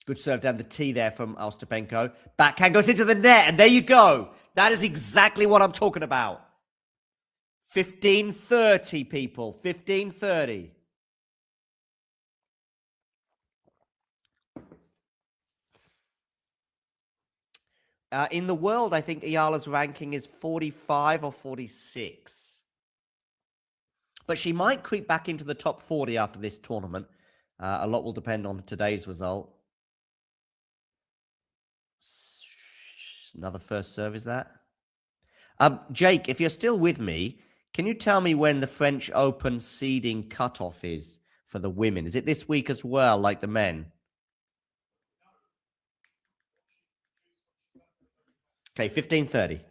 Good serve down the tee there from Ostapenko. Backhand goes into the net, and there you go. That is exactly what I'm talking about. 15-30, people. 15-30. In the world, I think Eala's ranking is 45 or 46. But she might creep back into the top 40 after this tournament. A lot will depend on today's result. Another first serve, is that? Jake, if you're still with me, can you tell me when the French Open seeding cutoff is for the women? Is it this week as well, like the men? Okay, 15:30.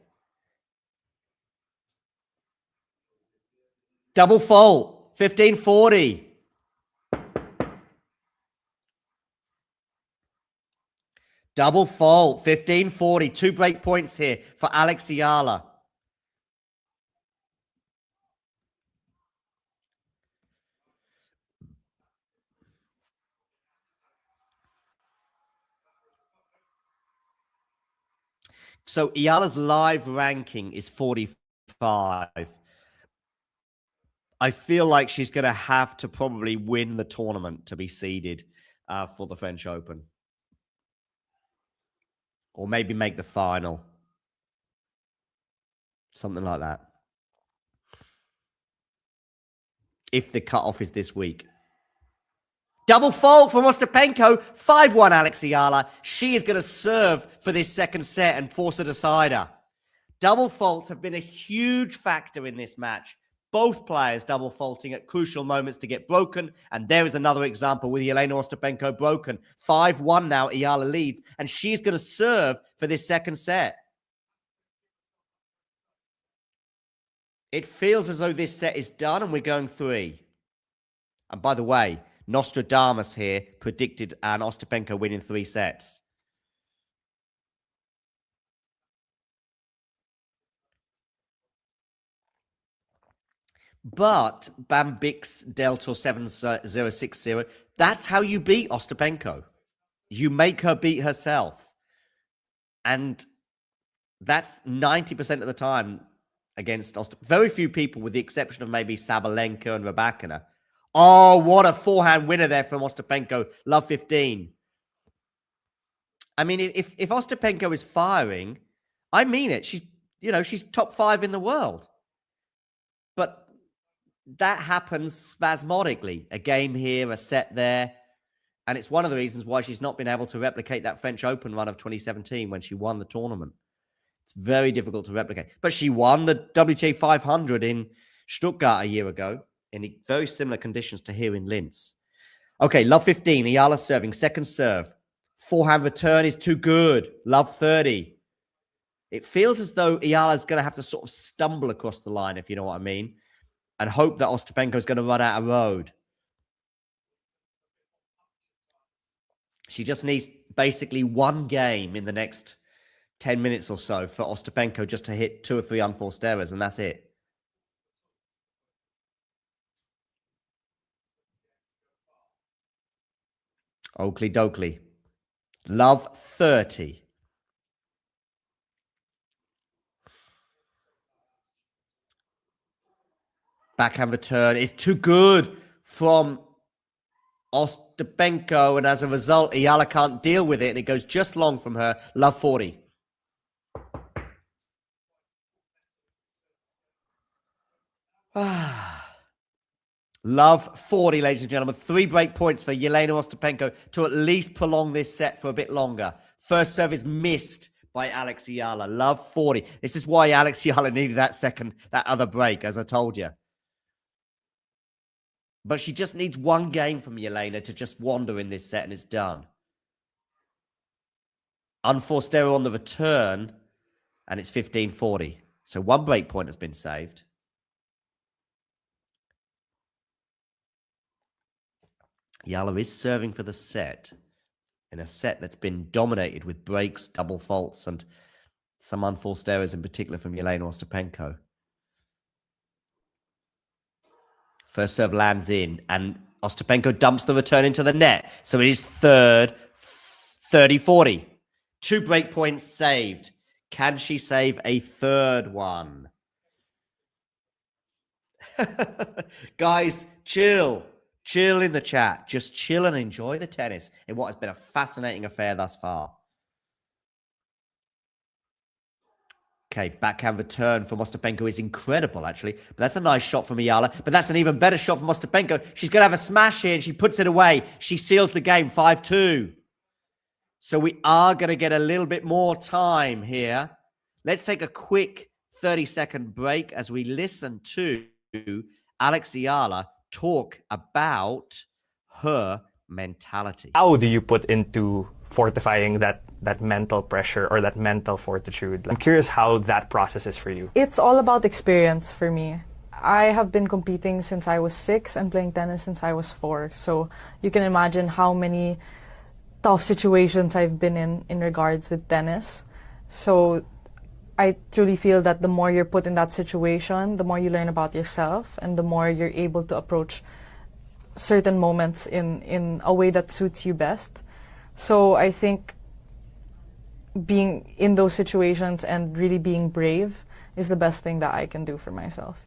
Double fault, 15:40. Double fault, 15:40. 2 break points here for Alex Eala. So Eala's live ranking is 45. I feel like she's going to have to probably win the tournament to be seeded for the French Open. Or maybe make the final. Something like that. If the cutoff is this week. Double fault from Ostapenko. 5-1 Alex Eala. She is going to serve for this second set and force a decider. Double faults have been a huge factor in this match. Both players double faulting at crucial moments to get broken. And there is another example with Jelena Ostapenko broken. 5-1 now, Eala leads. And she's going to serve for this second set. It feels as though this set is done and we're going 3. And by the way, Nostradamus here predicted an Ostapenko win in 3 sets. But Bambix Delta 7060, that's how you beat Ostapenko. You make her beat herself. And that's 90% of the time against Ostapenko. Very few people, with the exception of maybe Sabalenka and Rybakina. Oh, what a forehand winner there from Ostapenko. Love 15. I mean, if Ostapenko is firing, I mean it. She's top 5 in the world. But that happens spasmodically. A game here, a set there. And it's one of the reasons why she's not been able to replicate that French Open run of 2017 when she won the tournament. It's very difficult to replicate. But she won the WTA 500 in Stuttgart a year ago in very similar conditions to here in Linz. Okay, love 15. Eala serving. Second serve. Forehand return is too good. Love 30. It feels as though Eala's going to have to sort of stumble across the line, if you know what I mean, and hope that Ostapenko is going to run out of road. She just needs basically one game in the next 10 minutes or so for Ostapenko just to hit 2 or 3 unforced errors, and that's it. Oakley Dokley. Love 30. Backhand return is too good from Ostapenko, and as a result, Eala can't deal with it, and it goes just long from her. Love 40. Love 40, ladies and gentlemen. 3 break points for Jelena Ostapenko to at least prolong this set for a bit longer. First serve is missed by Alex Eala. Love 40. This is why Alex Eala needed that other break, as I told you. But she just needs one game from Jelena to just wander in this set, and it's done. Unforced error on the return, and it's 15-40. So 1 break point has been saved. Eala is serving for the set in a set that's been dominated with breaks, double faults, and some unforced errors in particular from Jelena Ostapenko. First serve lands in, and Ostapenko dumps the return into the net. So it is 30-40. 2 break points saved. Can she save a third one? Guys, chill. Chill in the chat. Just chill and enjoy the tennis in what has been a fascinating affair thus far. Okay, backhand return from Ostapenko is incredible, actually. But that's a nice shot from Eala. But that's an even better shot from Ostapenko. She's going to have a smash here, and she puts it away. She seals the game, 5-2. So we are going to get a little bit more time here. Let's take a quick 30-second break as we listen to Alex Eala talk about her mentality. How do you put into fortifying that mental pressure or that mental fortitude? I'm curious how that process is for you. It's all about experience for me. I have been competing since I was 6 and playing tennis since I was 4. So you can imagine how many tough situations I've been in regards with tennis. So I truly feel that the more you're put in that situation, the more you learn about yourself and the more you're able to approach certain moments in a way that suits you best. So I think being in those situations and really being brave is the best thing that I can do for myself.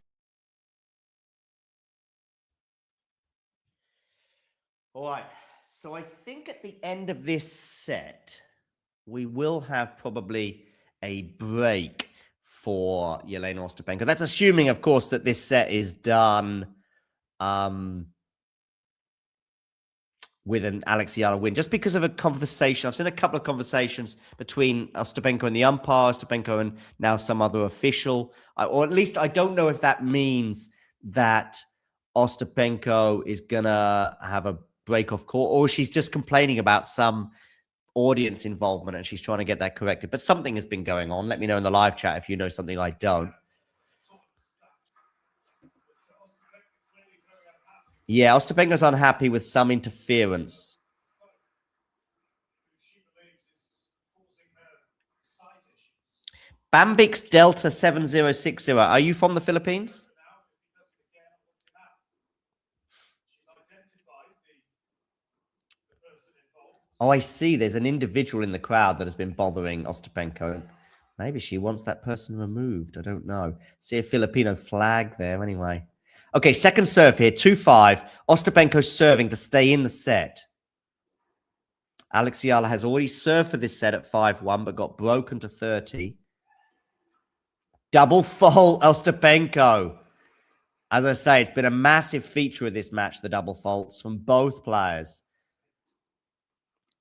All right, so I think at the end of this set, we will have probably a break for Jelena Ostapenko. That's assuming, of course, that this set is done with an Alex Eala win, just because of a conversation. I've seen a couple of conversations between Ostapenko and the umpire, Ostapenko and now some other official, or at least I don't know if that means that Ostapenko is going to have a break off court, or she's just complaining about some audience involvement and she's trying to get that corrected. But something has been going on. Let me know in the live chat if you know something I don't. Yeah, Ostapenko's unhappy with some interference. Bambix Delta 7060. Are you from the Philippines? Oh, I see. There's an individual in the crowd that has been bothering Ostapenko. Maybe she wants that person removed. I don't know. See a Filipino flag there anyway. Okay, second serve here, 2-5. Ostapenko serving to stay in the set. Alex Eala has already served for this set at 5-1, but got broken to 30. Double fault, Ostapenko. As I say, it's been a massive feature of this match, the double faults from both players.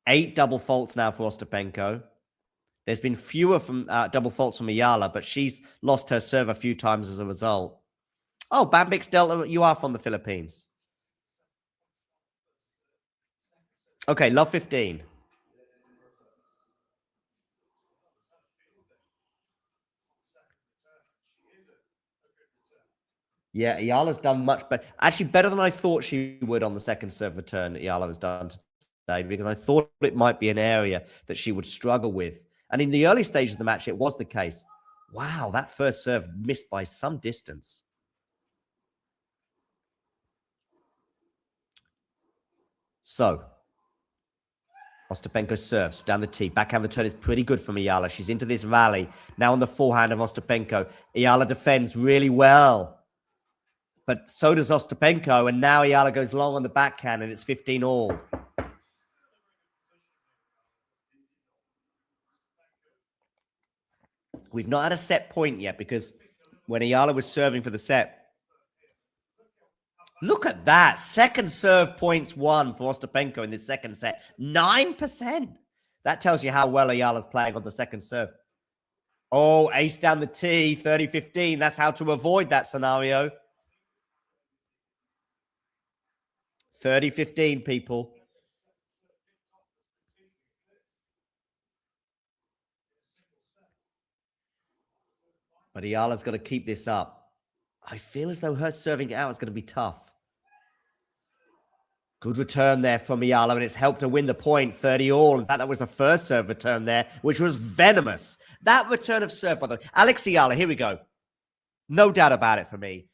8 double faults now for Ostapenko. There's been fewer from double faults from Eala, but she's lost her serve a few times as a result. Oh, Bambix Delta, you are from the Philippines. Okay, love 15. Yeah, Eala's done much better. Actually, better than I thought she would on the second serve return Eala has done today, because I thought it might be an area that she would struggle with. And in the early stages of the match, it was the case. Wow, that first serve missed by some distance. So, Ostapenko serves down the tee. Backhand return is pretty good from Eala. She's into this rally. Now on the forehand of Ostapenko. Eala defends really well. But so does Ostapenko. And now Eala goes long on the backhand and it's 15-all. We've not had a set point yet because when Eala was serving for the set, look at that. Second serve points won for Ostapenko in this second set. 9%. That tells you how well Ayala's playing on the second serve. Oh, ace down the tee, 30-15. That's how to avoid that scenario. 30-15, people. But Ayala's got to keep this up. I feel as though her serving it out is going to be tough. Good return there from Eala, and it's helped her win the point, 30-all. In fact, that was the first serve return there, which was venomous. That return of serve, by the way. Alex Eala, here we go. No doubt about it for me.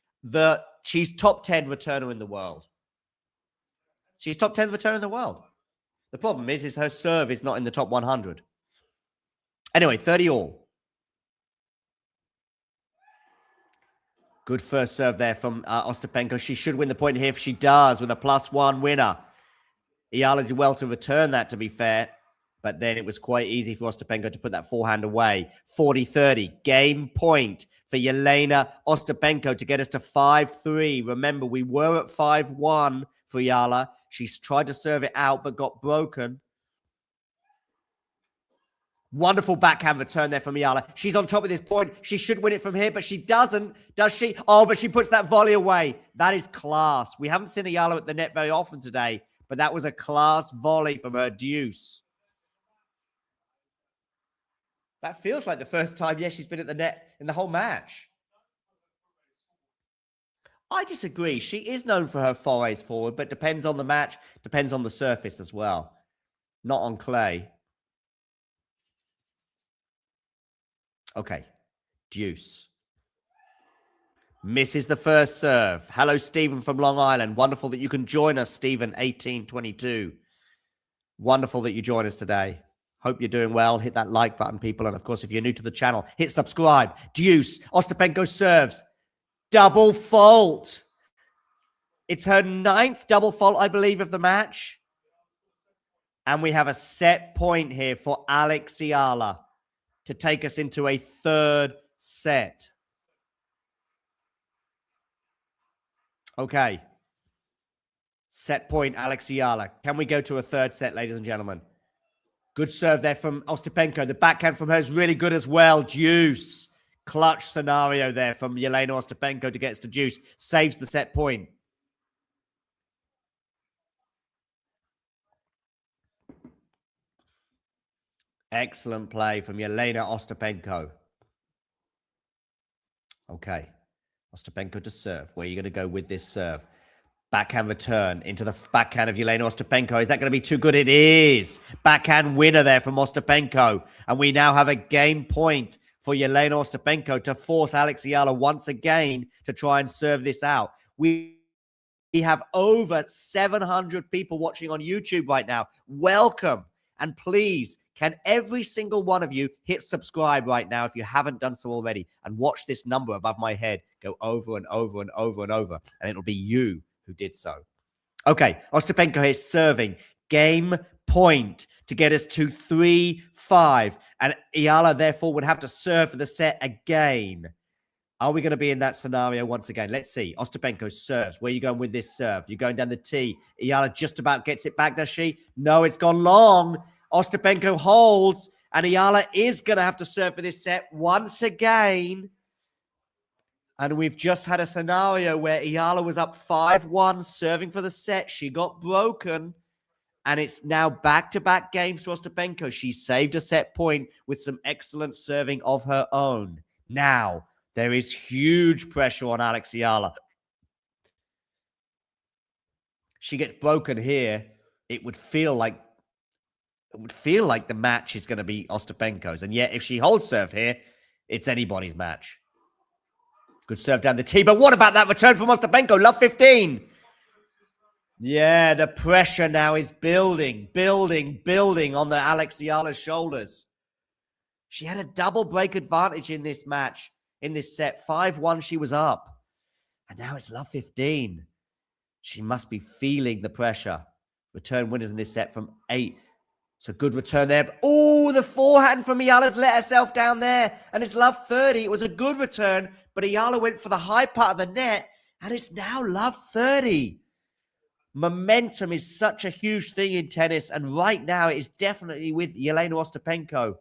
She's top 10 returner in the world. She's top 10 returner in the world. The problem is her serve is not in the top 100. Anyway, 30-all. Good first serve there from Ostapenko. She should win the point here if she does with a +1 winner. Eala did well to return that, to be fair. But then it was quite easy for Ostapenko to put that forehand away. 40-30. Game point for Jelena Ostapenko to get us to 5-3. Remember, we were at 5-1 for Eala. She's tried to serve it out but got broken. Wonderful backhand return there from Eala. She's on top of this point. She should win it from here, but she doesn't, does she? Oh, but she puts that volley away. That is class. We haven't seen Eala at the net very often today, but that was a class volley from her deuce. That feels like the first time, she's been at the net in the whole match. I disagree. She is known for her forays forward, but depends on the match, depends on the surface as well. Not on clay. Okay, deuce. Misses the first serve. Hello, Stephen from Long Island. Wonderful that you can join us, Stephen, 1822. Wonderful that you join us today. Hope you're doing well. Hit that like button, people. And, of course, if you're new to the channel, hit subscribe. Deuce. Ostapenko serves. Double fault. It's her 9th double fault, I believe, of the match. And we have a set point here for Alex Eala to take us into a 3rd set. Okay. Set point, Alex Eala. Can we go to a 3rd set, ladies and gentlemen? Good serve there from Ostapenko. The backhand from her is really good as well. Deuce. Clutch scenario there from Jelena Ostapenko to get us to deuce. Saves the set point. Excellent play from Jelena Ostapenko. Okay. Ostapenko to serve. Where are you going to go with this serve? Backhand return into the backhand of Jelena Ostapenko. Is that going to be too good? It is. Backhand winner there from Ostapenko. And we now have a game point for Jelena Ostapenko to force Alex Eala once again to try and serve this out. We have over 700 people watching on YouTube right now. Welcome. And please, can every single one of you hit subscribe right now if you haven't done so already, and watch this number above my head go over and over and over and over, and it'll be you who did so. Okay, Ostapenko is serving. Game point to get us to 3-5, and Eala therefore would have to serve for the set again. Are we going to be in that scenario once again? Let's see. Ostapenko serves. Where are you going with this serve? You're going down the tee. Eala just about gets it back, does she? No, it's gone long. Ostapenko holds, and Eala is going to have to serve for this set once again. And we've just had a scenario where Eala was up 5-1, serving for the set. She got broken, and it's now back-to-back games for Ostapenko. She saved a set point with some excellent serving of her own. Now, there is huge pressure on Alex Eala. She gets broken here. It would feel like the match is going to be Ostapenko's. And yet, if she holds serve here, it's anybody's match. Good serve down the tee. But what about that return from Ostapenko? Love 15. Yeah, the pressure now is building on the Alex Eala's shoulders. She had a double break advantage in this match, in this set. 5-1, she was up. And now it's love 15. She must be feeling the pressure. Return winners in this set from 8. It's a good return there. Oh, the forehand from Eala's let herself down there. And it's love 30. It was a good return, but Eala went for the high part of the net, and it's now love 30. Momentum is such a huge thing in tennis, and right now it is definitely with Jelena Ostapenko.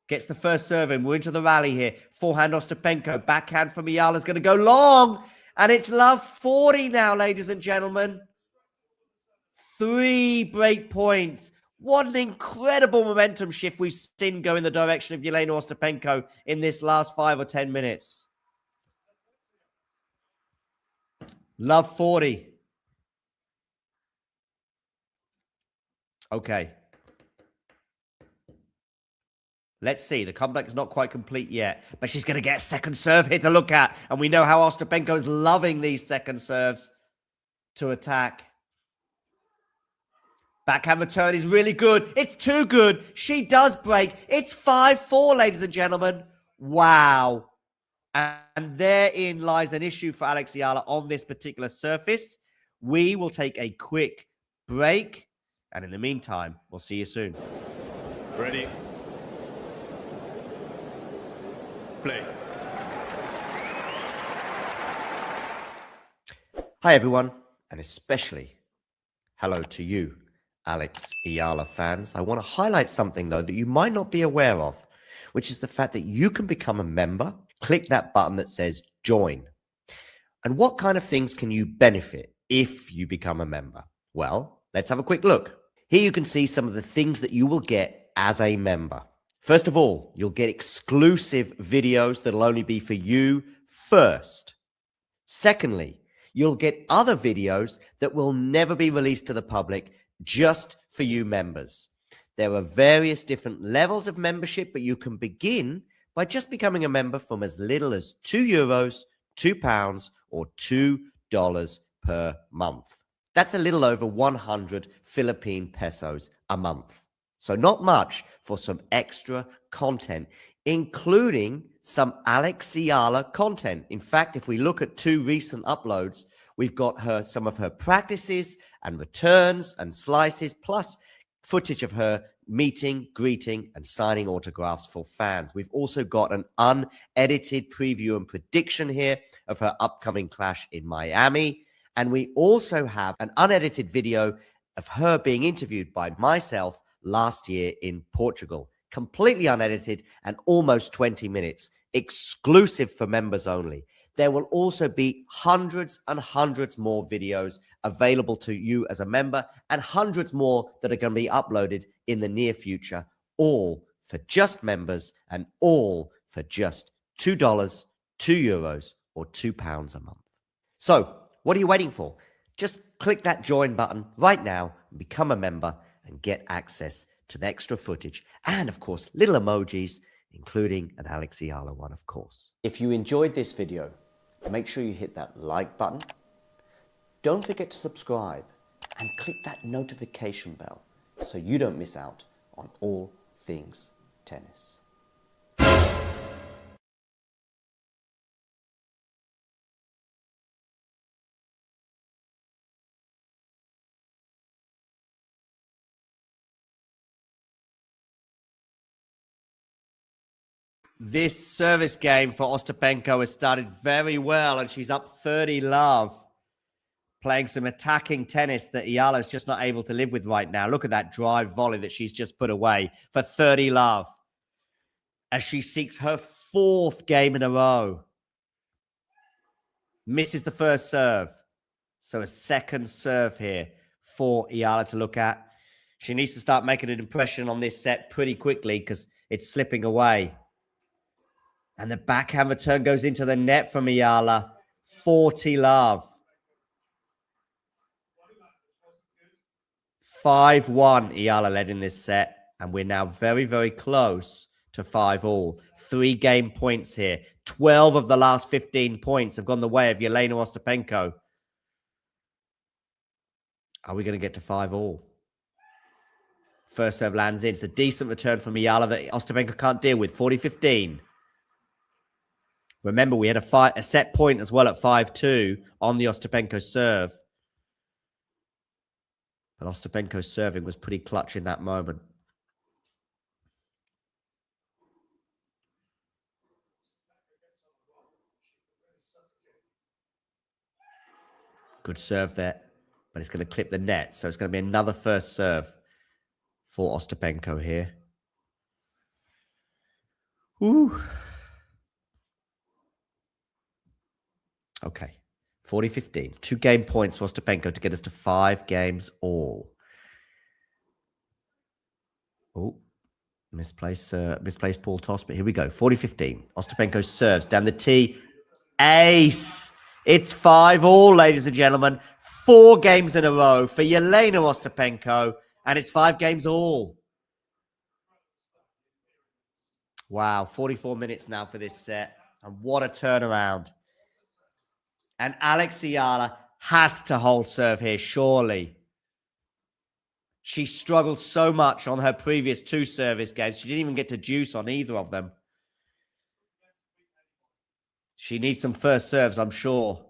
Gets the first serve in. We're into the rally here. Forehand Ostapenko. Backhand from Eala's going to go long, and it's love 40 now, ladies and gentlemen. 3 break points. What an incredible momentum shift we've seen go in the direction of Jelena Ostapenko in this last 5 or 10 minutes. Love 40. Okay. Let's see. The comeback is not quite complete yet, but she's going to get a second serve here to look at. And we know how Ostapenko is loving these second serves to attack. Backhand return is really good. It's too good. She does break. It's 5-4, ladies and gentlemen. Wow. And therein lies an issue for Alex Eala on this particular surface. We will take a quick break. And in the meantime, we'll see you soon. Ready? Play. Hi, everyone. And especially hello to you, Alex Eala fans, I want to highlight something, though, that you might not be aware of, which is the fact that you can become a member. Click that button that says join. And what kind of things can you benefit if you become a member? Well, let's have a quick look. Here you can see some of the things that you will get as a member. First of all, you'll get exclusive videos that'll only be for you first. Secondly, you'll get other videos that will never be released to the public, just for you members. There are various different levels of membership, but you can begin by just becoming a member from as little as €2, £2, or $2 per month. That's a little over 100 Philippine pesos a month. So not much for some extra content, including some Alex Eala content. In fact, if we look at 2 recent uploads, we've got some of her practices and returns and slices, plus footage of her meeting, greeting, and signing autographs for fans. We've also got an unedited preview and prediction here of her upcoming clash in Miami. And we also have an unedited video of her being interviewed by myself last year in Portugal. Completely unedited and almost 20 minutes, exclusive for members only. There will also be hundreds and hundreds more videos available to you as a member, and hundreds more that are going to be uploaded in the near future, all for just members and all for just $2, €2, or £2 a month. So, what are you waiting for? Just click that join button right now and become a member and get access to the extra footage and, of course, little emojis, including an Alex Eala one, of course. If you enjoyed this video, make sure you hit that like button. Don't forget to subscribe and click that notification bell so you don't miss out on all things tennis. This service game for Ostapenko has started very well, and she's up 30-love. Playing some attacking tennis that Eala's just not able to live with right now. Look at that drive volley that she's just put away for 30-love as she seeks her 4th game in a row. Misses the first serve. So a second serve here for Eala to look at. She needs to start making an impression on this set pretty quickly because it's slipping away. And the backhand return goes into the net from Eala. 40-love. 5-1 Eala led in this set. And we're now very, very close to 5-all. 3 game points here. 12 of the last 15 points have gone the way of Jelena Ostapenko. Are we going to get to 5-all? First serve lands in. It's a decent return from Eala that Ostapenko can't deal with. 40-15. Remember, we had a set point as well at 5-2 on the Ostapenko serve. But Ostapenko's serving was pretty clutch in that moment. Good serve there, but it's going to clip the net. So it's going to be another first serve for Ostapenko here. Ooh. Okay. 40-15. 2 game points for Ostapenko to get us to 5 games all. Oh, misplaced ball toss, but here we go. 40-15. Ostapenko serves down the tee. Ace. It's 5-all, ladies and gentlemen. 4 games in a row for Jelena Ostapenko, and it's 5 games all. Wow, 44 minutes now for this set, and what a turnaround. And Alex Eala has to hold serve here, surely. She struggled so much on her previous 2 service games. She didn't even get to juice on either of them. She needs some first serves, I'm sure.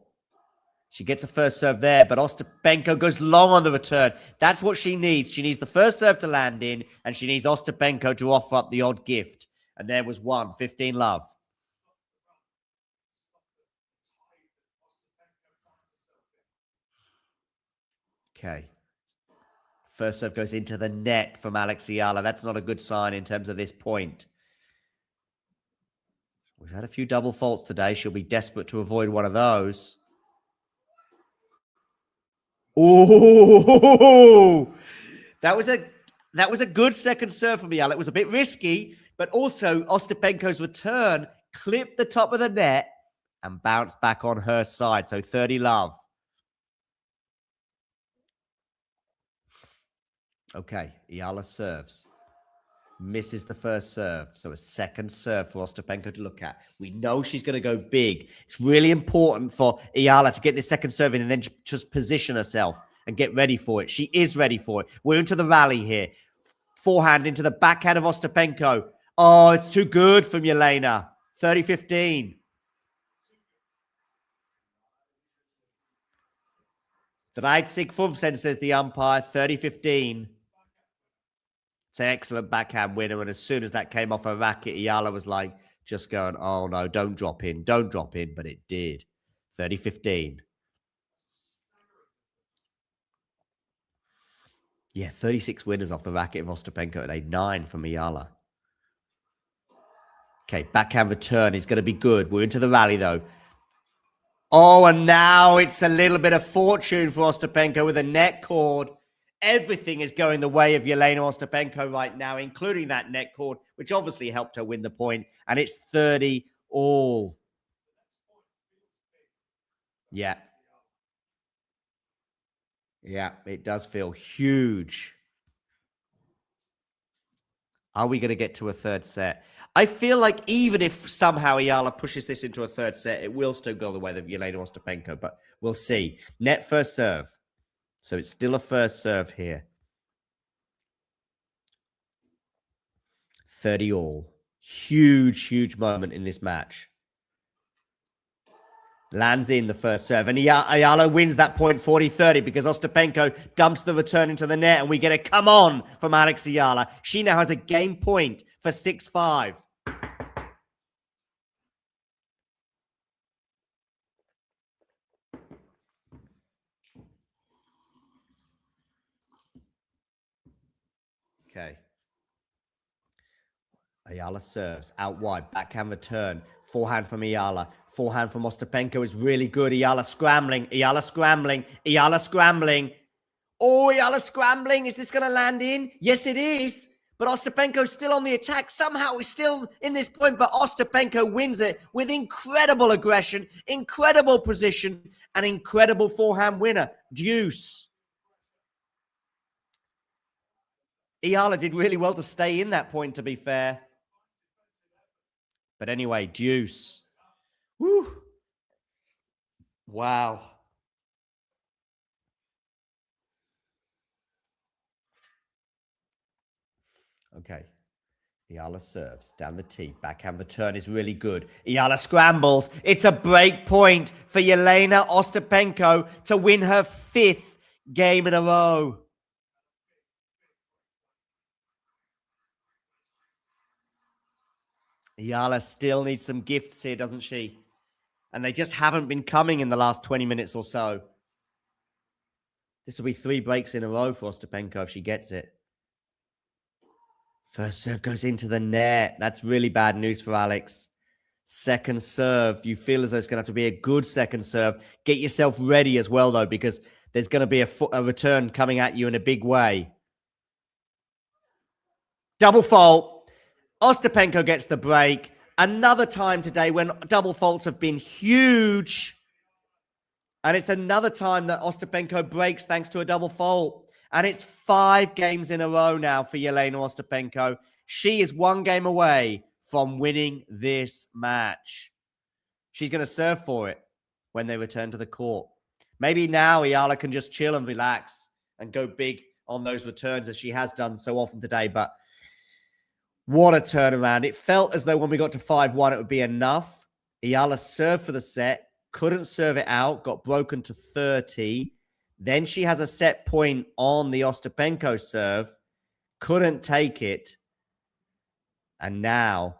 She gets a first serve there, but Ostapenko goes long on the return. That's what she needs. She needs the first serve to land in, and she needs Ostapenko to offer up the odd gift. And there was one, 15-love. Okay. First serve goes into the net from Alex Eala. That's not a good sign in terms of this point. We've had a few double faults today. She'll be desperate to avoid one of those. Oh, that was a good second serve from Eala. It was a bit risky, but also Ostapenko's return clipped the top of the net and bounced back on her side. So 30 love. Okay, Eala serves. Misses the first serve. So a second serve for Ostapenko to look at. We know she's going to go big. It's really important for Eala to get this second serve in and then just position herself and get ready for it. She is ready for it. We're into the rally here. Forehand into the backhand of Ostapenko. Oh, it's too good from Jelena. 30-15. Dreizig 15, says the umpire. 30-15. It's an excellent backhand winner, and as soon as that came off her racket, Eala was like, just going, oh no, don't drop in, but it did. 30-15. Yeah, 36 winners off the racket of Ostapenko at a 9 from Eala. Okay, backhand return is going to be good. We're into the rally, though. Oh, and now it's a little bit of fortune for Ostapenko with a net cord. Everything is going the way of Jelena Ostapenko right now, including that net cord, which obviously helped her win the point. And it's 30 all. Yeah. Yeah, it does feel huge. Are we going to get to a third set? I feel like even if somehow Eala pushes this into a third set, it will still go the way of Jelena Ostapenko, but we'll see. Net first serve. So it's still a first serve here. 30 all. Huge, huge moment in this match. Lands in the first serve. And Eala wins that point 40-30 because Ostapenko dumps the return into the net and we get a come on from Alex Eala. She now has a game point for 6-5. Okay. Eala serves out wide, backhand return, forehand from Eala, forehand from Ostapenko is really good. Eala scrambling, Eala scrambling, Eala scrambling. Oh, Eala scrambling. Is this going to land in? Yes, it is. But Ostapenko's still on the attack. Somehow he's still in this point, but Ostapenko wins it with incredible aggression, incredible position, and incredible forehand winner. Deuce. Eala did really well to stay in that point, to be fair. But anyway, deuce. Woo. Wow. Okay. Eala serves down the tee. Backhand return is really good. Eala scrambles. It's a break point for Jelena Ostapenko to win her 5th game in a row. Eala still needs some gifts here, doesn't she? And they just haven't been coming in the last 20 minutes or so. This will be 3 breaks in a row for Ostapenko if she gets it. First serve goes into the net. That's really bad news for Alex. Second serve. You feel as though it's going to have to be a good second serve. Get yourself ready as well, though, because there's going to be a return coming at you in a big way. Double fault. Ostapenko gets the break. Another time today when double faults have been huge. And it's another time that Ostapenko breaks thanks to a double fault. And it's 5 games in a row now for Jelena Ostapenko. She is 1 game away from winning this match. She's going to serve for it when they return to the court. Maybe now Eala can just chill and relax and go big on those returns as she has done so often today. But what a turnaround. It felt as though when we got to 5-1, it would be enough. Eala served for the set, couldn't serve it out, got broken to 30. Then she has a set point on the Ostapenko serve, couldn't take it. And now,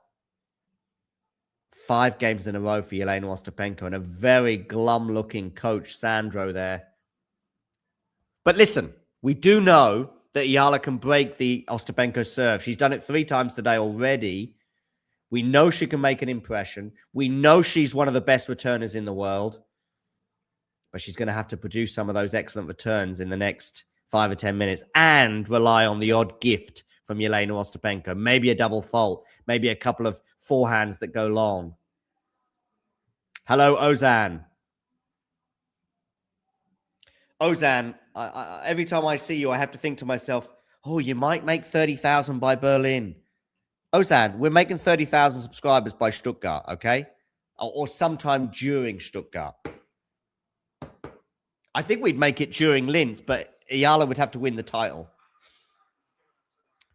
5 games in a row for Jelena Ostapenko and a very glum-looking coach, Sandro, there. But listen, we do know that Eala can break the Ostapenko serve. She's done it 3 times today already. We know she can make an impression. We know she's one of the best returners in the world. But she's going to have to produce some of those excellent returns in the next 5 or 10 minutes and rely on the odd gift from Jelena Ostapenko. Maybe a double fault. Maybe a couple of forehands that go long. Hello, Ozan. Ozan, every time I see you, I have to think to myself, oh, you might make 30,000 by Berlin. Ozan, we're making 30,000 subscribers by Stuttgart, okay? Or sometime during Stuttgart. I think we'd make it during Linz, but Eala would have to win the title.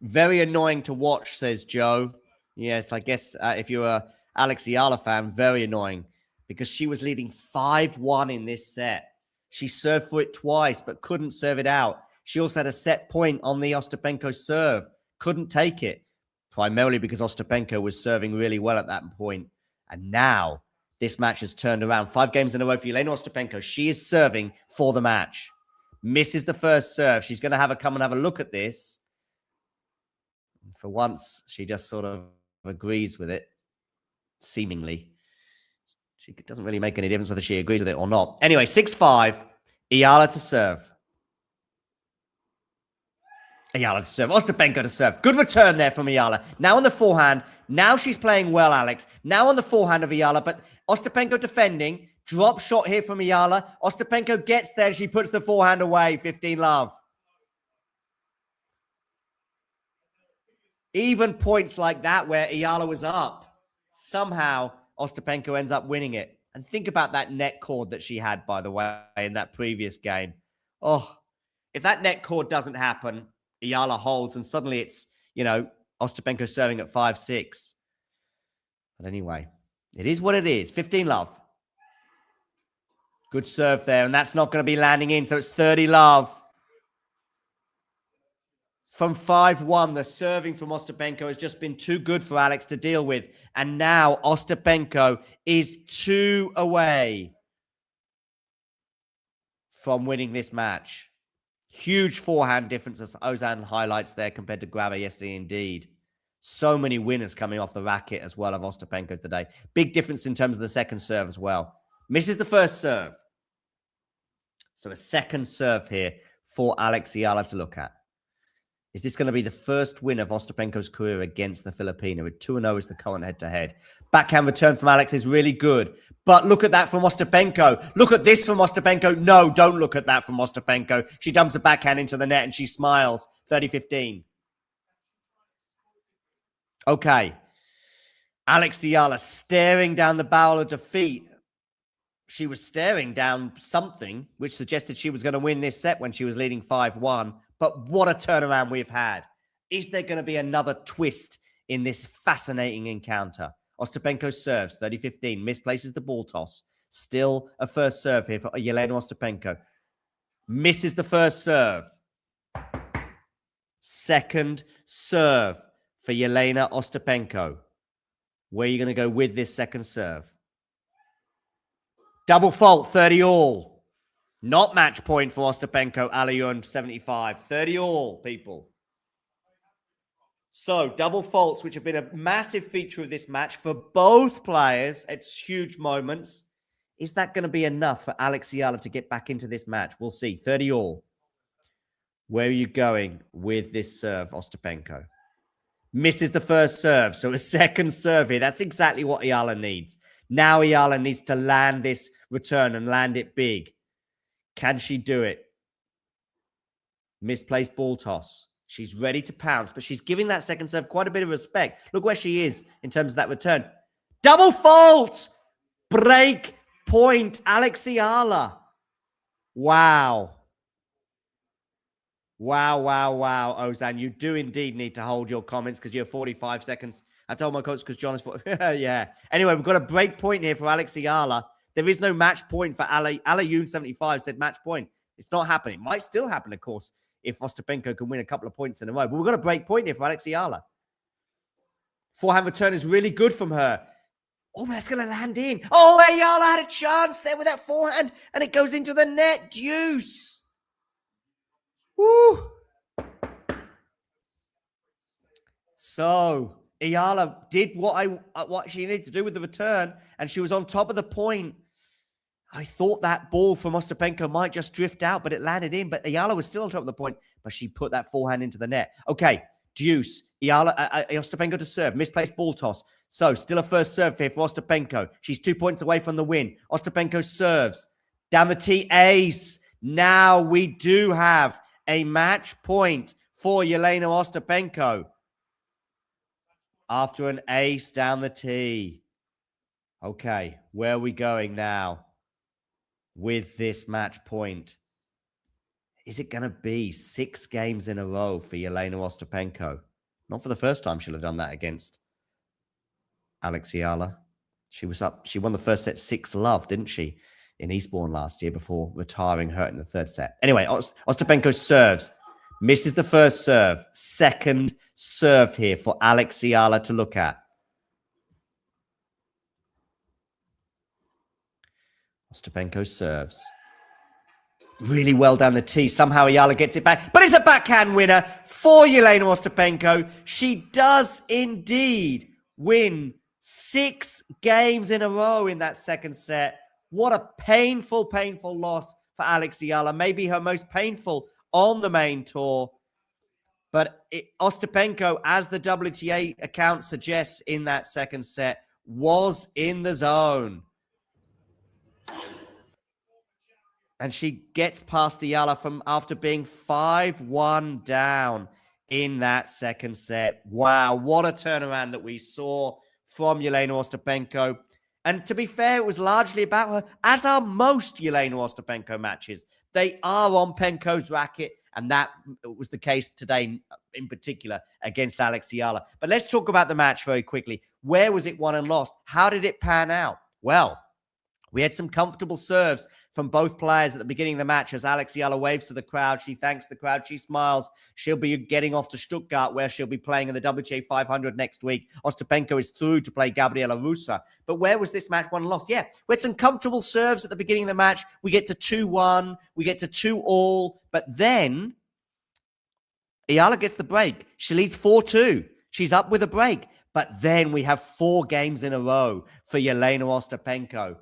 Very annoying to watch, says Joe. Yes, I guess if you're a Alex Eala fan, very annoying. Because she was leading 5-1 in this set. She served for it twice, but couldn't serve it out. She also had a set point on the Ostapenko serve. Couldn't take it. Primarily because Ostapenko was serving really well at that point. And now this match has turned around. 5 games in a row for Jelena Ostapenko. She is serving for the match. Misses the first serve. She's going to have a come and have a look at this. For once, she just sort of agrees with it. Seemingly. She doesn't really make any difference whether she agrees with it or not. Anyway, 6-5. Eala to serve. Eala to serve. Ostapenko to serve. Good return there from Eala. Now on the forehand. Now she's playing well, Alex. Now on the forehand of Eala, but Ostapenko defending. Drop shot here from Eala. Ostapenko gets there. She puts the forehand away. 15-love. Even points like that where Eala was up. Somehow Ostapenko ends up winning it. And think about that net cord that she had, by the way, in that previous game. Oh, if that net cord doesn't happen, Eala holds, and suddenly it's, Ostapenko serving at 5-6. But anyway, it is what it is. 15-love. Good serve there, and that's not going to be landing in, so it's 30-love. From 5-1, the serving from Ostapenko has just been too good for Alex to deal with. And now Ostapenko is 2 away from winning this match. Huge forehand difference, as Ozan highlights there, compared to Grabber yesterday indeed. So many winners coming off the racket as well of Ostapenko today. Big difference in terms of the second serve as well. Misses the first serve. So a second serve here for Alex Eala to look at. Is this going to be the first win of Ostapenko's career against the Filipino? With 2-0 is the current head-to-head. Backhand return from Alex is really good. But look at that from Ostapenko. Look at this from Ostapenko. No, don't look at that from Ostapenko. She dumps a backhand into the net and she smiles. 30-15. Okay. Alex Eala staring down the barrel of defeat. She was staring down something which suggested she was going to win this set when she was leading 5-1. But what a turnaround we've had. Is there going to be another twist in this fascinating encounter? Ostapenko serves, 30-15, misplaces the ball toss. Still a first serve here for Jelena Ostapenko. Misses the first serve. Second serve for Jelena Ostapenko. Where are you going to go with this second serve? Double fault, 30-all. Not match point for Ostapenko, Alayun, 75. 30-all, people. So, double faults, which have been a massive feature of this match for both players. It's huge moments. Is that going to be enough for Alex Eala to get back into this match? We'll see. 30-all. Where are you going with this serve, Ostapenko? Misses the first serve, so a second serve here. That's exactly what Eala needs. Now Eala needs to land this return and land it big. Can she do it? Misplaced ball toss. She's ready to pounce, but she's giving that second serve quite a bit of respect. Look where she is in terms of that return. Double fault! Break point, Alex Eala. Wow. Wow, Ozan. You do indeed need to hold your comments because you're 45 seconds. I told my coach because John is... yeah. Anyway, we've got a break point here for Alex Eala. There is no match point for Alayun 75 said match point. It's not happening. It might still happen, of course, if Ostapenko can win a couple of points in a row. But we've got a break point here for Alex Eala. Forehand return is really good from her. Oh, that's going to land in. Oh, Eala had a chance there with that forehand, and it goes into the net. Deuce. Woo. So Eala did what she needed to do with the return, and she was on top of the point. I thought that ball from Ostapenko might just drift out, but it landed in. But Eala was still on top of the point, but she put that forehand into the net. Okay, deuce. Ostapenko to serve. Misplaced ball toss. So still a first serve here for Ostapenko. She's 2 points away from the win. Ostapenko serves. Down the tee, ace. Now we do have a match point for Jelena Ostapenko after an ace down the tee. Okay, where are we going now with this match point? Is it going to be 6 games in a row for Jelena Ostapenko? Not for the first time she'll have done that against Alex Eala. She was up. She won the first set 6-love, didn't she, in Eastbourne last year before retiring hurt in the third set. Anyway, Ostapenko serves. Misses the first serve. Second serve here for Alex Eala to look at. Ostapenko serves. Really well down the tee. Somehow Eala gets it back. But it's a backhand winner for Jelena Ostapenko. She does indeed win 6 games in a row in that second set. What a painful, painful loss for Alex Eala. Maybe her most painful on the main tour. But Ostapenko, as the WTA account suggests in that second set, was in the zone. And she gets past Eala from after being 5-1 down in that second set. Wow, what a turnaround that we saw from Jelena Ostapenko. And to be fair, it was largely about her, as are most Jelena Ostapenko matches. They are on Penko's racket, and that was the case today in particular against Alex Eala. But let's talk about the match very quickly. Where was it won and lost? How did it pan out? Well, we had some comfortable serves from both players at the beginning of the match as Alex Eala waves to the crowd. She thanks the crowd. She smiles. She'll be getting off to Stuttgart, where she'll be playing in the WTA 500 next week. Ostapenko is through to play Gabriela Rusa. But where was this match won and lost? Yeah, we had some comfortable serves at the beginning of the match. We get to 2-1. We get to 2-all. But then Eala gets the break. She leads 4-2. She's up with a break. But then we have 4 games in a row for Jelena Ostapenko.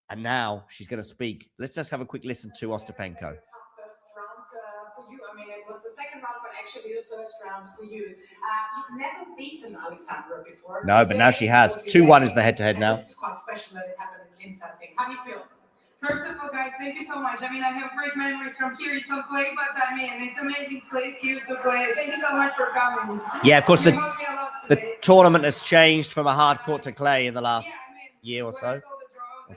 And now she's going to speak. Let's just have a quick listen to Ostapenko. First round for you. I mean, it was the second round, but actually the first round for you. You've never beaten Alexandra before. No, but now she has. 2-1 is the head-to-head now. This is quite special that it happened in Linz, I think. How do you feel? First of all, guys, thank you so much. I mean, I have great memories from here to play, but I mean, it's an amazing place here to play. Thank you so much for coming. Yeah, of course, the tournament has changed from a hard court to clay in the last year or so.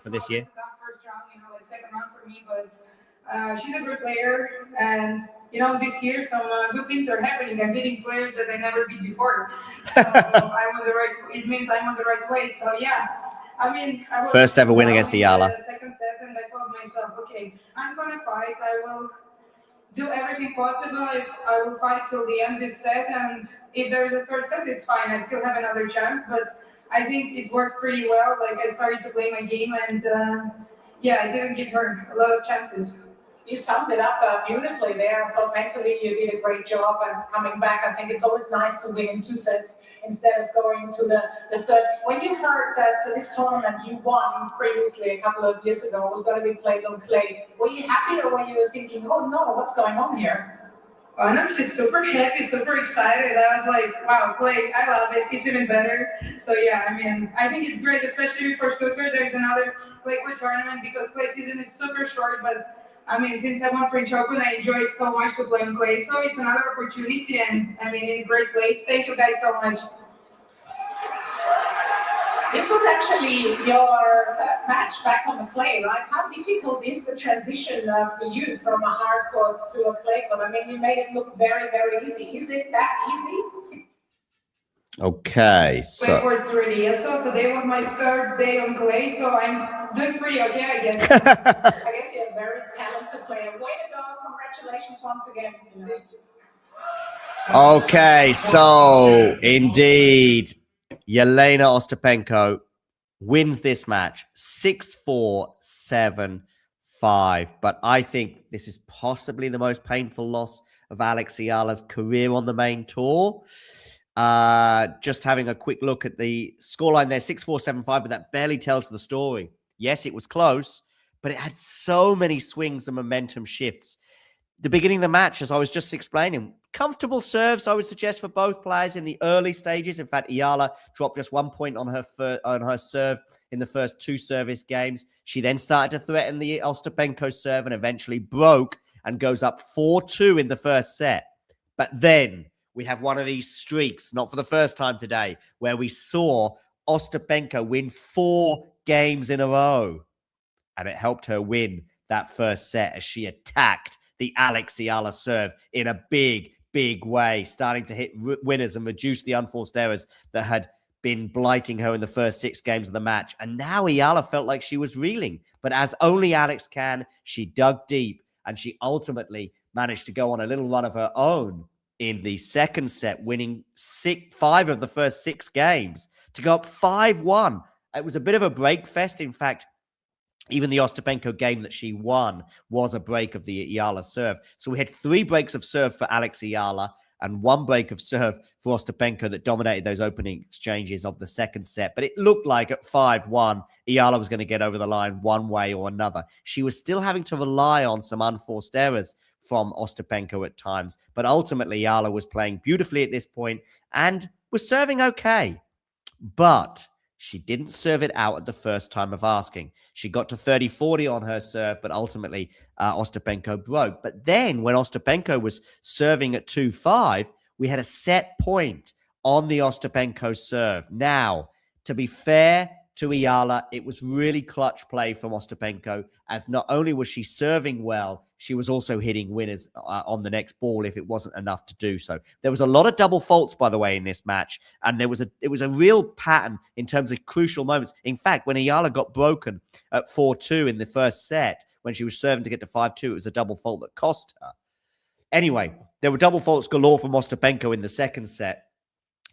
For this year. First round, like second round for me, but she's a good player, and this year some good things are happening. I'm beating players that I never beat before, so it means I'm on the right place. So yeah, I mean, I was first ever win against Eala. The second set, and I told myself, okay, I'm gonna fight. I will do everything possible. If I will fight till the end this set, and if there's a third set, it's fine. I still have another chance, but I think it worked pretty well. Like, I started to play my game, and yeah, I didn't give her a lot of chances. You summed it up beautifully there. I thought mentally you did a great job, and coming back, I think it's always nice to win in 2 sets instead of going to the third. When you heard that this tournament you won previously a couple of years ago was going to be played on clay, were you happy, or were you thinking, oh no, what's going on here? Honestly, super happy, super excited. I was like, wow, clay, I love it. It's even better. So yeah, I mean, I think it's great, especially before Stuttgart. There's another clay court tournament because clay season is super short. But I mean, since I won French Open, I enjoyed so much to play on clay. So it's another opportunity, and I mean, in a great place. Thank you guys so much. This was actually your first match back on the clay, right? How difficult is the transition for you from a hard court to a clay court? I mean, you made it look very, very easy. Is it that easy? Okay, so clay court's ready. So today was my 3rd day on clay, so I'm doing pretty okay, I guess. I guess you're a very talented player. Way to go! Congratulations once again. okay, so indeed, Jelena Ostapenko wins this match 6-4, 7-5. But I think this is possibly the most painful loss of Alex Eala's career on the main tour. Just having a quick look at the scoreline there, 6-4, 7-5, but that barely tells the story. Yes, it was close, but it had so many swings and momentum shifts. The beginning of the match, as I was just explaining, comfortable serves, I would suggest, for both players in the early stages. In fact, Eala dropped just 1 point on her serve in the first 2 service games. She then started to threaten the Ostapenko serve and eventually broke and goes up 4-2 in the first set. But then we have one of these streaks, not for the first time today, where we saw Ostapenko win 4 games in a row. And it helped her win that first set as she attacked the Alex Eala serve in a big, big way, starting to hit winners and reduce the unforced errors that had been blighting her in the first 6 games of the match. And now Eala felt like she was reeling. But as only Alex can, she dug deep and she ultimately managed to go on a little run of her own in the second set, winning 5 of the first 6 games to go up 5-1. It was a bit of a break fest. In fact, even the Ostapenko game that she won was a break of the Eala serve. So we had 3 breaks of serve for Alex Eala and 1 break of serve for Ostapenko that dominated those opening exchanges of the second set. But it looked like at 5-1, Eala was going to get over the line one way or another. She was still having to rely on some unforced errors from Ostapenko at times. But ultimately, Eala was playing beautifully at this point and was serving okay. But she didn't serve it out at the first time of asking. She got to 30-40 on her serve, but ultimately Ostapenko broke. But then when Ostapenko was serving at 2-5, we had a set point on the Ostapenko serve. Now, to be fair to Eala, it was really clutch play from Ostapenko, as not only was she serving well, she was also hitting winners on the next ball if it wasn't enough to do so. There was a lot of double faults, by the way, in this match, and it was a real pattern in terms of crucial moments. In fact, when Eala got broken at 4-2 in the first set, when she was serving to get to 5-2, it was a double fault that cost her. Anyway, there were double faults galore from Ostapenko in the second set.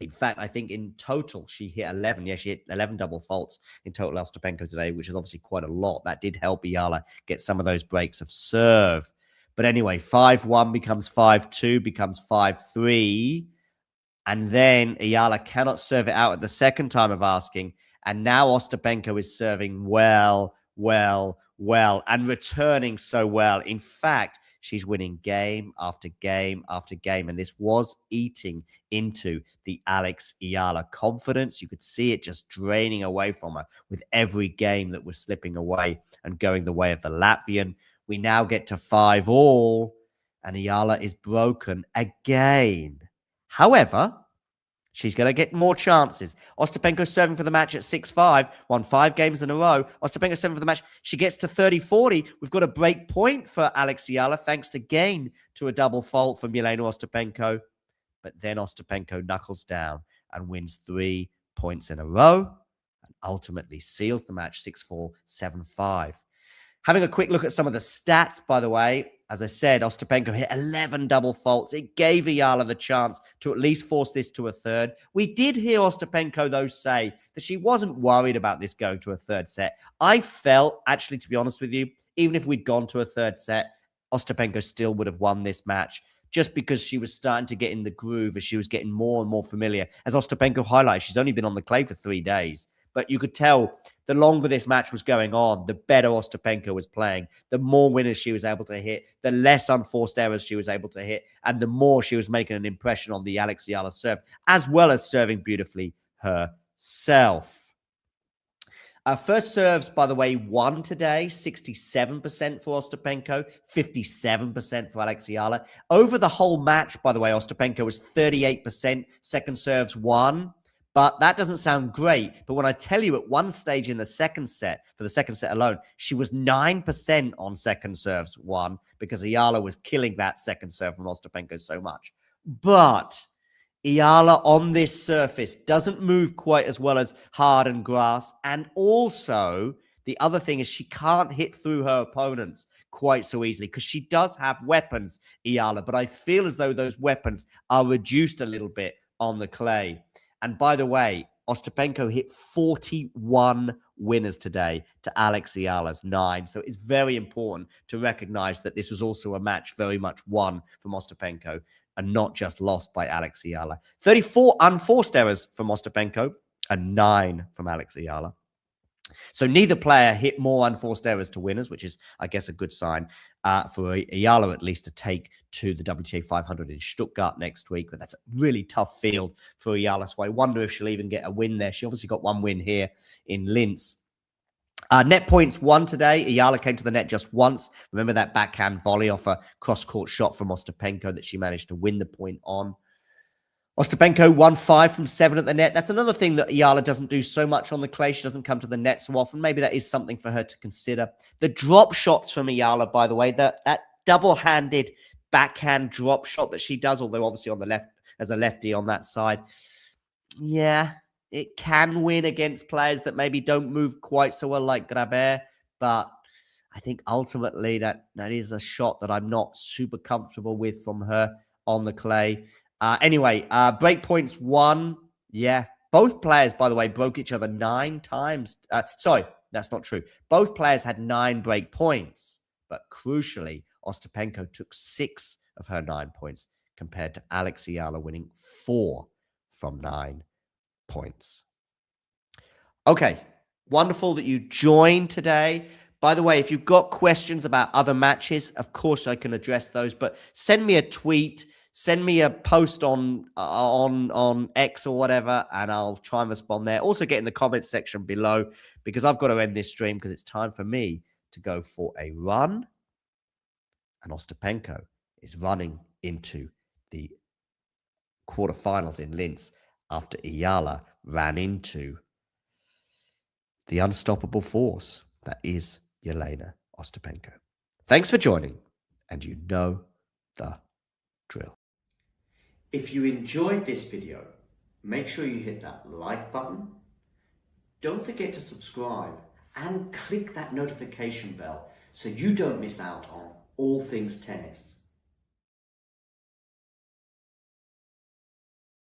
In fact, I think in total, she hit 11. Yeah, she hit 11 double faults in total, Ostapenko, today, which is obviously quite a lot. That did help Eala get some of those breaks of serve. But anyway, 5-1 becomes 5-2, becomes 5-3. And then Eala cannot serve it out at the second time of asking. And now Ostapenko is serving well, and returning so well. In fact, she's winning game after game after game. And this was eating into the Alex Eala confidence. You could see it just draining away from her with every game that was slipping away and going the way of the Latvian. We now get to 5-all, and Eala is broken again. However, she's going to get more chances. Ostapenko serving for the match at 6-5, won 5 games in a row. Ostapenko serving for the match. She gets to 30-40. We've got a break point for Alex Eala, thanks again to a double fault from Jelena Ostapenko. But then Ostapenko knuckles down and wins 3 points in a row and ultimately seals the match 6-4, 7-5. Having a quick look at some of the stats, by the way, as I said, Ostapenko hit 11 double faults. It gave Eala the chance to at least force this to a third. We did hear Ostapenko, though, say that she wasn't worried about this going to a third set. I felt, actually, to be honest with you, even if we'd gone to a third set, Ostapenko still would have won this match, just because she was starting to get in the groove as she was getting more and more familiar. As Ostapenko highlighted, she's only been on the clay for 3 days. But you could tell the longer this match was going on, the better Ostapenko was playing, the more winners she was able to hit, the less unforced errors she was able to hit, and the more she was making an impression on the Alex Eala serve, as well as serving beautifully herself. First serves, by the way, won today, 67% for Ostapenko, 57% for Alex Eala. Over the whole match, by the way, Ostapenko was 38%, second serves won. But that doesn't sound great. But when I tell you at one stage in the second set, for the second set alone, she was 9% on second serves won, because Eala was killing that second serve from Ostapenko so much. But Eala on this surface doesn't move quite as well as hard and grass. And also, the other thing is she can't hit through her opponents quite so easily, because she does have weapons, Eala. But I feel as though those weapons are reduced a little bit on the clay. And by the way, Ostapenko hit 41 winners today to Alex Eala's 9. So it's very important to recognize that this was also a match very much won from Ostapenko. and not just lost by Alex Eala. 34 unforced errors from Ostapenko and 9 from Alex Eala. So neither player hit more unforced errors to winners, which is, I guess, a good sign for Eala at least to take to the WTA 500 in Stuttgart next week. But that's a really tough field for Eala, so I wonder if she'll even get a win there. She obviously got one win here in Linz. Net points won today. Eala came to the net just once. Remember that backhand volley off a cross-court shot from Ostapenko that she managed to win the point on. Ostapenko won 5 from 7 at the net. That's another thing that Eala doesn't do so much on the clay. She doesn't come to the net so often. Maybe that is something for her to consider. The drop shots from Eala, by the way, that double-handed backhand drop shot that she does, although obviously on the left, as a lefty on that side, yeah, it can win against players that maybe don't move quite so well like Grabher, but I think ultimately that is a shot that I'm not super comfortable with from her on the clay. Anyway, break points won. Yeah, both players, by the way, broke each other 9 times. Sorry, that's not true. Both players had 9 break points, but crucially, Ostapenko took 6 of her 9 points compared to Alex Eala winning 4 from 9 points. Okay, wonderful that you joined today. By the way, if you've got questions about other matches, of course I can address those, but send me a tweet, send me a post on X or whatever, and I'll try and respond there. Also get in the comments section below, because I've got to end this stream because it's time for me to go for a run. And Ostapenko is running into the quarterfinals in Linz after Eala ran into the unstoppable force that is Jelena Ostapenko. Thanks for joining, and you know the drill. If you enjoyed this video, make sure you hit that like button. Don't forget to subscribe and click that notification bell so you don't miss out on all things tennis.